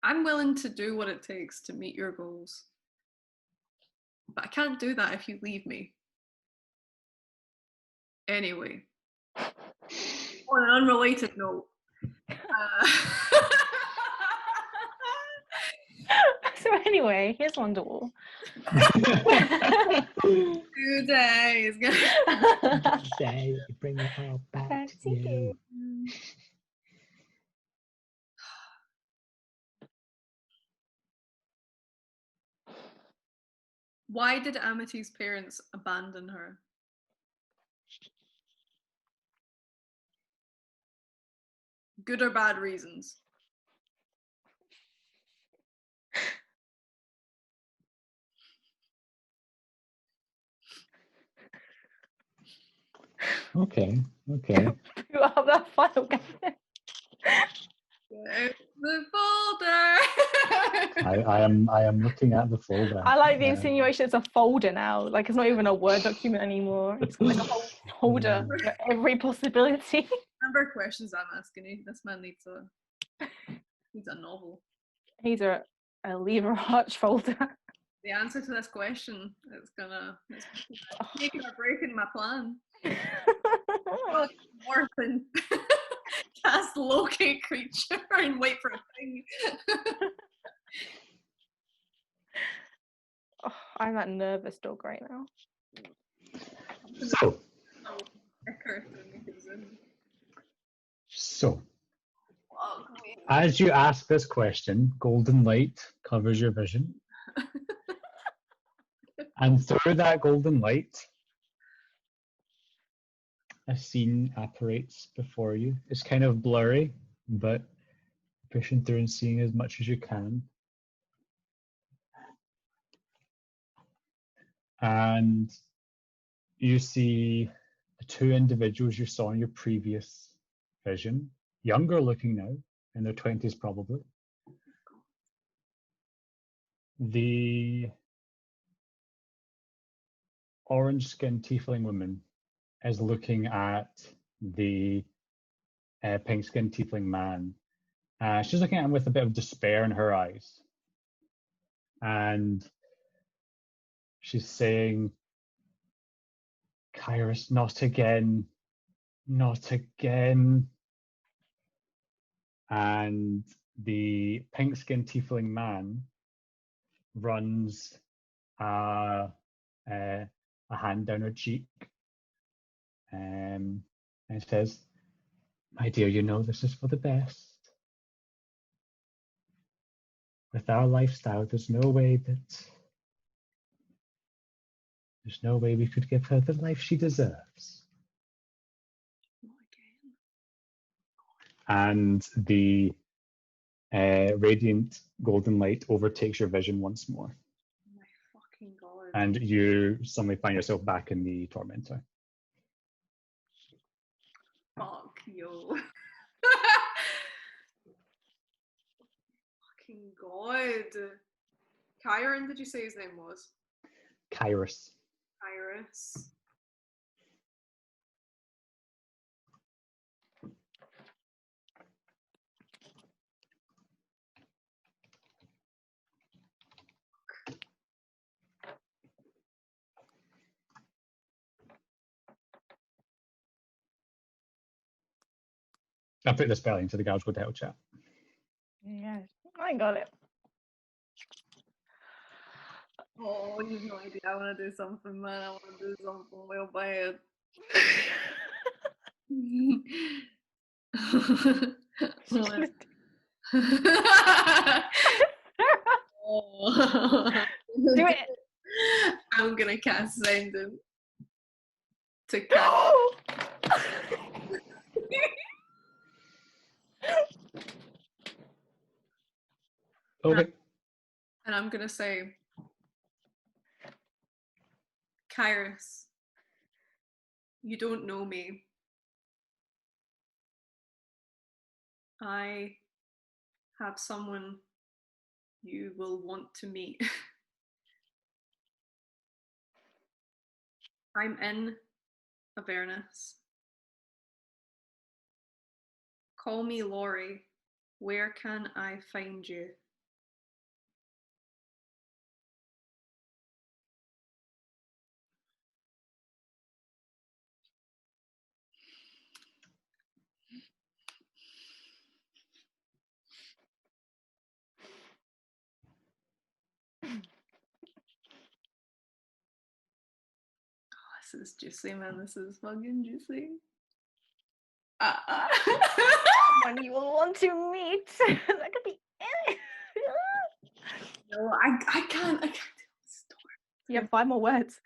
I'm willing to do what it takes to meet your goals. But I can't do that if you leave me. Anyway, on an unrelated note, So anyway, here's Wonderwall. Good days. Say, bring it all back to you. Why did Amity's parents abandon her? Good or bad reasons? Okay. You have that file, guys. The folder. I am looking at the folder. I like the insinuation it's a folder now. Like it's not even a Word document anymore. It's like a whole folder for every possibility. Number of questions I'm asking you. This man needs a novel. He's a lever arch folder. The answer to this question it's making or breaking my plan. More than cast locate creature and wait for a thing. Oh, I'm that nervous dog right now. So, as you ask this question, golden light covers your vision. And through that golden light, a scene apparates before you. It's kind of blurry, but pushing through and seeing as much as you can. And you see the two individuals you saw in your previous vision, younger looking now, in their 20s probably. The orange-skinned tiefling woman is looking at the pink-skinned tiefling man. She's looking at him with a bit of despair in her eyes. And she's saying, Kyrus, not again, not again. And the pink-skinned tiefling man runs a hand down her cheek and says, my dear, you know this is for the best. With our lifestyle, there's no way we could give her the life she deserves. And the radiant golden light overtakes your vision once more. Oh my fucking god. And you suddenly find yourself back in the tormentor. Fuck you. Fucking god. Kyron, did you say his name was? Kyrus. Kyrus. I put the spelling so the guards go to hell chat. Yeah, I got it. Oh, you've no idea. I want to do something, man. I want to do something real bad. Do it. I'm gonna cast Sending to cast. Okay. And I'm gonna say, Kairos, you don't know me. I have someone you will want to meet. I'm in Avernus. Call me Laurie. Where can I find you? This is juicy, man. This is fucking juicy. Someone you will want to meet. That could be it. No, I can't do this story. You have 5 more words.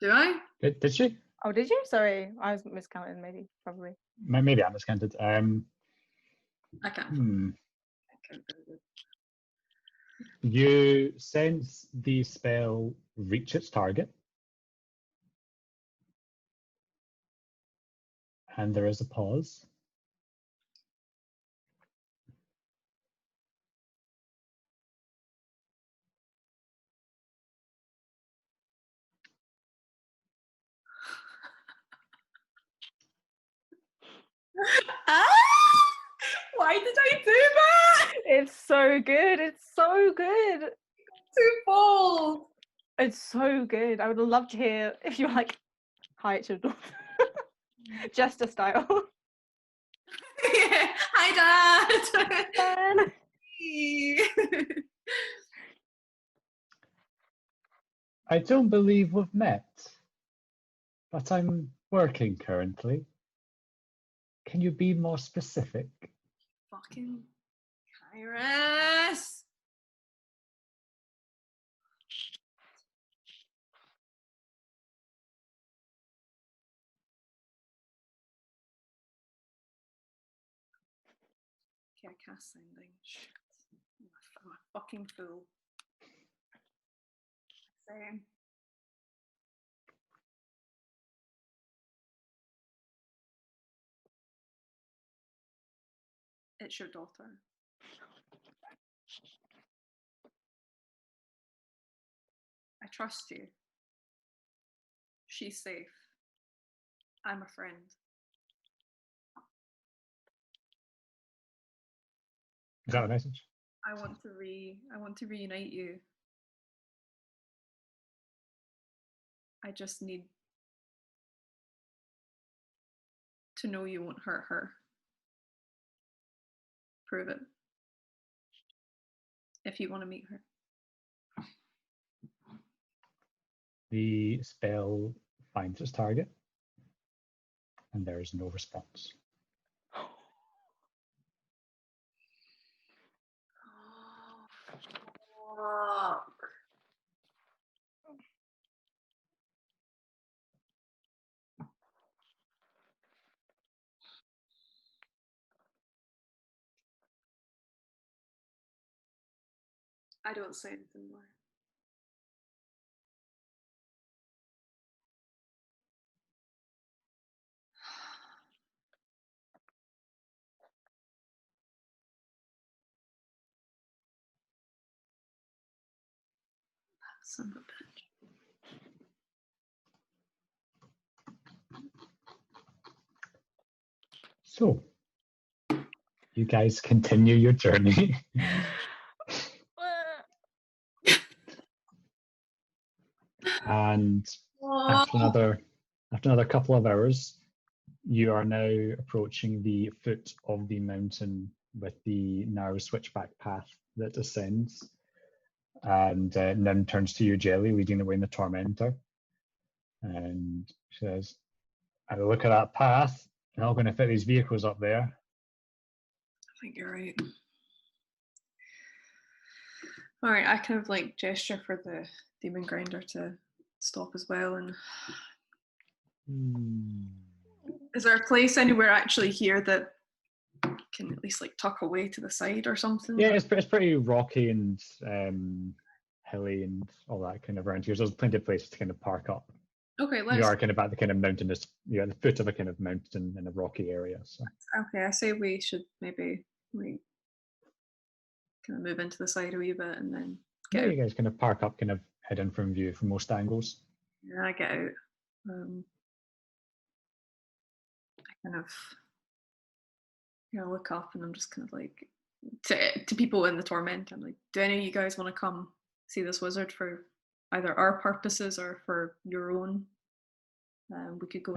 Do I? Did she? Oh, did you? Sorry, I was miscounting. Maybe, probably. Maybe I miscounted. I can't. You sense the spell reach its target, and there is a pause. Why did I do that? It's so good. It's so good. Too bold. It's so good. I would love to hear if you're like, hi, it's your daughter. Jester style. Yeah. Hi, Dad. Dad. I don't believe we've met, but I'm working currently. Can you be more specific? Fucking Kairos. Okay, I cast Sending. Shit. I'm a fucking fool. Same. It's your daughter. I trust you. She's safe. I'm a friend. Is that the message? I want to reunite you. I just need to know you won't hurt her. Prove it. If you want to meet her. The spell finds its target, and there is no response. Oh, fuck. I don't say anything more. Son of a bitch. So, you guys continue your journey. And after another couple of hours, you are now approaching the foot of the mountain with the narrow switchback path that ascends. And Nim turns to you, Jelly, leading the way in the Tormentor. And says, I look at that path, they're not going to fit these vehicles up there. I think you're right. All right, I kind of like gesture for the demon grinder to stop as well. And is there a place anywhere actually here that can at least like tuck away to the side or something? Yeah, it's pretty rocky and hilly and all that kind of around here. So there's plenty of places to kind of park up. Okay, You are kind of at the kind of mountainous, you're at the foot of a kind of mountain in a rocky area. So. Okay, I say we should maybe like kind of move into the side a wee bit and then get out. You guys kind of park up, kind of hidden from view from most angles. Yeah, I get out. I kind of look up and I'm just kind of like to people in the torment. I'm like, do any of you guys want to come see this wizard for either our purposes or for your own? We could go.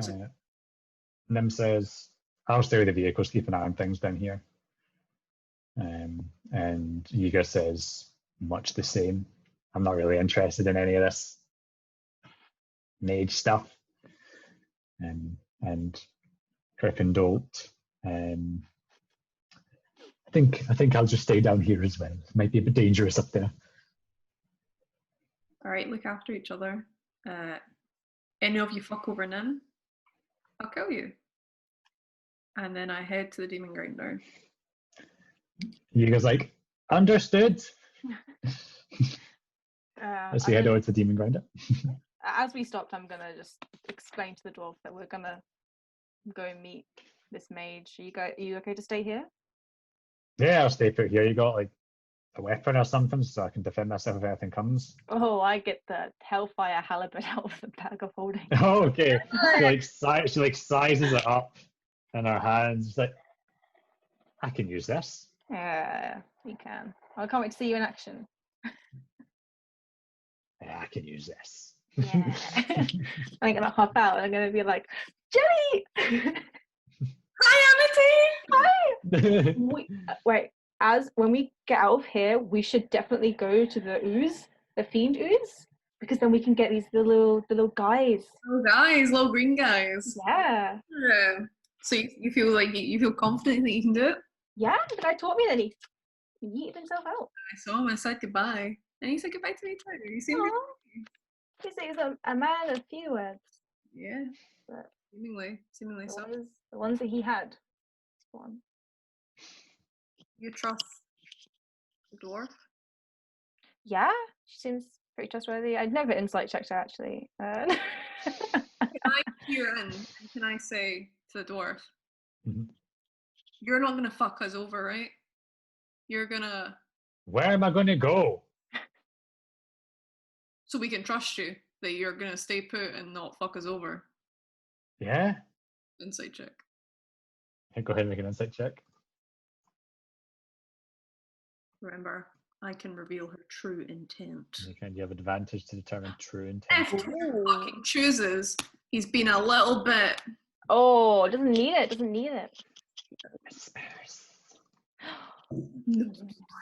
Nim says, I'll stay with the vehicles, keep an eye on things down here. And Yiga says, much the same. I'm not really interested in any of this mage stuff. And Crickendalt, I think I'll just stay down here as well. It might be a bit dangerous up there. All right, look after each other. Any of you fuck over Nim, I'll kill you. And then I head to the demon grinder. Yiga's like, understood. Let's head over to the demon grinder. As we stopped, I'm gonna just explain to the dwarf that we're gonna go and meet this mage. Are you okay to stay here? Yeah, I'll stay put here. You got like a weapon or something so I can defend myself if anything comes? Oh, I get the hellfire halberd out of the bag of holding. Oh, okay. She sizes it up in her hands. She's like, I can use this. Yeah, you can. I can't wait to see you in action. Yeah, I can use this. Yeah. I'm gonna hop out and I'm gonna be like, Jenny! Hi, Amity! Hi! Wait, when we get out of here, we should definitely go to the ooze, the fiend ooze, because then we can get these the little guys. Little green guys. Yeah. So you feel like you feel confident that you can do it? Yeah, the guy taught me that he yeeted himself out. I saw him. I said goodbye, and he said goodbye to me too. You seem really happy. He was a man of few words. Yeah, but seemingly so. The ones that he had. One. You trust the dwarf? Yeah, she seems pretty trustworthy. I'd never insight checked her actually. Can I peer in and can I say to the dwarf, you're not gonna fuck us over, right? You're gonna. Where am I gonna go? So we can trust you that you're gonna stay put and not fuck us over. Yeah. Insight check. Go ahead and make an insight check. Remember, I can reveal her true intent. You have advantage to determine true intent. If he fucking chooses, he's been a little bit. Oh, doesn't need it. No,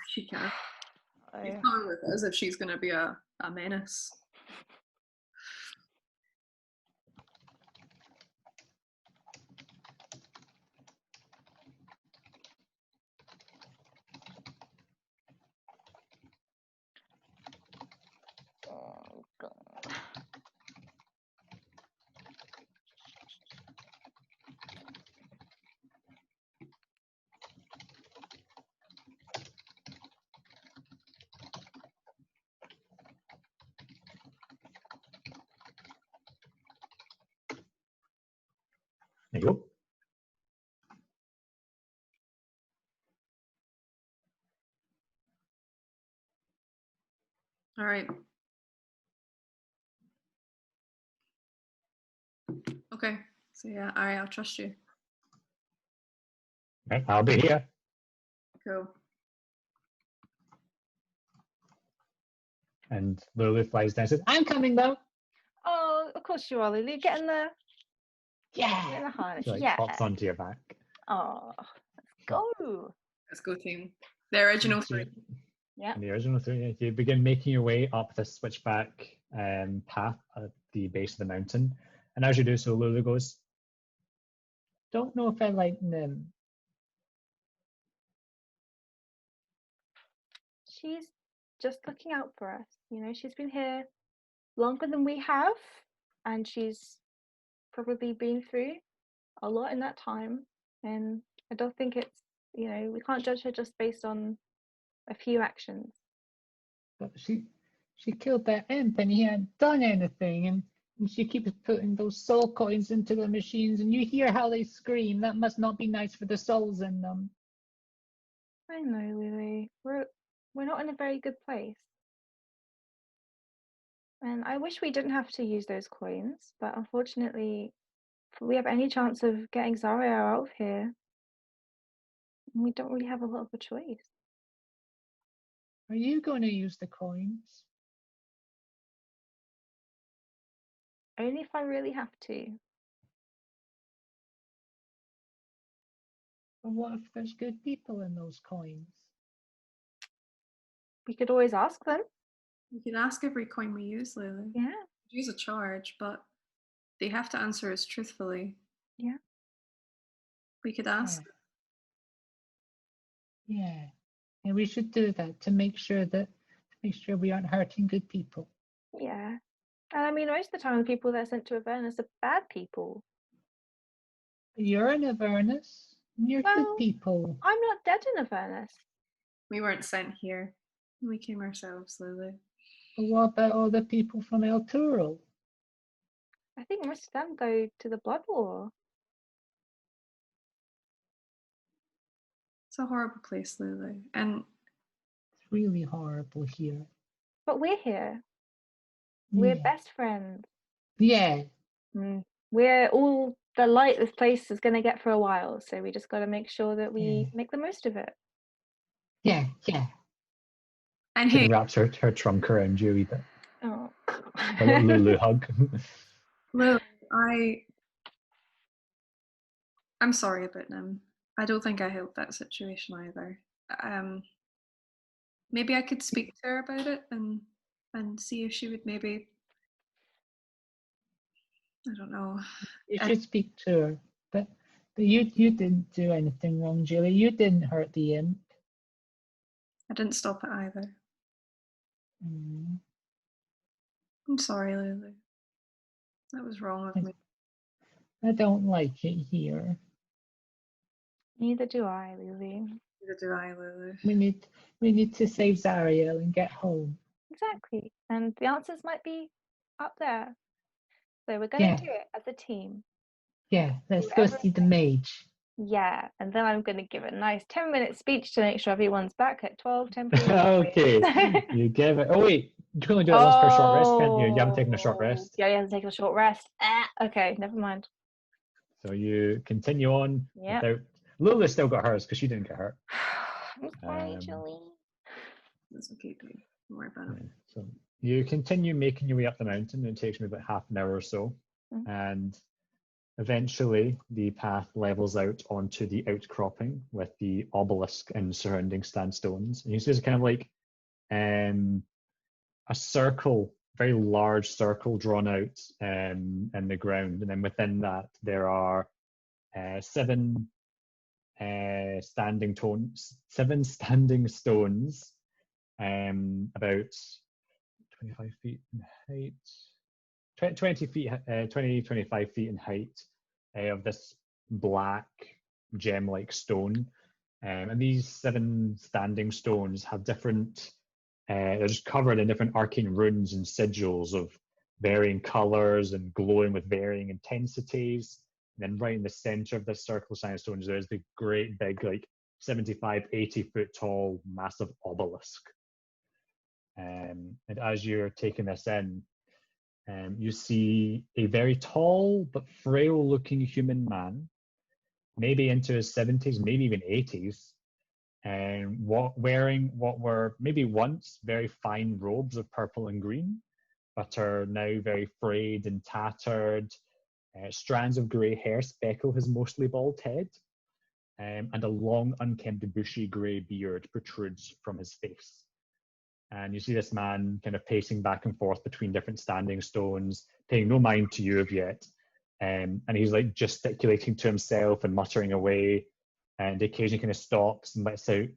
she can't. She's coming with us if she's going to be a menace. Oh, God. There you go. All right. Okay. So yeah, all right, I'll trust you. Right, I'll be here. Cool. And Lulu flies down and says, I'm coming though. Oh, of course you are, Lily. Get in there. Yeah. In a harness. She like Yeah. hops onto your back. Oh, let's go. Let's go, team. The original So three. Yeah. in the original three, you begin making your way up the switchback path at the base of the mountain. And as you do so, Lulu goes, don't know if I like them. She's just looking out for us. You know, she's been here longer than we have, and she's probably been through a lot in that time. And I don't think it's, you know, we can't judge her just based on a few actions. But she killed that imp and he hadn't done anything, and she keeps putting those soul coins into the machines, and you hear how they scream. That must not be nice for the souls in them. I know, Lily. We're not in a very good place. And I wish we didn't have to use those coins, but unfortunately, if we have any chance of getting Zarya out of here, we don't really have a lot of a choice. Are you going to use the coins? Only if I really have to. But what if there's good people in those coins? We could always ask them. You can ask every coin we use, Lily. Yeah. Use a charge, but they have to answer us truthfully. Yeah. We could ask. Yeah. And we should do that to make sure we aren't hurting good people. Yeah. And I mean, most of the time, the people that are sent to Avernus are bad people. You're in Avernus. You're good people. I'm not dead in Avernus. We weren't sent here. We came ourselves, Lily. But what about all the people from El Turo? I think most of them go to the Blood War. It's a horrible place, Lily. And it's really horrible here. But we're here. We're best friends. Yeah. We're all the light this place is going to get for a while, so we just got to make sure that we make the most of it. Yeah. And she wraps her trunk around you a wee bit. Oh. A little Lulu hug. Lily, I'm sorry about them. I don't think I helped that situation either. Maybe I could speak to her about it and see if she would maybe, I don't know. You should speak to her, but you didn't do anything wrong, Julie. You didn't hurt the imp. I didn't stop it either. I'm sorry, Lulu. That was wrong of me. I don't like it here. Neither do I, Lily. Neither do I, Lulu. We need to save Zariel and get home. Exactly. And the answers might be up there. So we're going to do it as a team. Yeah, let's go see the mage. Yeah, and then I'm going to give a nice 10-minute speech to make sure everyone's back at 12:10 Okay, you give it. Oh wait, you can only do it once per short rest, can't you? You haven't taken a short rest. Yeah, you haven't taken a short rest. Okay, never mind. So you continue on. Yeah. Without Lulu still got hers because she didn't get hurt. I'm sorry, Julie. That's okay, babe. Don't worry about it. So you continue making your way up the mountain. It takes me about half an hour or so, and eventually the path levels out onto the outcropping with the obelisk and surrounding sandstones. And you see it's kind of like a circle, very large circle drawn out in the ground, and then within that there are seven standing stones, about 25 feet in height, 25 feet in height, of this black gem-like stone. And these 7 standing stones have different, they're just covered in different arcane runes and sigils of varying colors and glowing with varying intensities. And then right in the center of this circle of sandstones, there's the great big, like 75, 80 foot tall, massive obelisk. And as you're taking this in, you see a very tall but frail looking human man, maybe into his 70s, maybe even 80s, and wearing what were maybe once very fine robes of purple and green, but are now very frayed and tattered, Strands of grey hair speckle his mostly bald head, and a long, unkempt, bushy grey beard protrudes from his face. And you see this man kind of pacing back and forth between different standing stones, paying no mind to you of yet. And he's like gesticulating to himself and muttering away, and occasionally kind of stops and lets out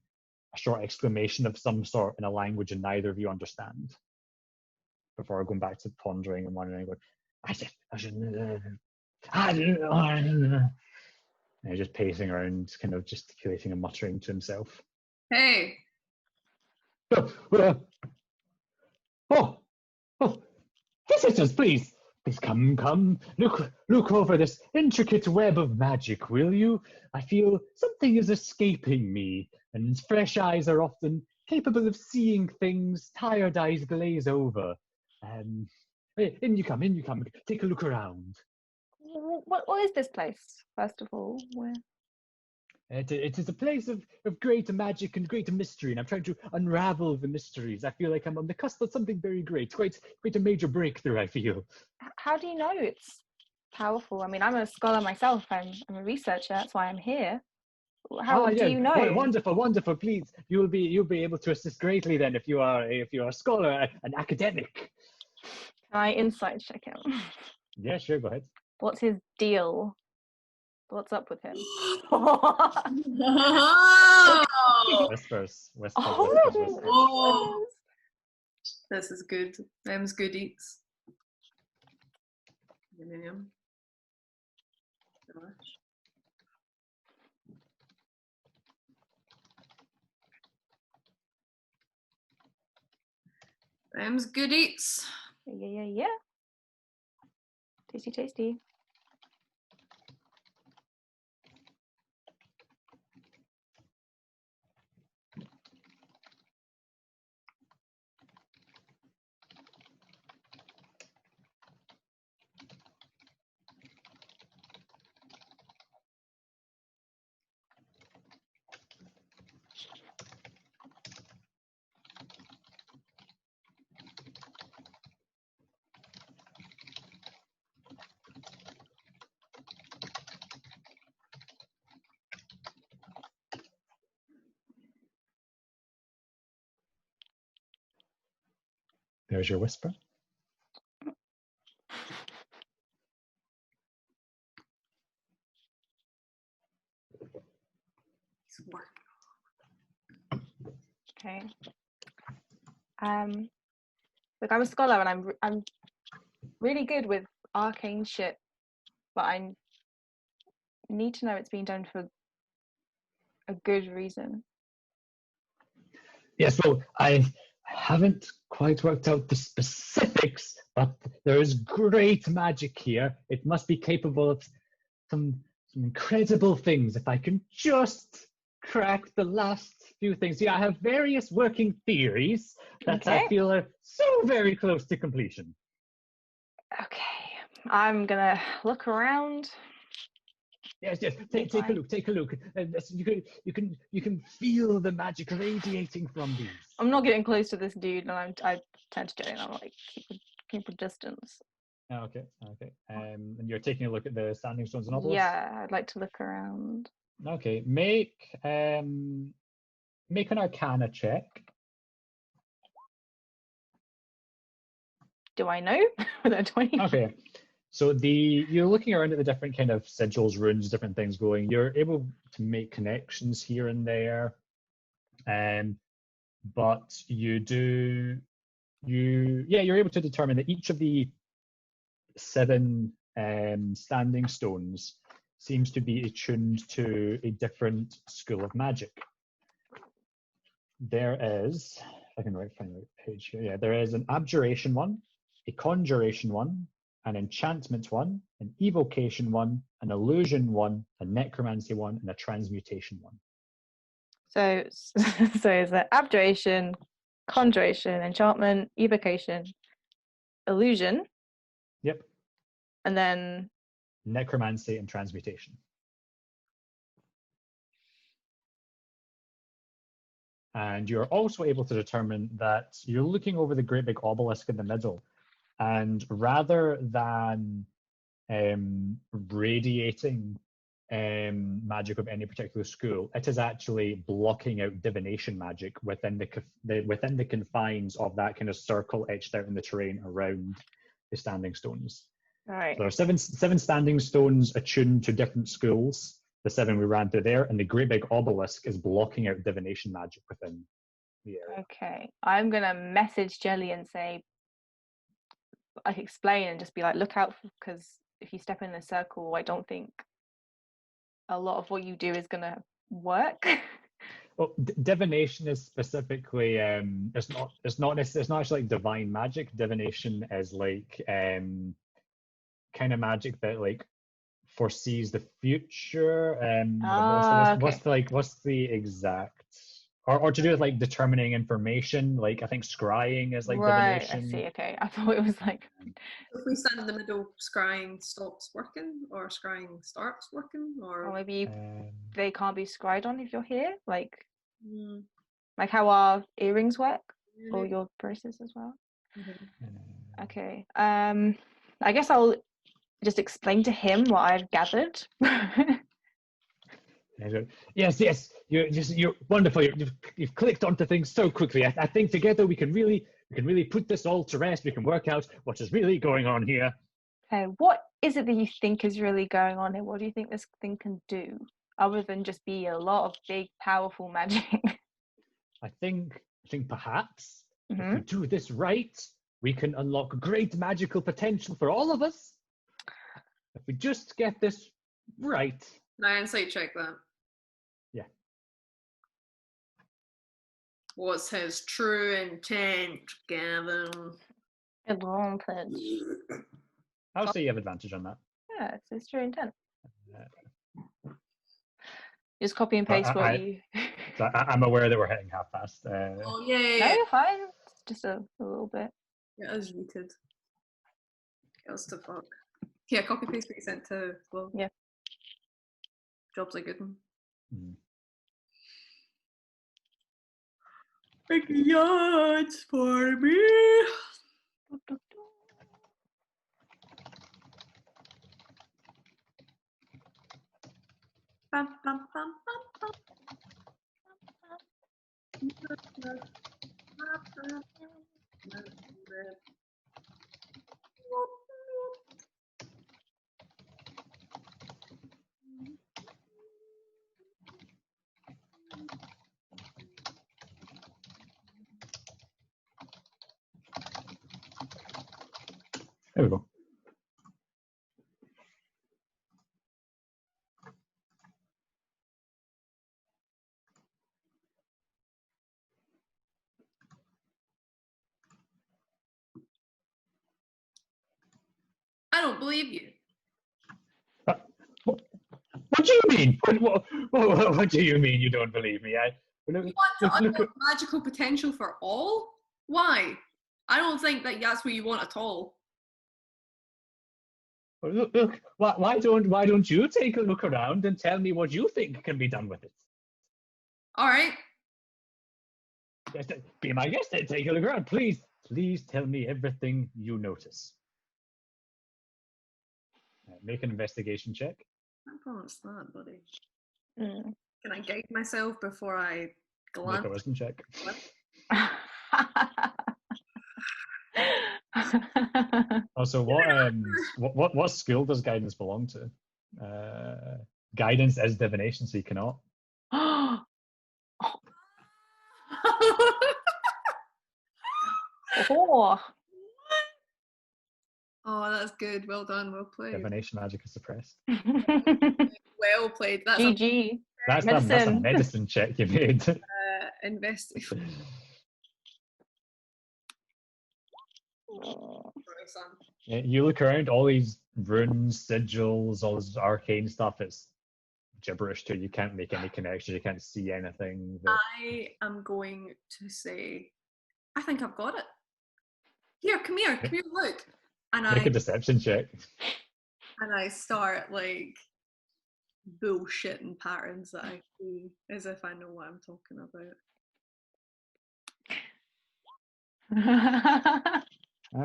a short exclamation of some sort in a language and neither of you understand, before going back to pondering and wondering, going, and he's just pacing around, kind of gesticulating and muttering to himself. Hey! Oh, visitors, please come. Look over this intricate web of magic, will you? I feel something is escaping me, and fresh eyes are often capable of seeing things tired eyes glaze over. In you come. Take a look around. What is this place, first of all? Where? It is a place of great magic and great mystery, and I'm trying to unravel the mysteries. I feel like I'm on the cusp of something very great, quite a major breakthrough, I feel. How do you know it's powerful? I mean, I'm a scholar myself. I'm a researcher. That's why I'm here. How do you know? Wonderful. Please, you'll be able to assist greatly then if you are a scholar, an academic. Can I insight check him? Yeah, sure. Go ahead. What's his deal? What's up with him? Whispers. Oh, this is good. Them's good eats. Them's good eats. Yeah. Tasty. There's your whisper. Okay. Look, I'm a scholar and I'm really good with arcane shit, but I need to know it's being done for a good reason. Yes, well, I haven't quite worked out the specifics, but there is great magic here. It must be capable of some incredible things if I can just crack the last few things. Yeah, I have various working theories that I feel are so very close to completion. Okay, I'm gonna look around. Yes. Take a look. You can feel the magic radiating from these. I'm not getting close to this dude, and I tend to get in. I'm like keep a distance. Okay. And you're taking a look at the standing stones and obelisk? Yeah, I'd like to look around. Okay, make an Arcana check. Do I know? Okay. So you're looking around at the different kind of sigils, runes, different things going. You're able to make connections here and there, but you're able to determine that each of the 7 standing stones seems to be attuned to a different school of magic. There is, if I can find the right page here. Yeah, there is an abjuration one, a conjuration one, an enchantment one, an evocation one, an illusion one, a necromancy one, and a transmutation one. So is that abjuration, conjuration, enchantment, evocation, illusion? Yep. And then necromancy and transmutation. And you're also able to determine that you're looking over the great big obelisk in the middle, and rather than radiating magic of any particular school. It is actually blocking out divination magic within the confines of that kind of circle etched out in the terrain around the standing stones. All right. So there are seven standing stones attuned to different schools. The 7 we ran through there, and the great big obelisk is blocking out divination magic within the area. Okay, I'm gonna message Jelly and say, like, explain and just be like, look out, because if you step in a circle, I don't think a lot of what you do is gonna work. Well, divination is specifically it's not actually like divine magic. Divination is like kind of magic that like foresees the future. What's the exact or to do with like determining information? Like I think scrying is like Right, divination. I see. Okay, I thought it was like. If we stand in the middle, scrying stops working, or scrying starts working, or maybe they can't be scryed on if you're here, like mm. like how our earrings work, or your braces as well. Mm-hmm. Okay. I guess I'll just explain to him what I've gathered. Yes, you're wonderful. You've clicked onto things so quickly. I think together we can really put this all to rest. We can work out what is really going on here. Okay, what is it that you think is really going on here? What do you think this thing can do, other than just be a lot of big, powerful magic? I think perhaps Mm-hmm. if we do this right, we can unlock great magical potential for all of us. If we just get this right. Can I insight check that? Yeah. What's his true intent, Gavin? Advantage. I'll say you have advantage on that. Yeah, it's his true intent. Just copy and paste what you. So I'm aware that we're hitting half past. Oh yeah. No, you're fine. Just a little bit. Yeah, as muted. Else to fuck. Yeah, copy paste what you sent to Flo. Yeah. Job's a good one. Mm. Big yards for me. Bum, bum, bum, bum, There we go. I don't believe you. What do you mean? What do you mean you don't believe me? You want to unlock magical potential for all? Why? I don't think that that's what you want at all. Look, why don't you take a look around and tell me what you think can be done with it? All right. Be my guest. Take a look around, please. Please tell me everything you notice. Make an investigation check. I promise that, buddy. Mm. Can I guide myself before I glance? Make a wisdom check. Also, what skill does guidance belong to? Guidance is divination, so you cannot. Oh, that's good. Well done. Well played. Divination magic is suppressed. Well played. That's GG. That's a medicine check you made. Investigation. Yeah, you look around, all these runes, sigils, all this arcane stuff, it's gibberish to you. You can't make any connection, you can't see anything. I am going to say, I think I've got it. Here, come here, look. And Make a deception check. And I start like bullshitting patterns that I see as if I know what I'm talking about.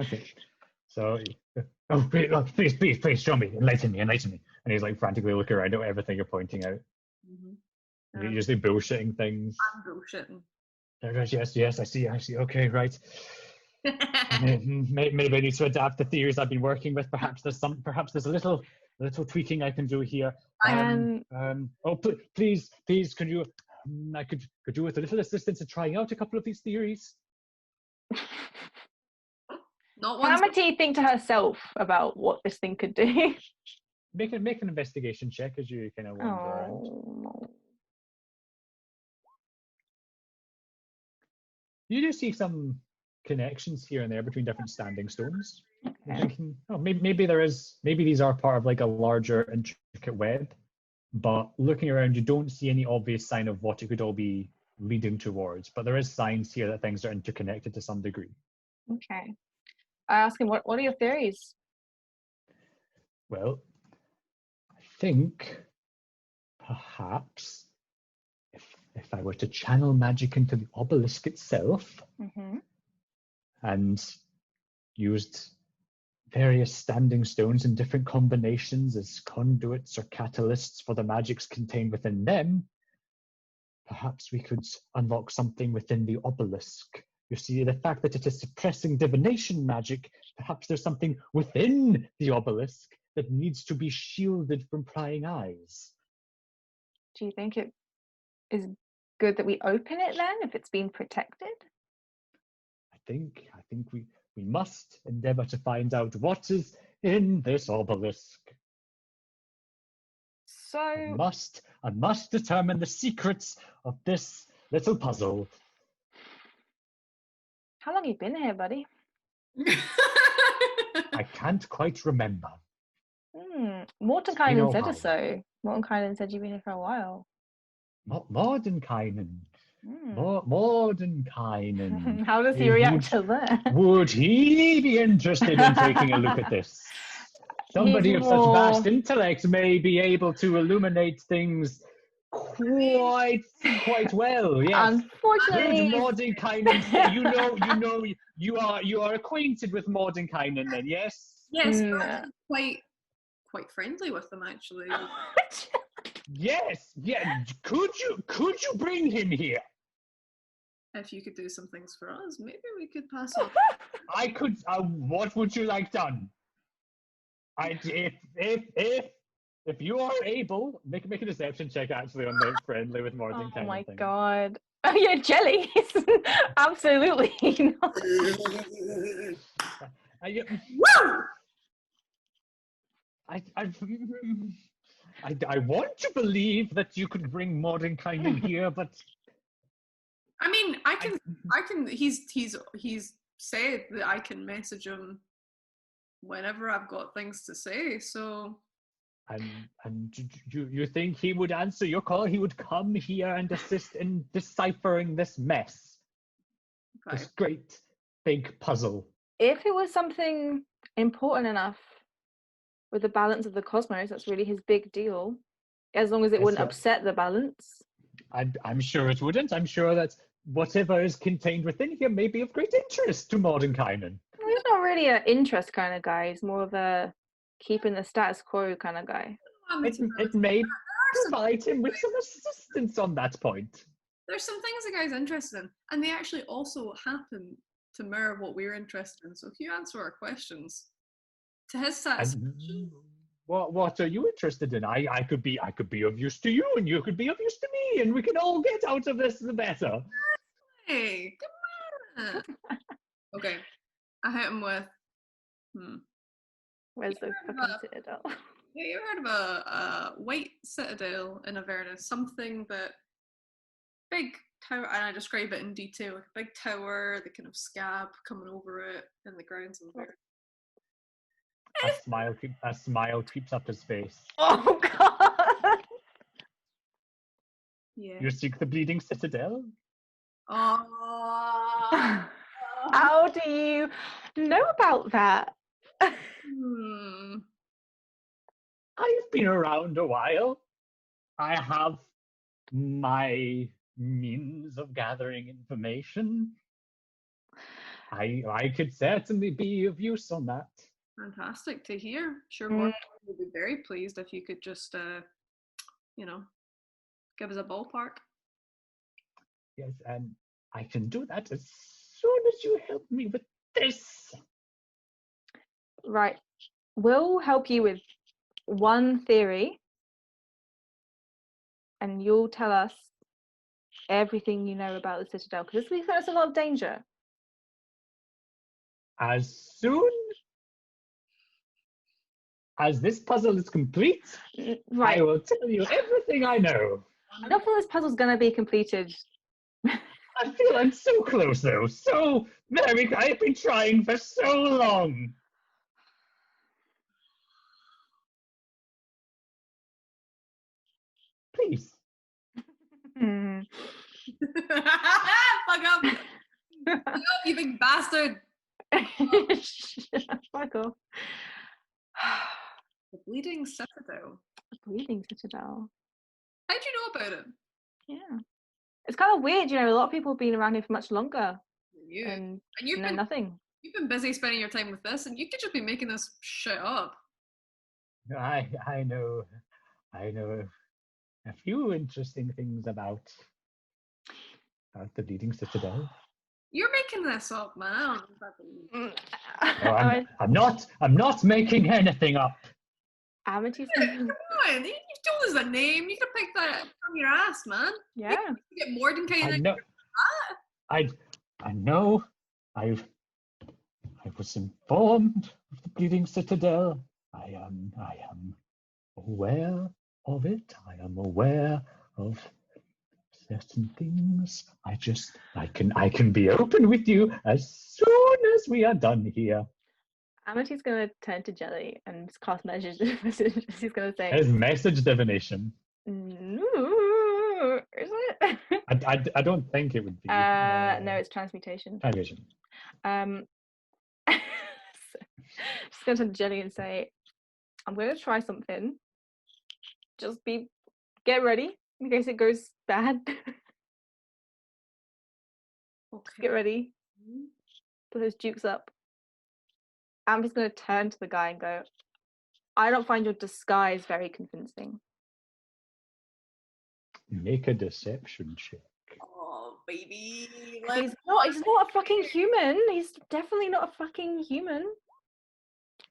Okay. So Oh, please, show me, enlighten me. And he's like frantically looking around at everything you're pointing out. You're usually bullshitting things. I'm bullshitting. Yes, I see. Okay, right. Maybe I need to adapt the theories I've been working with. Perhaps there's a little tweaking I can do here. Please, could you, I could do with a little assistance in trying out a couple of these theories. Not Can one. Amity think to herself about what this thing could do? Make an investigation check as you kind of wander around. Oh. You do see some connections here and there between different standing stones. You're thinking, oh, maybe these are part of like a larger intricate web, but looking around, you don't see any obvious sign of what it could all be leading towards. But there is signs here that things are interconnected to some degree. Okay. I ask him, what are your theories? Well, I think perhaps if I were to channel magic into the obelisk itself and used various standing stones in different combinations as conduits or catalysts for the magics contained within them, perhaps we could unlock something within the obelisk. You see, the fact that it is suppressing divination magic, perhaps there's something within the obelisk that needs to be shielded from prying eyes. Do you think it is good that we open it then, if it's been protected? I think we must endeavor to find out what is in this obelisk. So I must determine the secrets of this little puzzle. How long have you been here, buddy? I can't quite remember. Mordenkainen said so. Mordenkainen said you've been here for a while. Mordenkainen. Mordenkainen. How does he react to that? Would he be interested in taking a look at this? Somebody of such vast intellect may be able to illuminate things quite well. Yes. Unfortunately, Mordenkainen, you are acquainted with Mordenkainen, then, yes? Yes, quite friendly with them actually. Yes, yeah. Could you bring him here? If you could do some things for us, maybe we could pass on. I could. What would you like done? If you are able, make a deception check actually on the friendly with Mordenkainen. Oh my god. Oh yeah, jellies. Absolutely not. I want to believe that you could bring Mordenkainen here, but I mean, I can. He's said that I can message him whenever I've got things to say. So. And you think he would answer your call? He would come here and assist in deciphering this mess. Okay. This great big puzzle. If it was something important enough with the balance of the cosmos, that's really his big deal. As long as it wouldn't upset the balance. I'm sure it wouldn't. I'm sure that whatever is contained within here may be of great interest to Mordenkainen. Well, he's not really an interest kind of guy. He's more of a keeping the status quo kind of guy. It may provide him with some assistance on that point. There's some things the guy's interested in, and they actually also happen to mirror what we're interested in. So if you answer our questions to his satisfaction. What are you interested in? I could be of use to you, and you could be of use to me, and we can all get out of this the better. Hey, come on. Okay, I hit him with. Where's the fucking citadel? Yeah, you heard of a white citadel in Avernus? Something that big tower, and I describe it in detail. Like a big tower, the kind of scab coming over it in the grounds of Avernus. A smile creeps up his face. Oh god! Yeah. You seek the bleeding citadel? Oh. How do you know about that? I've been around a while. I have my means of gathering information. I could certainly be of use on that. Fantastic to hear. Sure, Morgan would be very pleased if you could just, give us a ballpark. Yes, and I can do that as soon as you help me with this. Right. We'll help you with one theory, and you'll tell us everything you know about the Citadel, because there's a lot of danger. As soon as this puzzle is complete, Right. I will tell you everything I know. I don't feel this puzzle's going to be completed. I feel I'm so close, though. So very. I've been trying for so long. Please. Fuck up! Fuck up, you big bastard! Fuck off. The Bleeding Citadel. The Bleeding Citadel. How'd you know about it? Yeah. It's kind of weird, a lot of people have been around here for much longer. You. And you've been nothing. You've been busy spending your time with this, and you could just be making this shit up. I know a few interesting things about the Bleeding Citadel. You're making this up, man. I don't know if I believe. No, I'm not making anything up. Amethyst. Come on, you told us a name. You could pick that from your ass, man. Yeah. You get more than kind of. I know. I was informed of the Bleeding Citadel. I am aware of it. I am aware of certain things. I can be open with you as soon as we are done here. Amity's going to turn to Jelly and cast message. He's going to say, It's message divination. No, is it? I don't think it would be. No, it's transmutation. Transmutation. Just going to turn to Jelly and say, I'm going to try something. Just get ready in case it goes bad. Okay. Get ready. Put those dukes up. I'm just going to turn to the guy and go, I don't find your disguise very convincing. Make a deception check. Oh, baby. He's not a fucking human. He's definitely not a fucking human.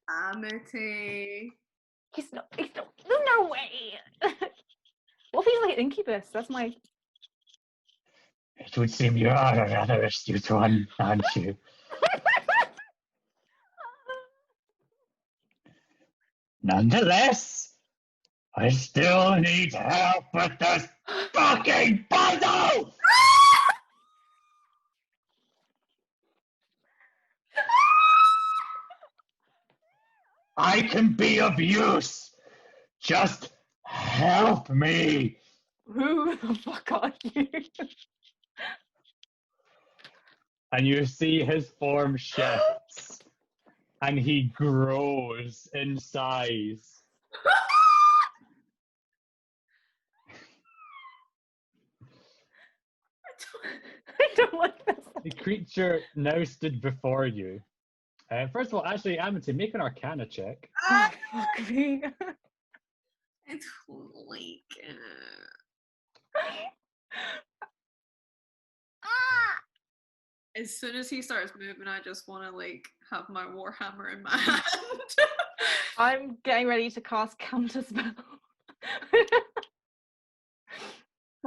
Amity. He's not, no way. What if he's like Incubus? That's my... It would seem you are a rather astute one, aren't you? Nonetheless, I still need help with this fucking puzzle! I can be of use. Just help me. Who the fuck are you? And you see his form shifts, and he grows in size. I don't like this. The creature now stood before you. First of all, actually, Amity, make an Arcana check. Oh, fuck me. It's like. As soon as he starts moving, I just want to have my warhammer in my hand. I'm getting ready to cast counterspell.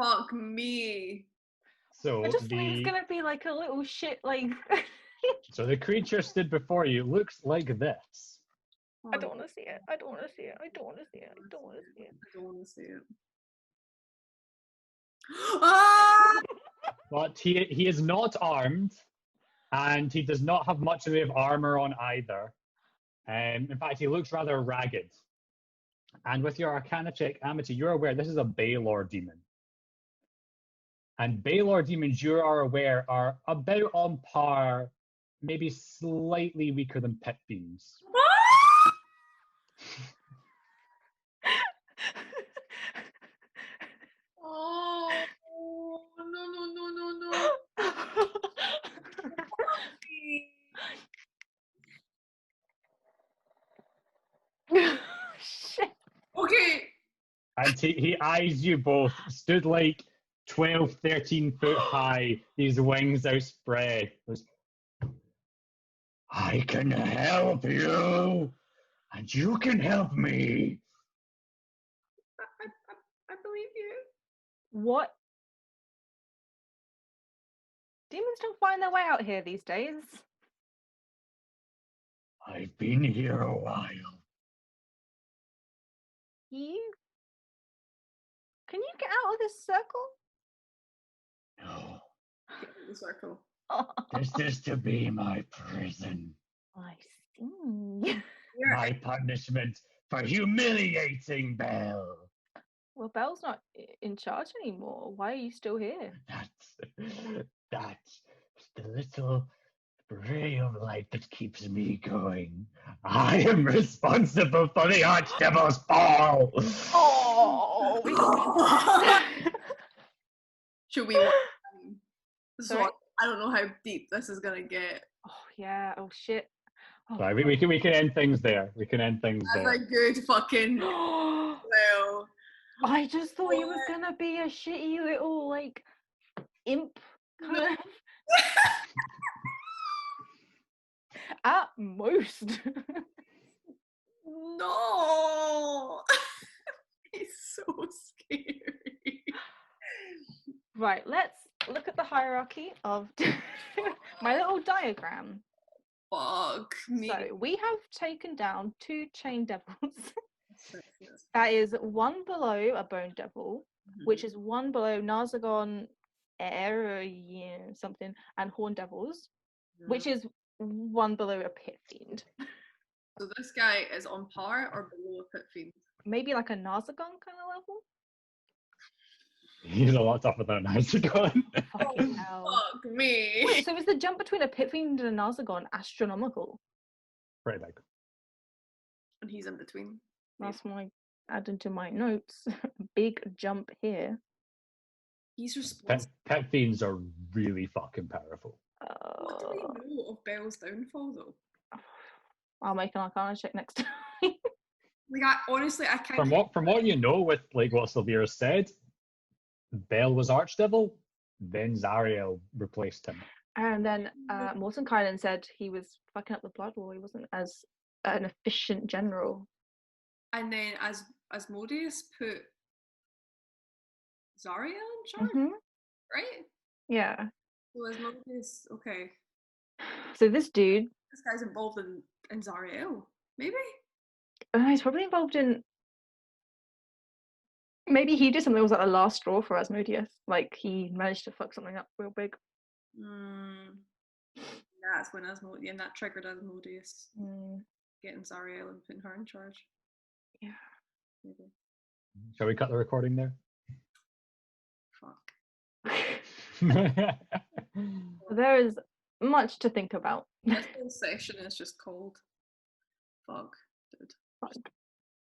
Fuck me. So I just think it's gonna be like a little shit, So the creature stood before you. Looks like this. I don't want to see it. I don't want to see it. I don't want to see it. I don't want to see it. I don't want to see it. Ah! But he is not armed, and he does not have much in the way of armor on either. In fact, he looks rather ragged. And with your Arcana check, Amity, you're aware this is a Baylor demon. And Baylor demons, you are aware, are about on par, maybe slightly weaker than pit beams. Oh, no. And he eyes you both, stood like 12, 13 foot high, these wings outspread. I can help you, and you can help me. I believe you. What? Demons don't find their way out here these days. I've been here a while. You? Can you get out of this circle? No. Get in the circle. This is to be my prison. I see. My punishment for humiliating Belle. Well, Belle's not in charge anymore. Why are you still here? That's the little ray of light that keeps me going. I am responsible for the Archdevil's fall. Oh, Should we watch? Sorry? I don't know how deep this is gonna get. Oh yeah. Oh shit. Oh, Right, we can end things there. We can end things That's there. a good fucking. Well, I just thought he was gonna be a shitty little like imp kind of. At most. No. It's so scary. Right, let's look at the hierarchy of my little diagram. Fuck me. So we have taken down 2 chain devils. That is 1 below a bone devil, which is 1 below Narzagon, something, and horn devils, which is 1 below a pit fiend. So this guy is on par or below a pit fiend? Maybe like a Narzagon kind of level. He's a lot tougher than a Narzagon. Fucking hell. Fuck me. Wait, so is the jump between a pit fiend and a Narzagon astronomical? Pretty big. And he's in between. That's my adding to my notes. Big jump here. He's responsible. Pet fiends are really fucking powerful. What do we know of Belle's downfall though? I'll make an Arcana check next time. Like honestly, I can't. From what you know, with like what Sylvia said, Belle was Archdevil, then Zariel replaced him. And then Morton Kylan said he was fucking up the Blood War. He wasn't as an efficient general. And then Asmodeus put Zariel in charge, right? Yeah. So Asmodeus, okay. So this dude. This guy's involved in Zariel, maybe? He's probably involved in. Maybe he did something that was like the last straw for Asmodeus. Like he managed to fuck something up real big. That's when Asmodeus, and that triggered Asmodeus getting Zariel and putting her in charge. Yeah. Maybe. Shall we cut the recording there? Fuck. There is much to think about. This whole session is just called fuck, dude. Fuck.